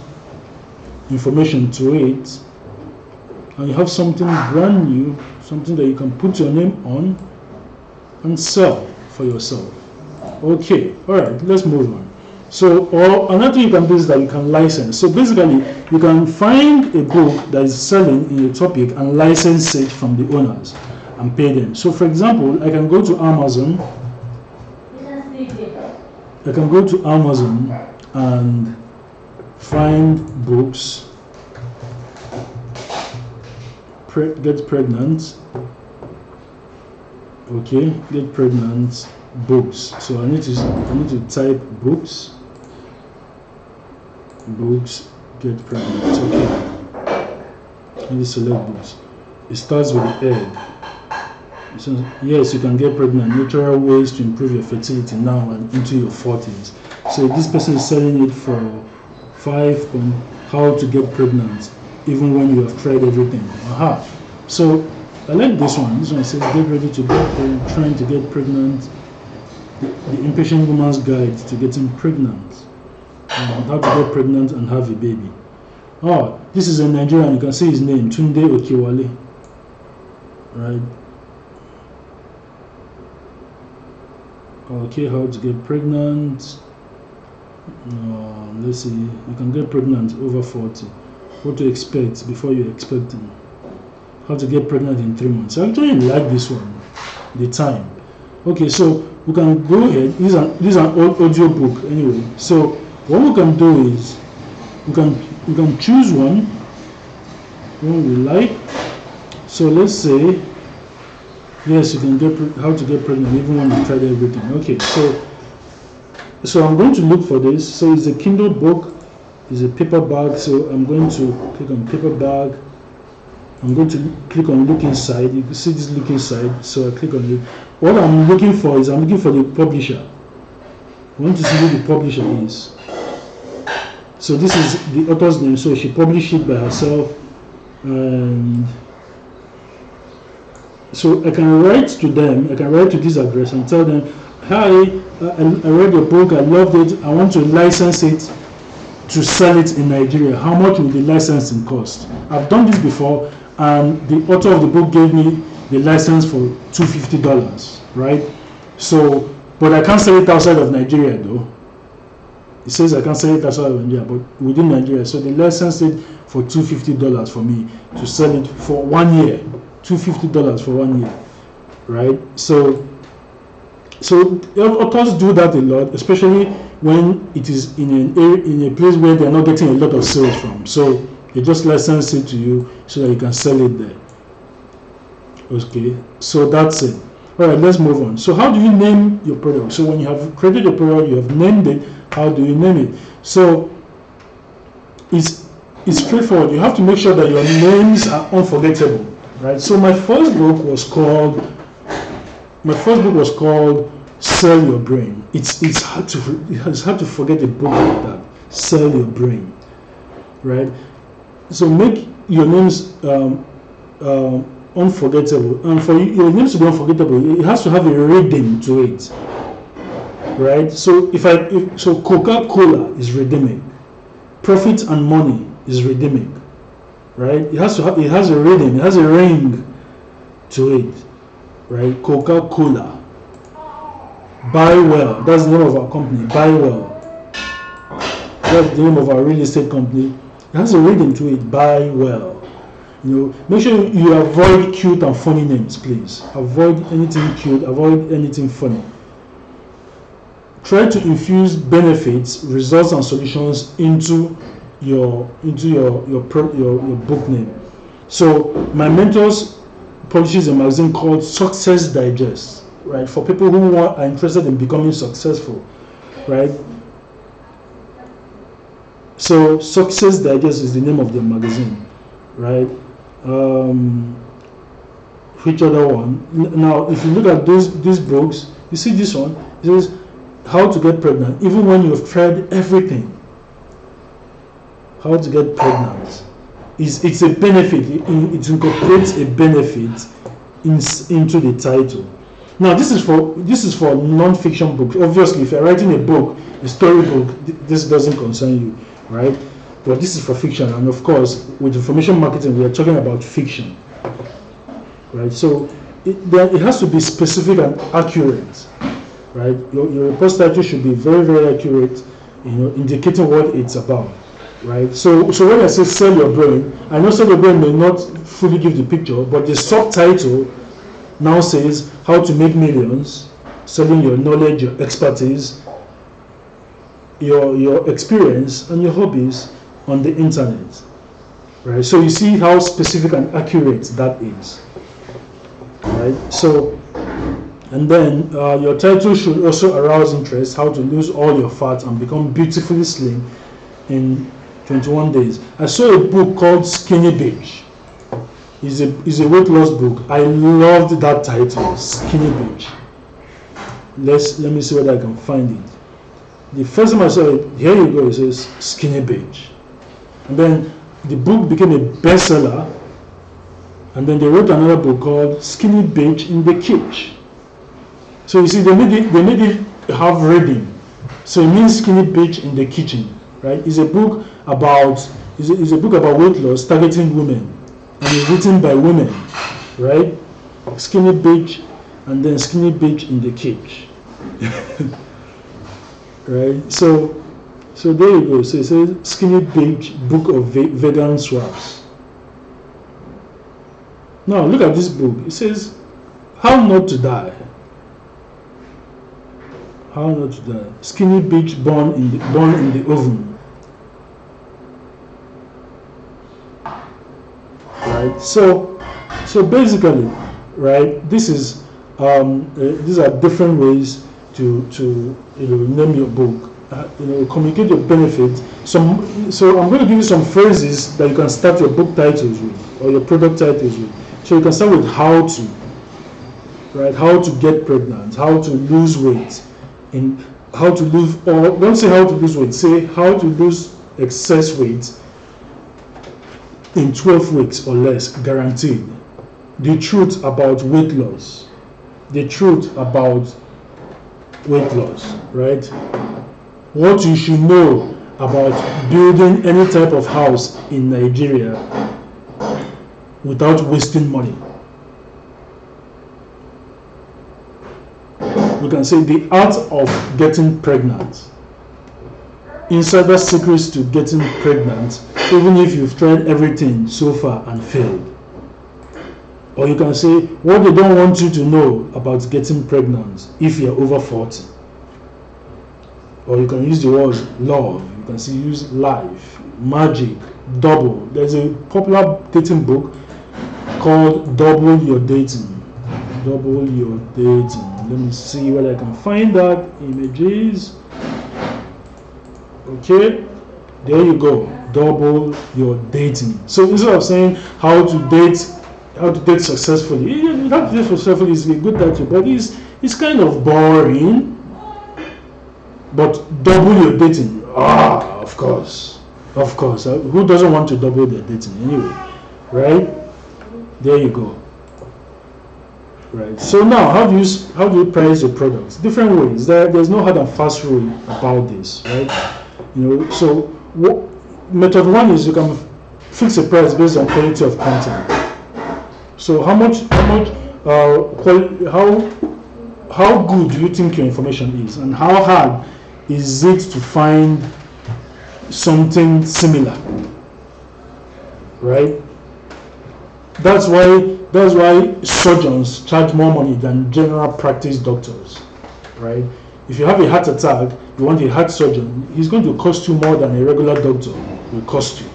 information to it, and you have something brand new, something that you can put your name on and sell for yourself. Okay, all right, let's move on. So, or another thing you can do is that you can license. So basically, you can find a book that is selling in a topic and license it from the owners and pay them. So, for example, I can go to Amazon. I can go to Amazon and find books. Get pregnant. Okay, get pregnant books. So I need to type books. Books get pregnant. Okay. I need to select books. It starts with the egg. So yes, you can get pregnant. Natural ways to improve your fertility now and into your 40s. So this person is selling it for how to get pregnant even when you have tried everything. Aha. So I like this one. This one says get ready to get trying to get pregnant. The Impatient Woman's Guide to Getting Pregnant. How to get pregnant and have a baby. Oh, this is a Nigerian. You can see his name, Tunde Okiwale. Right. Okay, how to get pregnant. Let's see. You can get pregnant over 40. What to expect before you're expecting. How to get pregnant in 3 months. I actually like this one. The time. Okay, so we can go ahead. This is an audio book anyway. So what we can do is we can choose one we like. So let's say yes, you can get how to get pregnant even when you tried everything. Okay, so I'm going to look for this. So it's a Kindle book, it's a paperback. So I'm going to click on paperback. I'm going to click on look inside. You can see this look inside. So I click on it. What I'm looking for is I'm looking for the publisher. I want to see who the publisher is. So this is the author's name. So she published it by herself, and so I can write to them. I can write to this address and tell them, "Hi, I read your book. I loved it. I want to license it to sell it in Nigeria. How much will the licensing cost?" I've done this before, and the author of the book gave me the license for $250, right? So, but I can't sell it outside of Nigeria though. It says I can't sell it outside of Nigeria, but within Nigeria. So they licensed it for $250 for me to sell it for 1 year. $250 for 1 year, right? So authors do that a lot, especially when it is in a place where they're not getting a lot of sales from. So they just license it to you so that you can sell it there. Okay, so that's it. All right, let's move on. So how do you name your product? So when you have created your product, you have named it. How do you name it? So it's straightforward. You have to make sure that your names are unforgettable, right? So my first book was called Sell Your Brain. It's hard to forget a book like that. Sell Your Brain, right? So make your names unforgettable, and for your names to be unforgettable, it has to have a rhythm to it, right? So so Coca-Cola is rhythmic, Profit and Money is rhythmic, right? It has a rhythm, it has a ring to it, right? Coca-Cola. Buy Well, that's the name of our company. Buy Well, that's the name of our real estate company. It has a rhythm to it. Buy Well. Make sure you avoid cute and funny names, please. Avoid anything cute, avoid anything funny. Try to infuse benefits, results, and solutions into your book name. So my mentors publishes a magazine called Success Digest, right? For people who are interested in becoming successful, right? So Success Digest is the name of the magazine, right? Which other one? Now, if you look at these books, you see this one. It says how to get pregnant, even when you've tried everything. How to get pregnant. It's a benefit. It incorporates a benefit into the title. Now, this is for non-fiction books. Obviously, if you're writing a book, a storybook, this doesn't concern you, right? But this is for fiction, and of course, with information marketing, we are talking about fiction, right? So it has to be specific and accurate, right? Your post title should be very, very accurate, indicating what it's about, right? So when I say Sell Your Brain, I know Sell Your Brain may not fully give the picture, but the subtitle now says how to make millions, selling your knowledge, your expertise, your experience, and your hobbies on the internet, right? So you see how specific and accurate that is, right? So, and then your title should also arouse interest: how to lose all your fat and become beautifully slim in 21 days. I saw a book called Skinny Bitch. It's a weight loss book. I loved that title, Skinny Bitch. Let me see whether I can find it. The first time I saw it, here you go, it says Skinny Bitch. And then the book became a bestseller, and then they wrote another book called Skinny Bitch in the Kitchen. So you see, they made it have reading. So it means Skinny Bitch in the Kitchen, right? It's a book about weight loss targeting women, and it's written by women, right? Skinny Bitch, and then Skinny Bitch in the Cage, right? So there you go. So it says Skinny Bitch Book of Vegan Swaps. Now look at this book. It says How Not to Die. How Not to Die. Skinny Bitch born in the oven. Right. So basically, right. These are different ways to name your book. Communicate your benefit. So I'm going to give you some phrases that you can start your book titles with or your product titles with. So you can start with how to. Right. How to get pregnant. How to lose weight. In how to lose, or don't say how to lose weight, say how to lose excess weight in 12 weeks or less, guaranteed. The truth about weight loss. The truth about weight loss, right? What you should know about building any type of house in Nigeria without wasting money. We can say the art of getting pregnant. Insider secrets to getting pregnant, even if you've tried everything so far and failed. Or you can say what they don't want you to know about getting pregnant if you're over 40. Or you can use the words love, you can use life, magic, double. There's a popular dating book called Double Your Dating. Double Your Dating. Let me see whether I can find that images. Okay, there you go. Double Your Dating. So instead of saying how to date successfully, how to date successfully is a good title, but it's kind of boring. But double your dating, of course. Who doesn't want to double their dating anyway, right? There you go. Right. So now, how do you price your products? Different ways. There's no hard and fast rule about this, right? So method one is you can fix a price based on quality of content. So how good do you think your information is, and how hard is it to find something similar, right? That's why surgeons charge more money than general practice doctors, right? If you have a heart attack, you want a heart surgeon, he's going to cost you more than a regular doctor will cost you,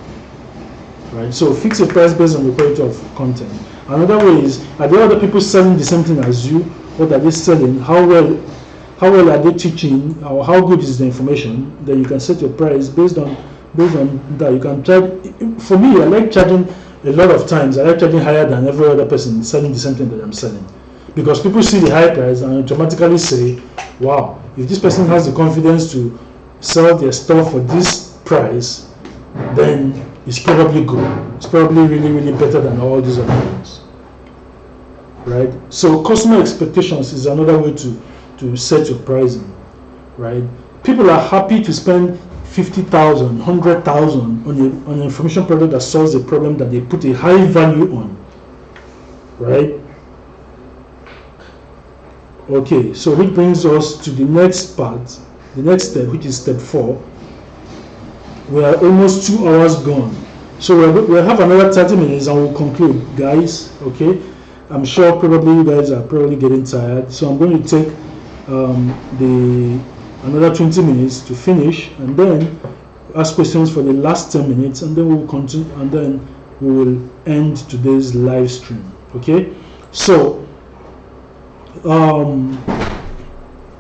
right? So fix a price based on the quality of content. Another way is, are there other people selling the same thing as you? What are they selling? How well are they teaching? Or how good is the information? Then you can set your price based on that. You can charge. For me, I like charging a lot of times. I like charging higher than every other person selling the same thing that I'm selling, because people see the high price and automatically say, "Wow, if this person has the confidence to sell their stuff for this price, then it's probably good. It's probably really, really better than all these other ones." Right? So customer expectations is another way to set your pricing, right? People are happy to spend 50,000, 100,000 on an information product that solves a problem that they put a high value on, right? Okay, so which brings us to the next part, the next step, which is step 4. We are almost 2 hours gone, so we'll have another 30 minutes and we'll conclude, guys. Okay, I'm sure probably you guys are probably getting tired, so I'm going to take another 20 minutes to finish, and then ask questions for the last 10 minutes, and then we'll continue, and then we will end today's live stream. Okay, so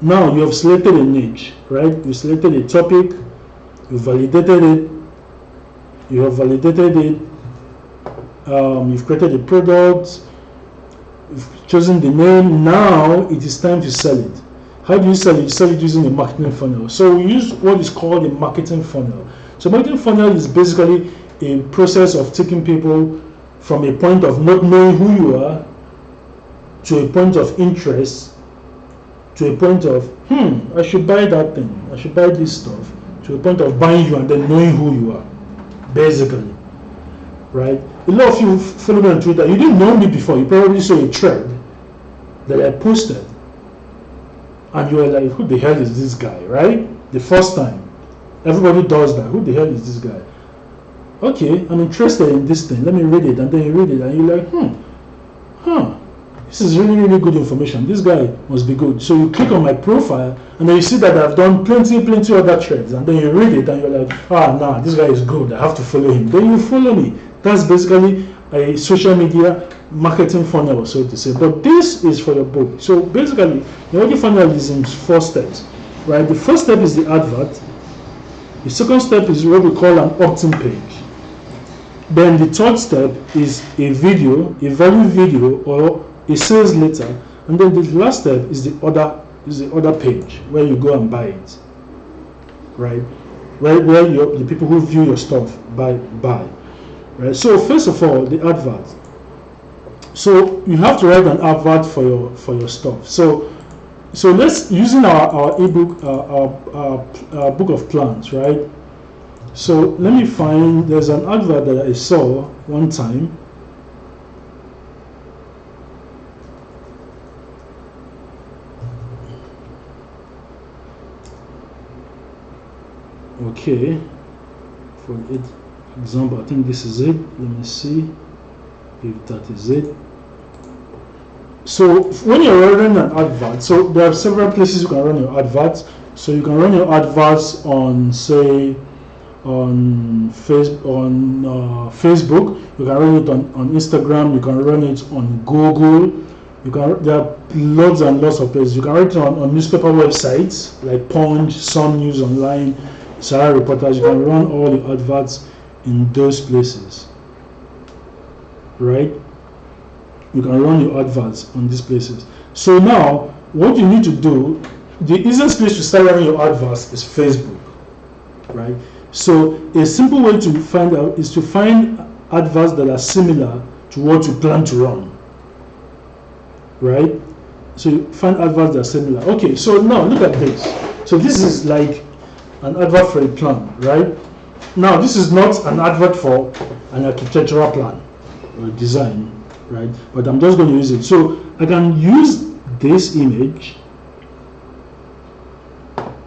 now you have selected a niche, right? You selected a topic, you validated it, you've created a product, you've chosen the name. Now it is time to sell it. How do you sell it? You sell it using a marketing funnel. So we use what is called a marketing funnel. So marketing funnel is basically a process of taking people from a point of not knowing who you are to a point of interest to a point of, I should buy that thing, I should buy this stuff, to a point of buying you and then knowing who you are, basically, right? A lot of you follow me on Twitter, you didn't know me before, you probably saw a thread that I posted, and you were like, who the hell is this guy, right? The first time. Everybody does that. Who the hell is this guy? Okay, I'm interested in this thing. Let me read it. And then you read it and you're like, this is really, really good information. This guy must be good. So you click on my profile and then you see that I've done plenty other threads. And then you read it and you're like, nah, this guy is good. I have to follow him. Then you follow me. That's basically a social media marketing funnel, so to say. But this is for your book. So basically, the marketing funnel is in 4 steps, right? The first step is the advert. The second step is what we call an opt-in page. Then the third step is a video, a value video or a sales letter, and then the last step is the order page where you go and buy it, right? Where the people who view your stuff buy, right? So first of all, the advert. So you have to write an advert for your stuff. So let's, using our ebook, our book of plans, right? So let me find, there's an advert that I saw one time. Okay, for example, I think this is it. Let me see if that is it. So when you're running an advert, so there are several places you can run your adverts. So you can run your adverts on, say, on Facebook. You can run it on Instagram. You can run it on Google. There are lots and lots of places. You can run it on newspaper websites like Punch, Sun News Online, Sahara Reporters. You can run all the adverts in those places, right? You can run your adverts on these places. So now, what you need to do, the easiest place to start running your adverts is Facebook, right? So a simple way to find out is to find adverts that are similar to what you plan to run, right? So you find adverts that are similar. Okay, so now look at this. So this is like an advert for a plan, right? Now this is not an advert for an architectural plan or design, right? But I'm just going to use it. So I can use this image.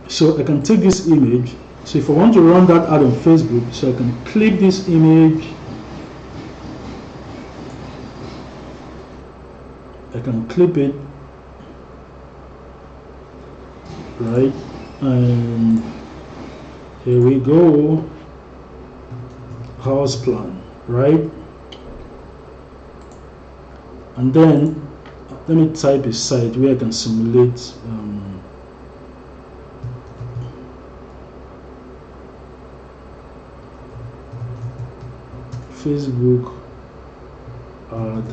So I can take this image. So if I want to run that ad on Facebook, so I can click this image. I can clip it, right? And here we go. House plan, right? And then let me type a site where I can simulate Facebook ad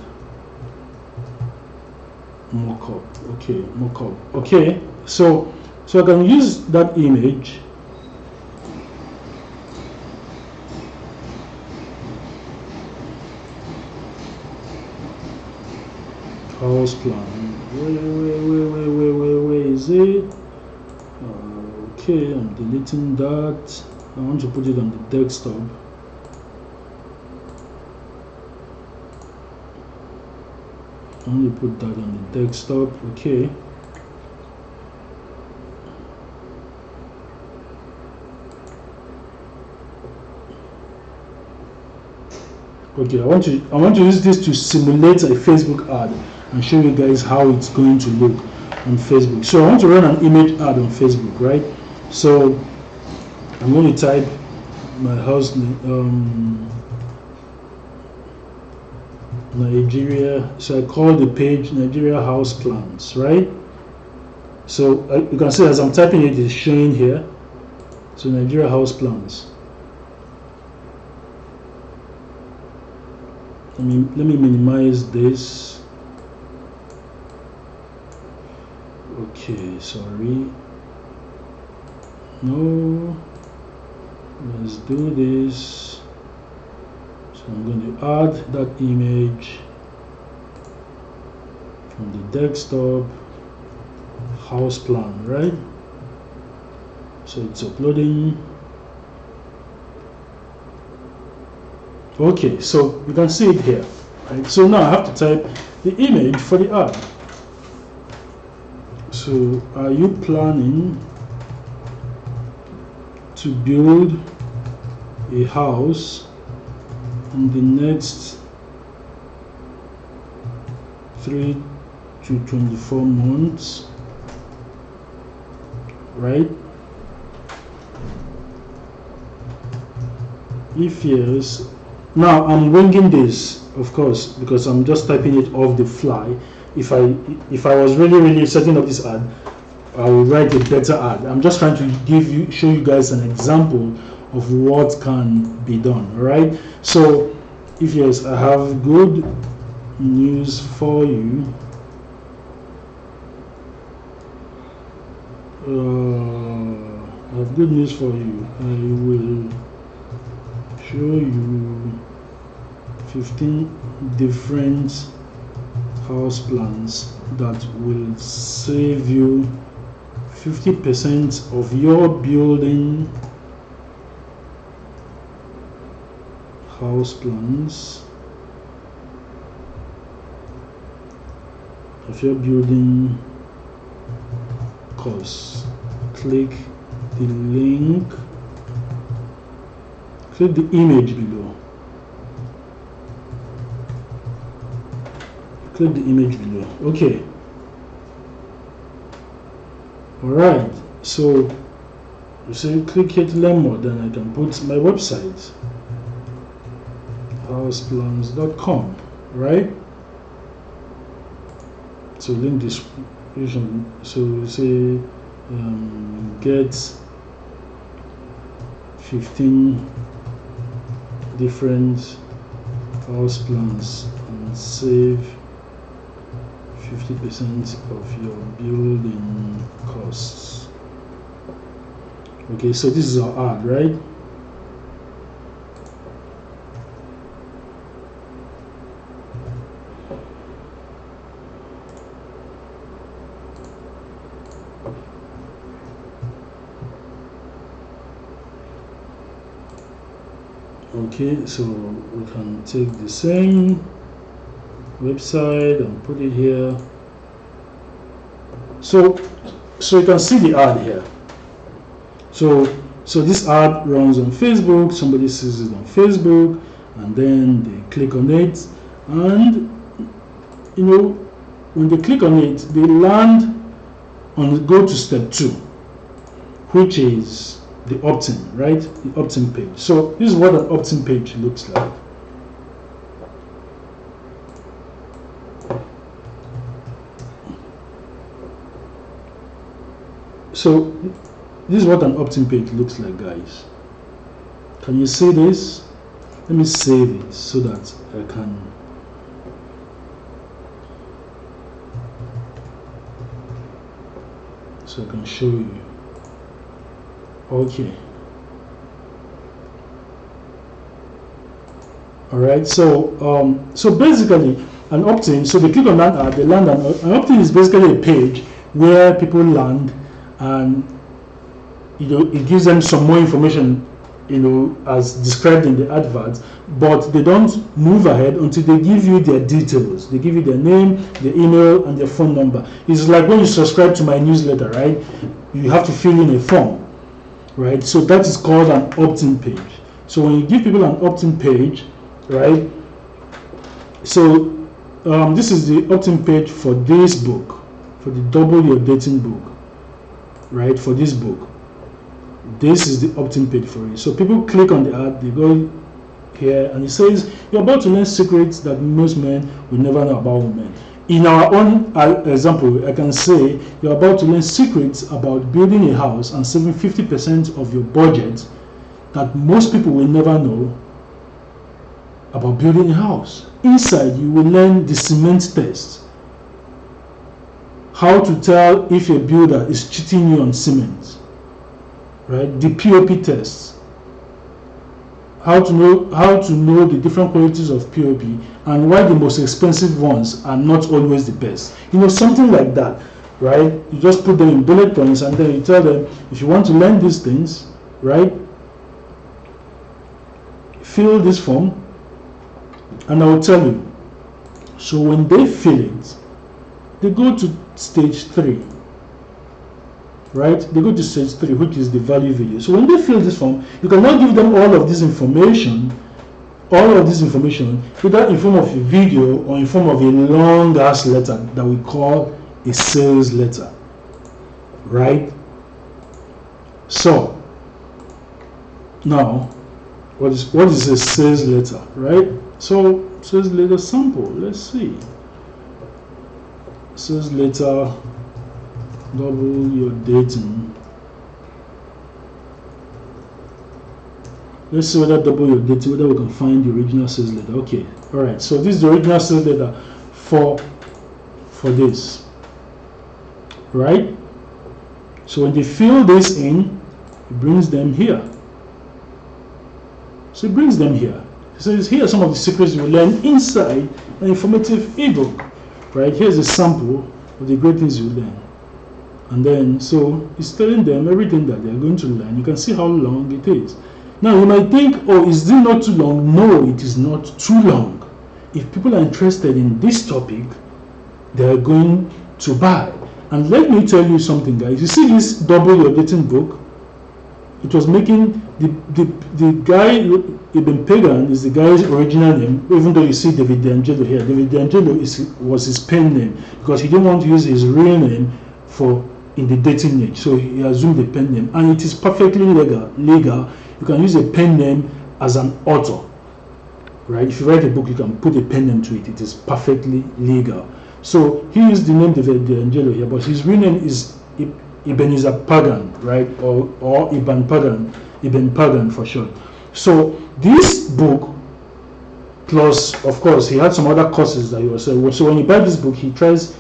mockup. Okay, mockup. Okay, so I can use that image. House plan. Where is it? Okay, I'm deleting that. I want to put it on the desktop. I want to put that on the desktop. Okay. Okay, I want to use this to simulate a Facebook ad and show you guys how it's going to look on Facebook. So I want to run an image ad on Facebook, right? So I'm going to type my house name, Nigeria. So I call the page Nigeria House Plans, right? So you can see as I'm typing it, it's showing here. So Nigeria House Plans. Let me minimize this. Okay, sorry. No. Let's do this. So I'm going to add that image from the desktop. house plan, right? So it's uploading. Okay, so you can see it here, right? So now I have to type the image for the ad. So are you planning to build a house in the next 3 to 24 months, right? If yes, now I'm winging this, of course, because I'm just typing it off the fly. If I was really setting up this ad, I will write a better ad. I'm just trying to show you guys an example of what can be done. All right. So if yes, I have good news for you. I have good news for you. I will show you 15 different house plans that will save you 50% of your building house plans of your building costs. Click the link, click the image below, click the image below. Okay, all right, so you say click here to learn more, then I can put my website, houseplans.com, right? So link description, so you say get 15 different house plans and save 50% of your building costs. Okay, so this is our ad, right? Okay, so we can take the same website and put it here. So you can see the ad here. So this ad runs on Facebook. Somebody sees it on Facebook, and then they click on it, and you know, when they click on it, they land on go to step 2, which is the opt-in, right? The opt-in page. So this is what an opt-in page looks like. So this is what an opt-in page looks like, guys. Can you see this? Let me save it so that I can show you. Okay. All right. So basically, an opt-in. So they click on that ad. They land on an opt-in is basically a page where people land, and you know, it gives them some more information, you know, as described in the advert, but they don't move ahead until they give you their details. They give you their name, their email, and their phone number. It's like when you subscribe to my newsletter, right? You have to fill in a form, right? So that is called an opt-in page. So when you give people an opt-in page, right? So this is the opt-in page for this book, for the Double Your Dating book, right? For this book. This is the opt-in page for it. So people click on the ad, they go here, and it says you're about to learn secrets that most men will never know about women. In our own example, I can say you're about to learn secrets about building a house and saving 50% of your budget that most people will never know about building a house. Inside, you will learn the cement test. How to tell if a builder is cheating you on cement. Right? The POP test. How to know the different qualities of POP and why the most expensive ones are not always the best. You know, something like that. right? You just put them in bullet points and then you tell them, if you want to learn these things, right, fill this form, and I will tell you. So when they fill it, they go to stage 3, right? They go to stage 3, which is the value video. So when they fill this form, you cannot give them all of this information, either in form of a video or in form of a long ass letter that we call a sales letter, right? So now, what is a sales letter, right? So sales letter sample, let's see. Sales letter, double your dating. Let's see whether double your dating, whether we can find the original sales letter. Okay, all right. So this is the original sales letter for this, right? So when they fill this in, it brings them here. So it brings them here. So here are some of the secrets you will learn inside an informative ebook, right? Here's a sample of the great things you learn. And then, so it's telling them everything that they're going to learn. You can see how long it is. Now, you might think, oh, is this not too long? No, it is not too long. If people are interested in this topic, they're going to buy. And let me tell you something, guys. You see this Double Your Dating book? It was making the guy, Eben Pagan is the guy's original name, even though you see David D'Angelo here. David D'Angelo was his pen name because he didn't want to use his real name in the dating age. So he assumed a pen name. And it is perfectly legal. You can use a pen name as an author, right? If you write a book, you can put a pen name to it. It is perfectly legal. So he used the name David D'Angelo here, but his real name is Ebenezer Pagan, right? Or Ibn Pagan for short. So this book, plus of course he had some other courses that he was saying. So when you buy this book, he tells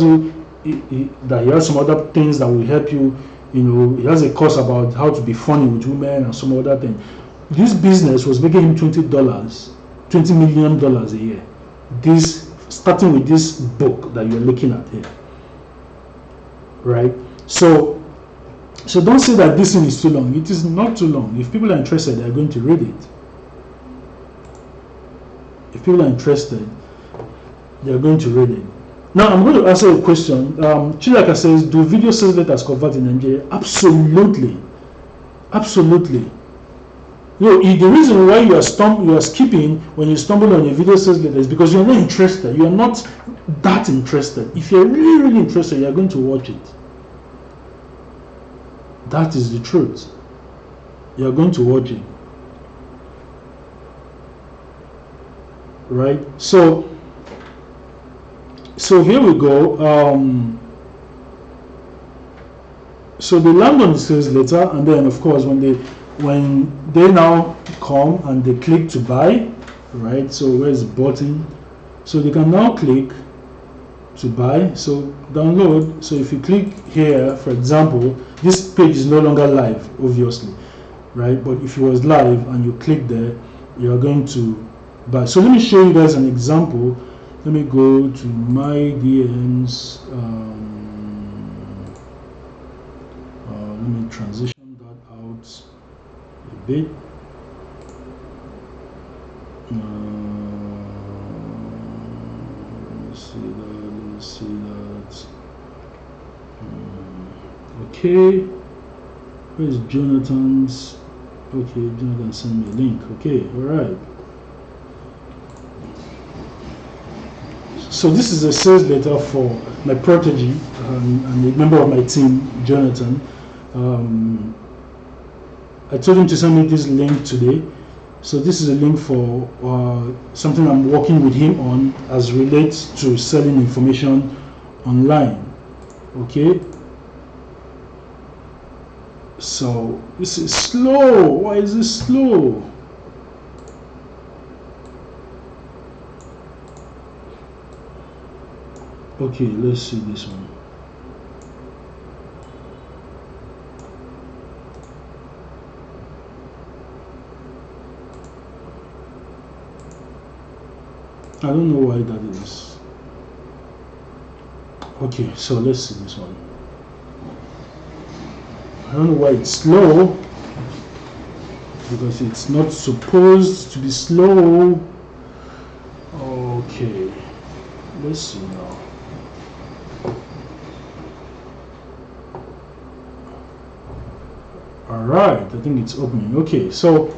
you that he has some other things that will help you. You know, he has a course about how to be funny with women and some other thing. This business was making him $20 million a year. This starting with this book that you're looking at here, right? So don't say that this thing is too long. It is not too long. If people are interested, they are going to read it. If people are interested, they are going to read it. Now I'm going to answer a question. Chilaka says, do video sales letters convert in Nigeria? Absolutely. Absolutely. You know, the reason why you are skipping when you stumble on a video sales letter is because you're not interested. You are not that interested. If you're really, really interested, you're going to watch it. That is the truth. You're going to watch it. Right? So here we go. So they land on the sales letter, and then of course when they now come and they click to buy, right? So where's the button? So they can now click to buy. So download. So if you click here, for example, this page is no longer live, obviously, right? But if it was live and you click there, you are going to buy. So let me show you guys an example. Let me go to my DMs. Let me transition that out a bit. Let me see that. Okay. Where's Jonathan's? Okay, Jonathan sent me a link. Okay, all right. So this is a sales letter for my protege and a member of my team, Jonathan. I told him to send me this link today. So this is a link for something I'm working with him on as relates to selling information online. Okay. So this is slow. Why is this slow? Okay, let's see this one. I don't know why that is. Okay, so let's see this one. I don't know why it's slow, because it's not supposed to be slow. Okay, let's see now. Alright, I think it's opening. Okay, so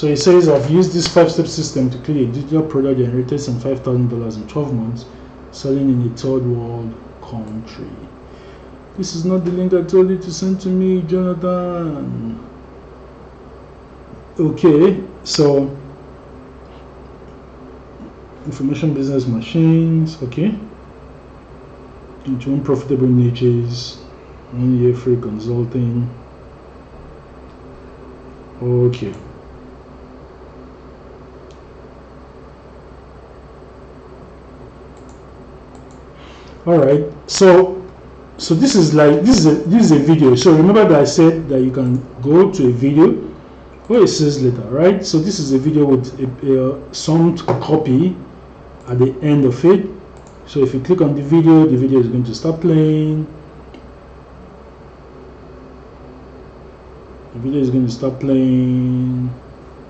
it says I've used this 5-step system to create a digital product generated some $5,000 in 12 months, selling in a third world country. This is not the link I told you to send to me, Jonathan. Okay, so information business machines, okay. Into unprofitable niches, 1 year free consulting. Okay. All right. So this is a video. So remember that I said that you can go to a video or a sales letter, right? So this is a video with a some copy at the end of it. So if you click on the video is going to start playing. The video is going to start playing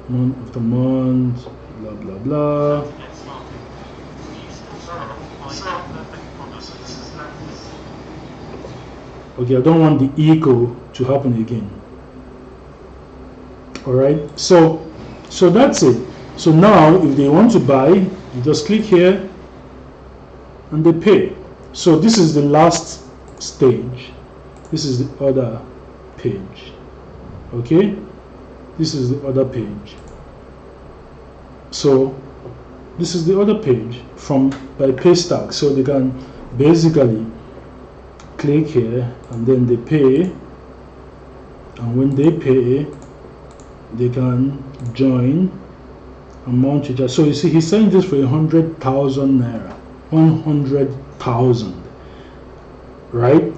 month after month, blah blah blah. Okay, I don't want the echo to happen again. Alright, so that's it. So now if they want to buy, you just click here and they pay. So this is the last stage. This is the other page. Okay, this is the other page. So this is the other page by Paystack. So they can basically click here and then they pay, and when they pay they can join amount. So you see he's selling this for 100,000 naira, 100,000, right?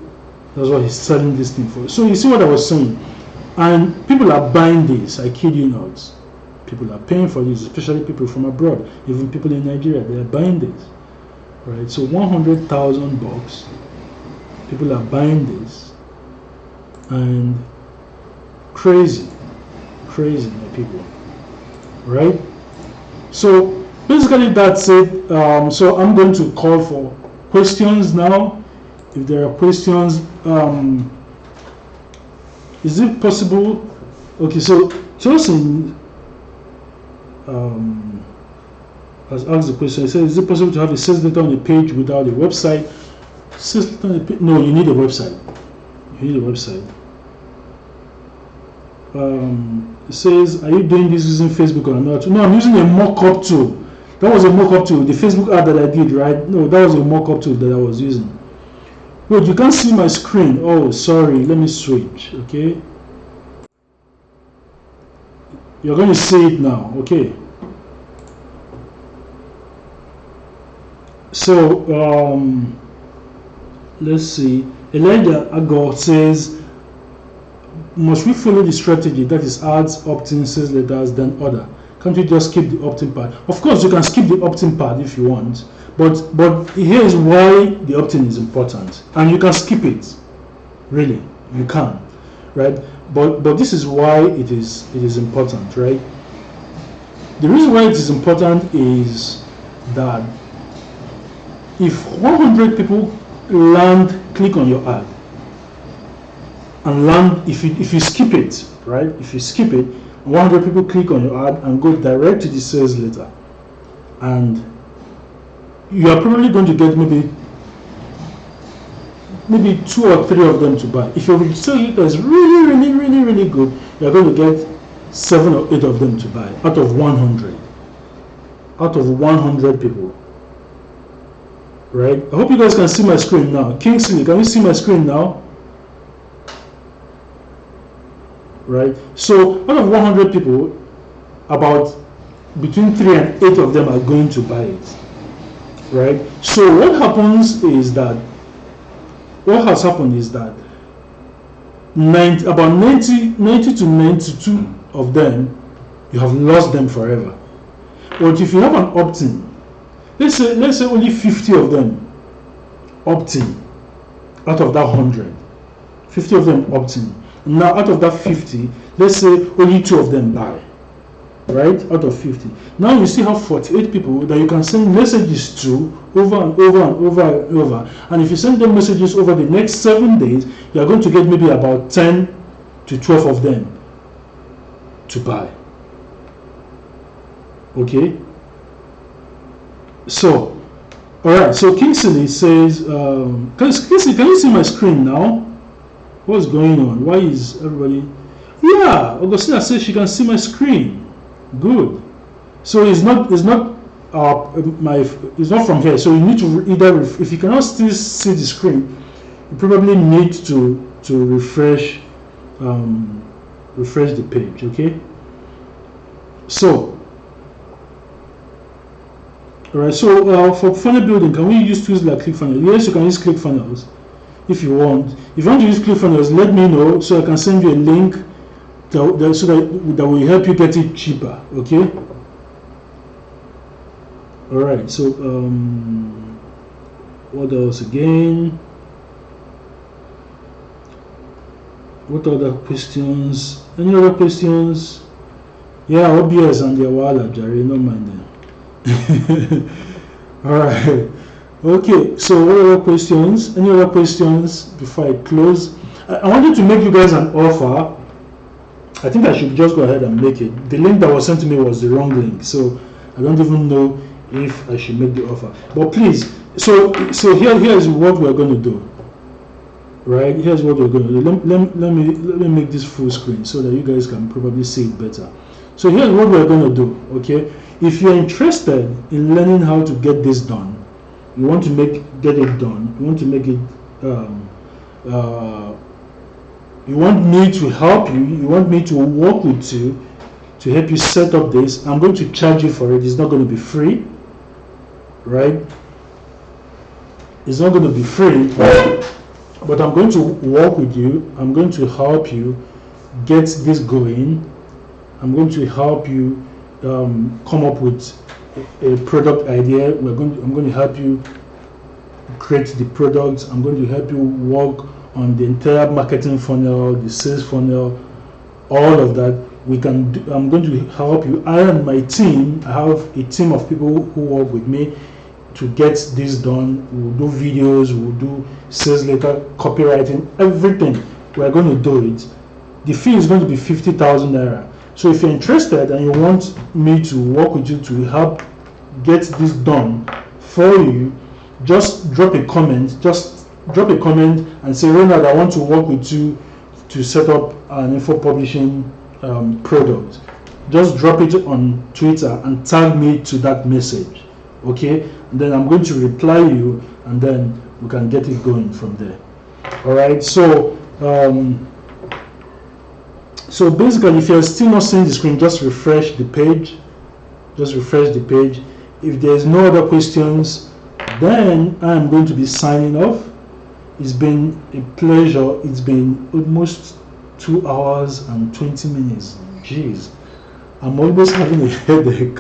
That's what he's selling this thing for. So you see what I was saying, and people are buying this. I kid you not, people are paying for this, especially people from abroad, even people in Nigeria. They are buying this, right? So 100,000 bucks. People are buying this, and crazy my people, right? So basically that's it. So I'm going to call for questions now. If there are questions, is it possible? Okay, so Chosen has asked the question. He said, is it possible to have a sales letter on a page without a website? No, you need a website. You need a website. It says, are you doing this using Facebook or not? No, I'm using a mock-up tool. That was a mock-up tool. The Facebook ad that I did, right? No, that was a mock-up tool that I was using. Wait, you can't see my screen. Oh, sorry. Let me switch. Okay. You're going to see it now. Okay. So, let's see. Elijah Agor says, must we follow the strategy that is ads, opt-in, sales letters, then order? Can't we just skip the opt-in part? Of course, you can skip the opt-in part if you want, but here is why the opt-in is important, and you can skip it. Really, you can, right? But this is why it is important, right? The reason why it is important is that if 100 people click on your ad and land, if you skip it, right? If you skip it, 100 people click on your ad and go direct to the sales letter, and you are probably going to get maybe 2 or 3 of them to buy. If your sales letter is really good, you are going to get 7 or 8 of them to buy out of 100. Out of 100 people. Right? I hope you guys can see my screen now. Kingsley, can you see my screen now? Right? So out of 100 people, about between 3 and 8 of them are going to buy it. Right? So what has happened is that about 90 to 92 of them, you have lost them forever. But if you have an opt-in, let's say only 50 of them opt-in, out of that 100. 50 of them opt in. Now, out of that 50, let's say only 2 of them buy, right? Out of 50. Now you still have 48 people that you can send messages to over and over and over and over. And if you send them messages over the next 7 days, you are going to get maybe about 10 to 12 of them to buy. Okay? So, alright, so Kingsley says, Kingsley, can you see my screen now? What's going on? Why is everybody... Yeah, Augustina says she can see my screen. Good. So it's not it's not from here. So you need to either, if you cannot still see the screen, you probably need to refresh the page. Okay. So, all right. So for funnel building, can we use tools like ClickFunnels? Yes, you can use ClickFunnels if you want. If you want to use ClickFunnels, let me know so I can send you a link so that will help you get it cheaper. Okay. All right. So what else again? What other questions? Any other questions? Yeah, OBS and their wallet, Jerry. No mind them. All right. Okay. So what other questions? Any other questions before I close? I wanted to make you guys an offer. I think I should just go ahead and make it. The link that was sent to me was the wrong link, so I don't even know if I should make the offer. But please, so here's what we're going to do. Right? Here's what we're going to do. Let me make this full screen so that you guys can probably see it better. So here's what we're going to do. Okay? If you're interested in learning how to get this done, you want to get it done. You want to make it. You want me to help you. You want me to work with you to help you set up this. I'm going to charge you for it. It's not going to be free, right? It's not going to be free, but I'm going to work with you. I'm going to help you get this going. I'm going to help you come up with a product idea. I'm going to help you create the products. I'm going to help you work on the entire marketing funnel, the sales funnel, all of that. I'm going to help you. I and my team, I have a team of people who work with me to get this done. We'll do videos, we'll do sales letter, copywriting, everything. We're going to do it. The fee is going to be 50,000 naira. So if you're interested and you want me to work with you to help get this done for you, just drop a comment. Drop a comment and say, Ronald, I want to work with you to set up an info publishing product. Just drop it on Twitter and tag me to that message. Okay? And then I'm going to reply you and then we can get it going from there. Alright, so so basically if you're still not seeing the screen, just refresh the page. If there's no other questions, then I'm going to be signing off. It's been a pleasure. It's been almost 2 hours and 20 minutes. Jeez, I'm almost having a headache,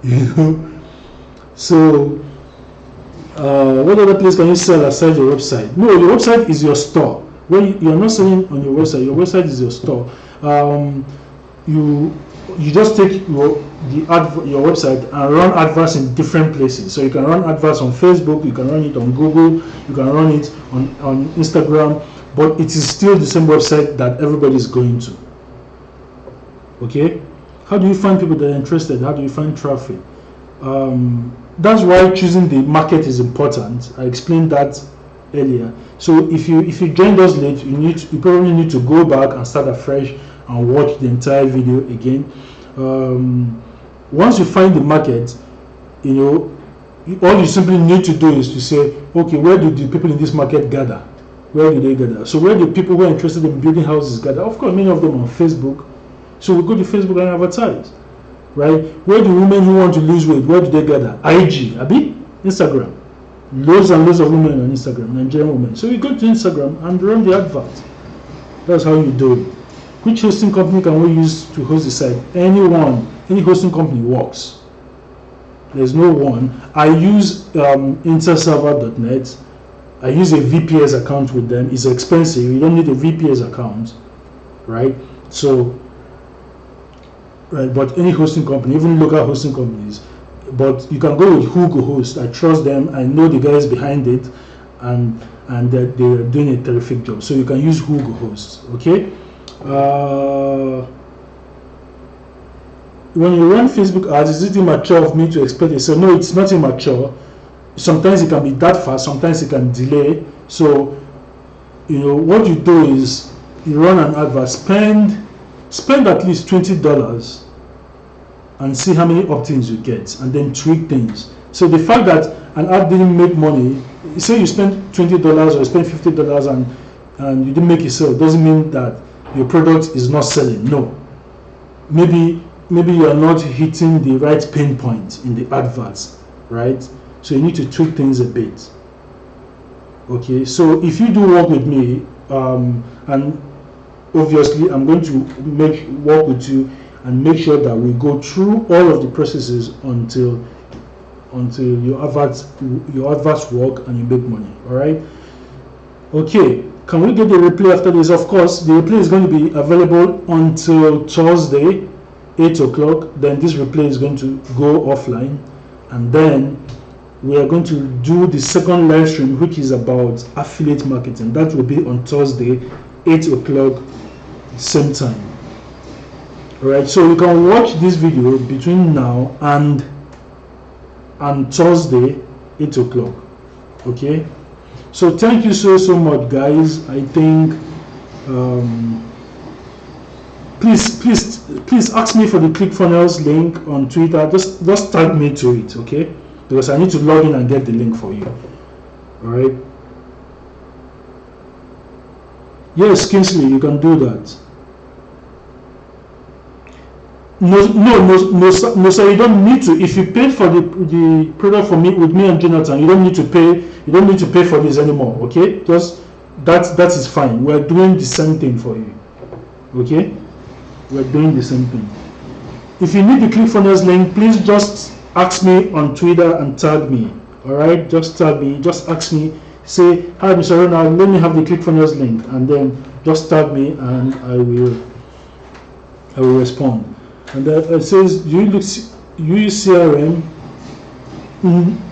you know. So, what other place can you sell aside your website? No, your website is your store. When you're not selling on your website is your store. You just take your website and run adverts in different places. So you can run adverts on Facebook, you can run it on Google, you can run it on Instagram, but it is still the same website that everybody is going to. Okay? How do you find people that are interested? How do you find traffic? That's why choosing the market is important. I explained that earlier. So if you joined us late, you probably need to go back and start afresh and watch the entire video again. Once you find the market, you know, all you simply need to do is to say, okay, where do the people in this market gather? Where do they gather? So where do people who are interested in building houses gather? Of course, many of them on Facebook. So we go to Facebook and advertise, right? Where do women who want to lose weight, where do they gather? IG, Instagram. Loads and loads of women on Instagram, Nigerian women. So you go to Instagram and run the advert. That's how you do it. Which hosting company can we use to host the site? Any hosting company works. There's no one. I use interserver.net. I use a VPS account with them. It's expensive. You don't need a VPS account, right? So, right, but any hosting company, even local hosting companies, but you can go with Hugo Host. I trust them. I know the guys behind it, and they're doing a terrific job. So you can use Hugo Host. Okay. When you run Facebook ads, is it immature of me to expect it? So no, it's not immature. Sometimes it can be that fast. Sometimes it can delay. So what you do is you run an advert. Spend at least $20 and see how many opt-ins you get, and then tweak things. So the fact that an ad didn't make money, say you spend $20 or you spend $50 and you didn't make a sale, doesn't mean that your product is not selling. No, maybe you are not hitting the right pain point in the adverts, right? So you need to tweak things a bit. Okay, so if you do work with me, and obviously I'm going to work with you and make sure that we go through all of the processes until your adverts work and you make money. All right. Okay. Can we get the replay after this? Of course, the replay is going to be available until Thursday, 8 o'clock. Then this replay is going to go offline, and then we are going to do the second live stream, which is about affiliate marketing. That will be on Thursday, 8 o'clock, same time. Alright, so you can watch this video between now and Thursday, 8 o'clock. Okay, so thank you so much, guys. I think please ask me for the ClickFunnels link on Twitter. Just tag me to it, okay? Because I need to log in and get the link for you. Alright. Yes, Kingsley, you can do that. No, sir, you don't need to. If you paid for the product for me with me and Jonathan, you don't need to pay. You don't need to pay for this anymore. Okay, just that is fine. We're doing the same thing for you. Okay, we're doing the same thing. If you need the ClickFunnels link, please just ask me on Twitter and tag me. All right, just tag me. Just ask me. Say, hi, Mr. Ronald. Let me have the ClickFunnels link, and then just tag me, and I will respond. And it says, you use CRM?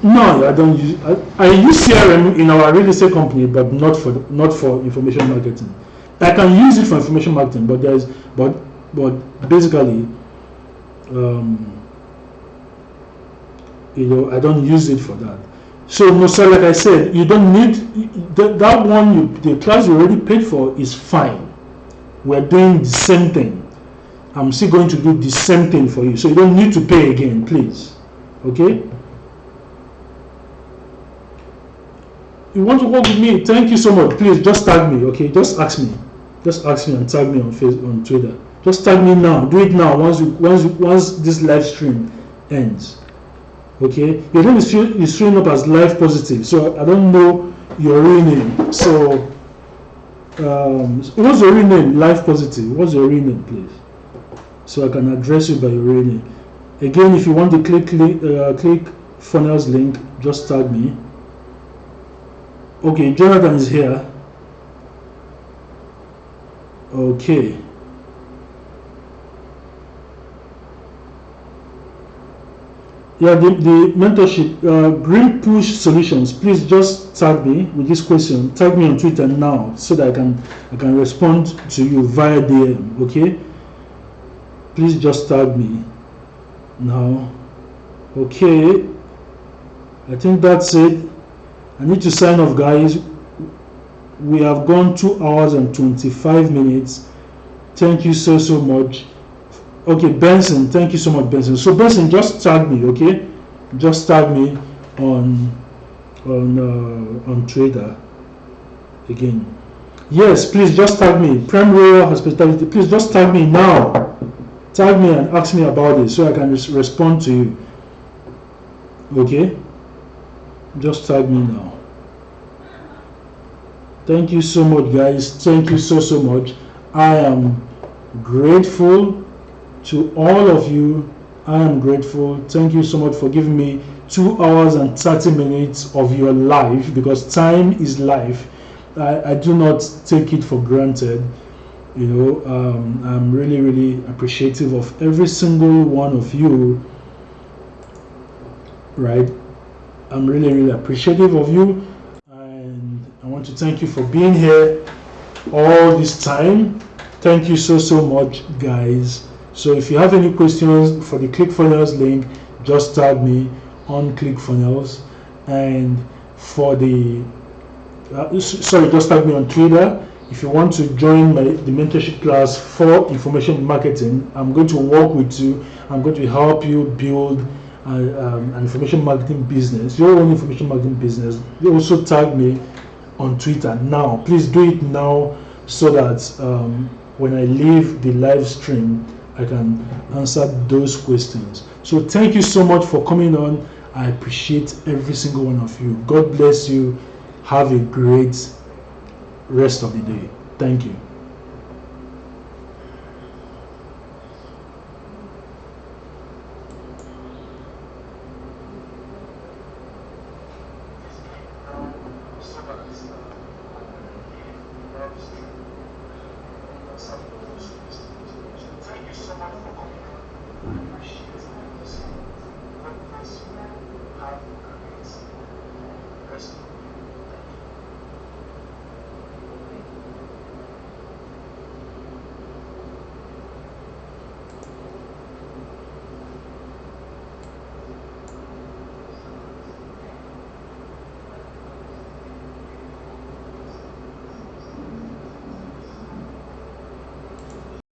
No, I don't use. I use CRM in our real estate company, but not for information marketing. I can use it for information marketing, but basically, I don't use it for that. So, no, sir, like I said, you don't need that one. The class you already paid for is fine. We're doing the same thing. I'm still going to do the same thing for you, so you don't need to pay again, please. Okay? You want to work with me? Thank you so much. Please just tag me. Okay? Just ask me and tag me on Facebook, on Twitter. Just tag me now. Do it now. Once this live stream ends. Okay? Your name is showing up as Live Positive, so I don't know your real name. So, what's your real name? Live Positive. What's your real name, please? So I can address you by your real name. Again, if you want the ClickFunnels link, just tag me. Okay, Jonathan is here. Okay. Yeah, the mentorship, Green Push Solutions. Please just tag me with this question. Tag me on Twitter now so that I can respond to you via DM. Okay. Please just tag me now. Okay, I think that's it. I need to sign off, guys. We have gone 2 hours and 25 minutes. Thank you so much. Okay, Benson, thank you so much, Benson. So Benson, just tag me, okay? Just tag me on Twitter again. Yes, please just tag me. Prem Royal Hospitality. Please just tag me now. Tag me and ask me about it so I can respond to you. Okay? Just tag me now. Thank you so much, guys. Thank you so much. I am grateful to all of you. I am grateful. Thank you so much for giving me 2 hours and 30 minutes of your life, because time is life. I do not take it for granted. I'm really, really appreciative of every single one of you, right? I'm really, really appreciative of you, and I want to thank you for being here all this time. Thank you so, so much, guys. So if you have any questions for the ClickFunnels link, just tag me on ClickFunnels, and for the just tag me on Twitter. If you want to join the mentorship class for information marketing, I'm going to work with you. I'm going to help you build an information marketing business, your own information marketing business. You also tag me on Twitter now. Please do it now, so that when I leave the live stream, I can answer those questions. So thank you so much for coming on. I appreciate every single one of you. God bless you. Have a great rest of the day. Thank you. Have